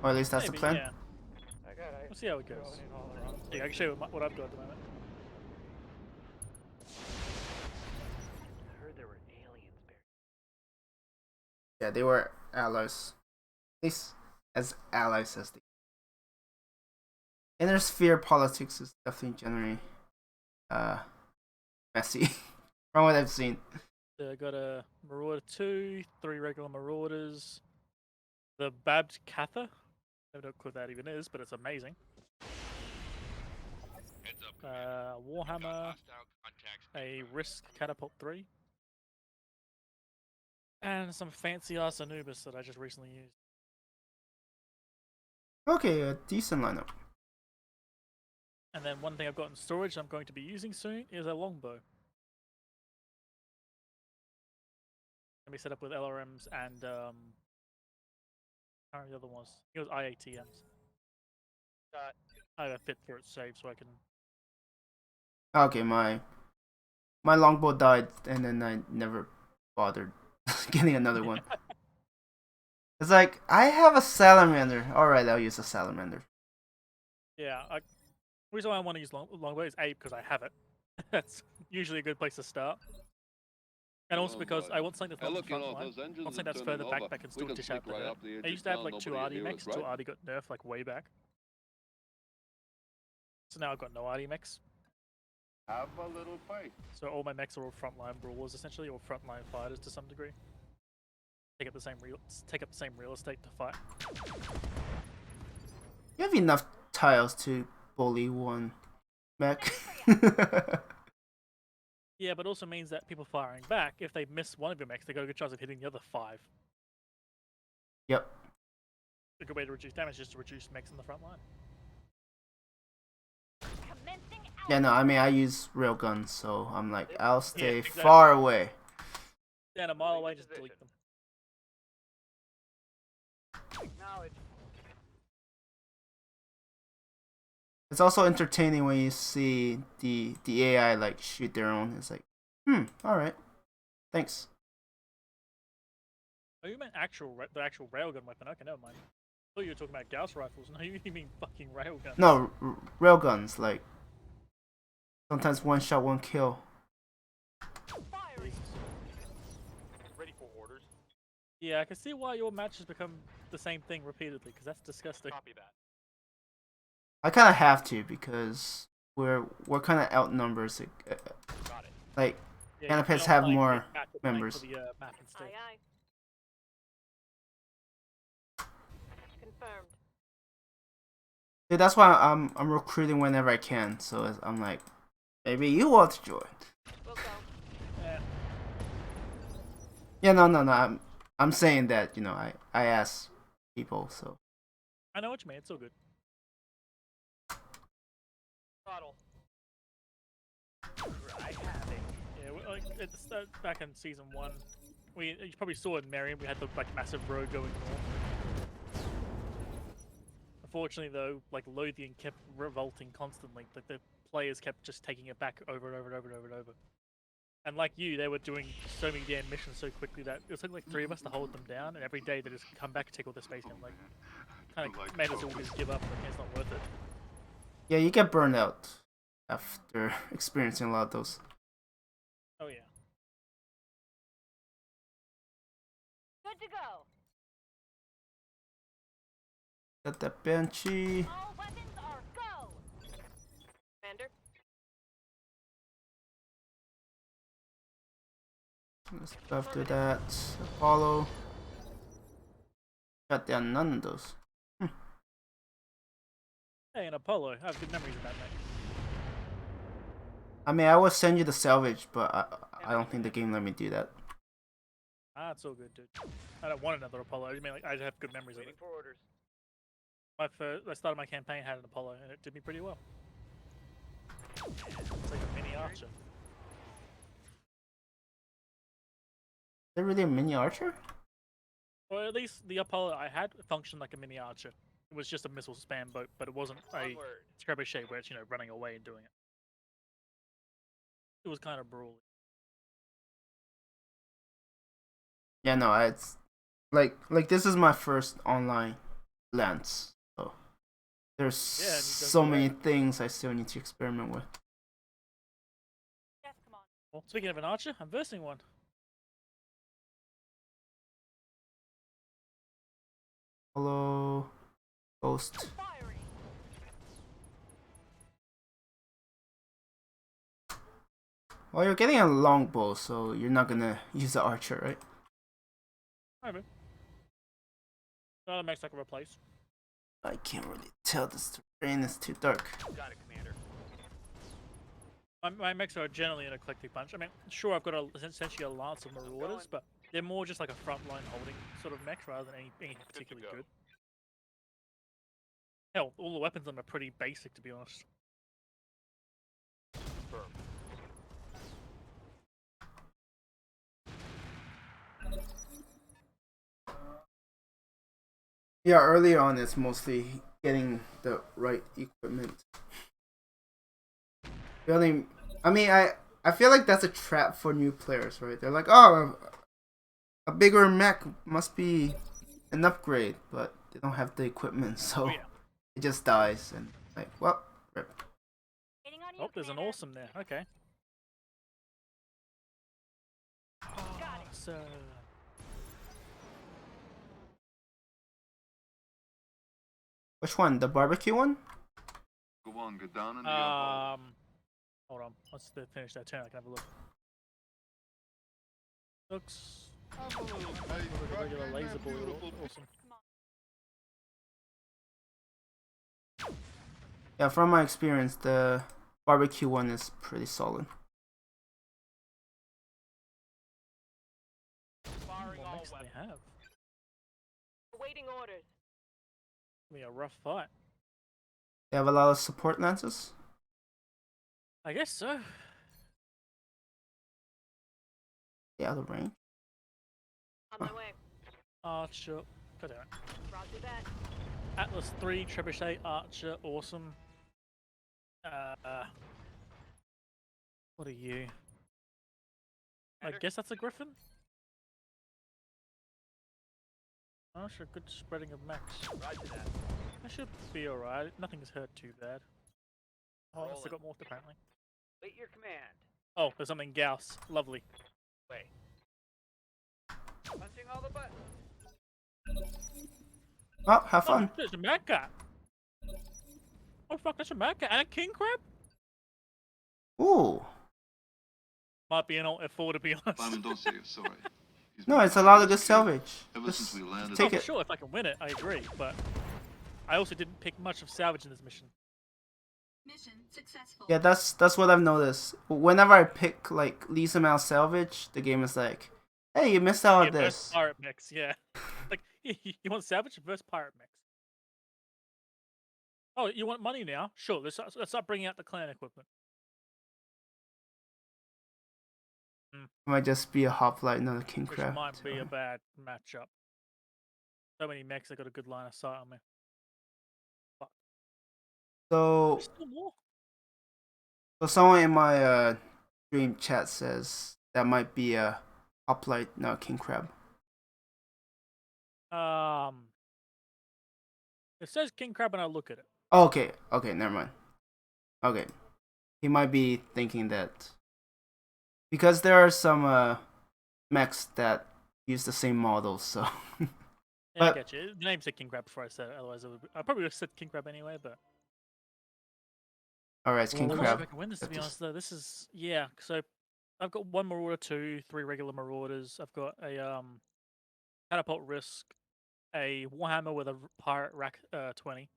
Or at least that's Maybe, the plan? Yeah. We'll see how it goes. Yeah, I can show you what I've got at the moment. I heard there were aliens buried. Yeah, they were allies. At least as allies as they. Inner sphere politics is definitely generally messy from what I've seen. I got a Marauder 2, 3 regular Marauders, the Babbed Cather. I don't know what that even is, but it's amazing. Warhammer, a Risk Catapult 3, and some fancy ass Anubis that I just recently used. Okay, a decent lineup. And then one thing I've got in storage I'm going to be using soon is a longbow. Can be set up with LRMs and I don't know the other ones. It was IATMs. I have a fit for its save so I can. Okay, my longbow died, and then I never bothered getting another one. It's like I have a salamander. All right, I'll use a salamander. Yeah, the reason why I want to use longbow is A, because I have it. That's usually a good place to start. And also because I want something that's not the front line. I want something that's further back that can still dish out the hurt. I used to have like 2 RD mechs until RD got nerfed like way back. So now I've got no RD mechs. Have a little fight. So all my mechs are all frontline brawlers essentially, or frontline fighters to some degree. Take up the same real estate to fight. You have enough tiles to bully one mech. Yeah, but also means that people firing back, if they miss one of your mechs, they got a good chance of hitting the other 5. Yep. A good way to reduce damage is just to reduce mechs in the front line. Yeah, no, I mean, I use railguns, so I'm like, I'll stay exactly. far away. Stand a mile away, just delete them. Acknowledge. It's also entertaining when you see the AI like shoot their own. It's like, alright. Thanks. Oh, you meant the actual railgun weapon. Okay, never mind. I thought you were talking about Gauss rifles. No, you mean fucking railguns. No, railguns, like, sometimes one shot, one kill. Jesus. Ready for orders. Yeah, I can see why your matches become the same thing repeatedly, because that's disgusting. Copy that. I kind of have to because we're kind of outnumbered. Got it. Like, Yeah, Canopists you're not have playing more big map, you're playing members. For the, map instead. Aye, aye. Confirmed. Dude, that's why I'm recruiting whenever I can. So I'm like, maybe you want to join. We'll go. Yeah. Yeah, no. I'm saying that, you know, I ask people. So I know what you mean. It's all good. Throttle. I have it. Yeah, like it's back in season 1. You probably saw in Merriam we had the like massive road going north. Unfortunately, though, like Lothian kept revolting constantly. Like the players kept just taking it back over and over and over and over and over. And like you, they were doing so many damn missions so quickly that it took like 3 of us to hold them down. And every day they just come back and take all their space and like kind of made us all just give up. Like it's not worth it. yeah, you get burned out after experiencing a lot of those. Oh yeah. Good to go. Got that Banshee. All weapons are go. Commander. Let's go after that. Apollo. Got down none of those. Hey, and Apollo, I have good memories of that mech. I mean, I would send you the salvage, but I don't think the game let me do that. Ah, it's all good, dude. I don't want another Apollo. I mean, like, I have good memories of Waiting it. for orders. I started my campaign, had an Apollo, and it did me pretty well. It's like a mini archer. Is there really a mini archer? Or at least the Apollo I had functioned like a mini archer. It was just a missile spam boat, but it wasn't a Onward. trebuchet where it's, you know, running away and doing it. It was kind of brawly. Yeah, no, it's like this is my first online lance. So there's Yeah, and you go so through many that. things I still need to experiment with. Yes, come on. Well, speaking of an archer, I'm versing one. Hello, Ghost. Firing. Well, you're getting a longbow, so you're not gonna use the archer, right? Maybe. Mechs I can replace. I can't really tell. This terrain is too dark. Got it, Commander. My mechs are generally an eclectic bunch. I mean, sure, I've got essentially a lance of marauders, but they're more just like a frontline holding sort of mech rather than anything particularly go. good. Hell, all the weapons on them are pretty basic, to be honest. Confirm. Yeah, early on it's mostly getting the right equipment. Building, I mean, I feel like that's a trap for new players, right? They're like, oh, a bigger mech must be an upgrade, but they don't have the equipment, so Oh yeah. it just dies and like, well, rip. Waiting on you, Oh, there's an Commander. awesome there. Okay. Got it. So, Which one? The barbecue one? Go on, get down in the elbow. hold on. Let's finish that turn. I can have a look. Looks Have a little taste, like a regular Roger, laser that ball. beautiful Awesome. Yeah, from my experience, the barbecue one is pretty solid. Awaiting orders. Be a rough fight. They have a lot of support lances. I guess so. Yeah, the range. On my way. Archer. God damn it. Roger that. Atlas 3, Trebuchet, Archer, awesome. What are you? I guess that's a Griffin? Oh, sure, good spreading of mechs. Roger that. I should be alright. Nothing's hurt too bad. Oh, I Rolling. still got more apparently. Wait your command. Oh, there's something Gauss. Lovely. Wait. Punching all the buttons. Oh, have Oh, fun. there's a Mecha! Oh fuck, that's a Mecha and a King Crab? Ooh. Might be an alt F4 to be honest. Simon, don't say you're sorry. He's No, been it's a lot of good scared salvage. Ever since Just we landed. take Oh, it. sure, if I can win it, I agree, but I also didn't pick much of salvage in this mission. Mission successful. Yeah, that's what I've noticed. Whenever I pick like least amount of salvage, the game is like, hey, you missed out on Yeah, this. versus pirate mechs, yeah. Like, you want salvage versus pirate mechs. Oh, you want money now? Sure, let's start bringing out the clan equipment. Might just be a hoplite, not a king Which crab. might be a bad matchup. So many mechs that got a good line of sight on me. So, There's still more. so someone in my stream chat says that might be a hoplite, not a king crab. It says king crab and I look at it. Oh, okay, never mind. Okay, he might be thinking that because there are some mechs that use the same model, so. Yeah, But- I get you. The name said king crab before I said it. Otherwise, I probably would have said king crab anyway. But Alright, it's king I'm not sure if I crab. can win this. To That's be just- honest, though, this is So I've got one marauder, 2, 3 regular marauders. I've got a catapult risk, a warhammer with a pirate rack 20,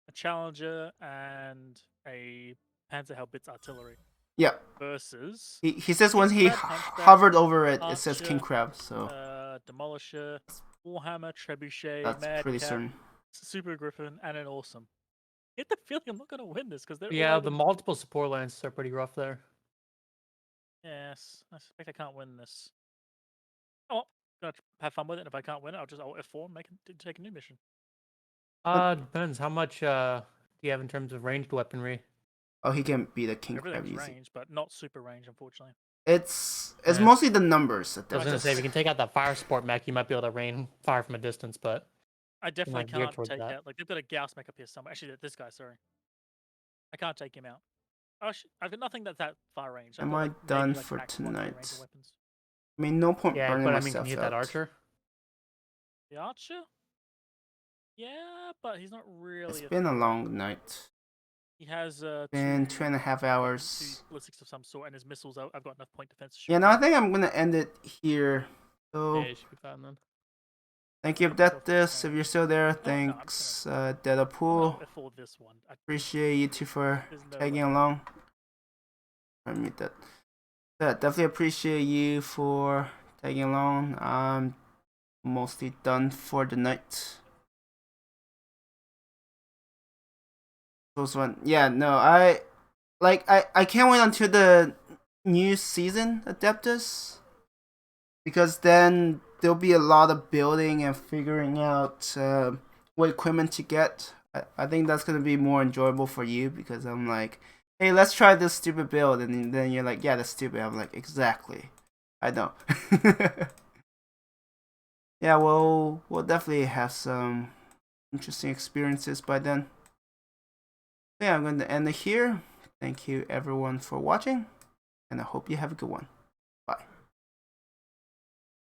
a challenger, and a panzer Haubitz artillery. Yeah, Versus he says when he King crab, hunchback, hovered over it, it says king archer, crab, so demolisher, warhammer, trebuchet, that's mad pretty cat, certain. super griffin, and an awesome. Get the feeling I'm not gonna win this because they're Yeah, all the over- multiple support lances are pretty rough there. Yes, I suspect I can't win this. Oh, gonna have fun with it. And if I can't win it, I'll just F4 and take a new mission. Depends. How much do you have in terms of ranged weaponry? Oh, he can beat a king crab Everything's easy. range, but not super range, unfortunately. It's Yeah. mostly the numbers. That I was they're gonna say, if you just- can take out that fire support mech, you might be able to rain fire from a distance, but I definitely geared can't towards take that. out. Like they've got a Gauss mech up here somewhere. Actually, this guy. Sorry, I can't take him out. I've got nothing that's that far range. I've Am got, I like, done maybe, like, for max 1 range tonight? of weapons. I mean, no point yeah, burning but I mean, myself can you hit out. that archer? The archer? Yeah, but he's not really. It's a been a threat. long night. He has Been two 2.5 hours. two ballistics of some sort, and his missiles. I've got enough point defense. To shoot Yeah, no, them. I think I'm gonna end it here. So, Yeah, you should be fine then. thank you, I'm still Deathis, fine. if you're still there. I'm just Thanks, I'm Dedapool. gonna F4 this one. Appreciate you two for There's no tagging way. along. I mute that. Yeah, definitely appreciate you for tagging along. I'm mostly done for the night. Close one. Yeah, no, I can't wait until the new season, Adeptus. Because then there'll be a lot of building and figuring out what equipment to get. I think that's gonna be more enjoyable for you because I'm like, hey, let's try this stupid build, and then you're like, yeah, that's stupid. I'm like, exactly. I know. Yeah, well, we'll definitely have some interesting experiences by then. Yeah, I'm going to end it here. Thank you everyone for watching, and I hope you have a good one.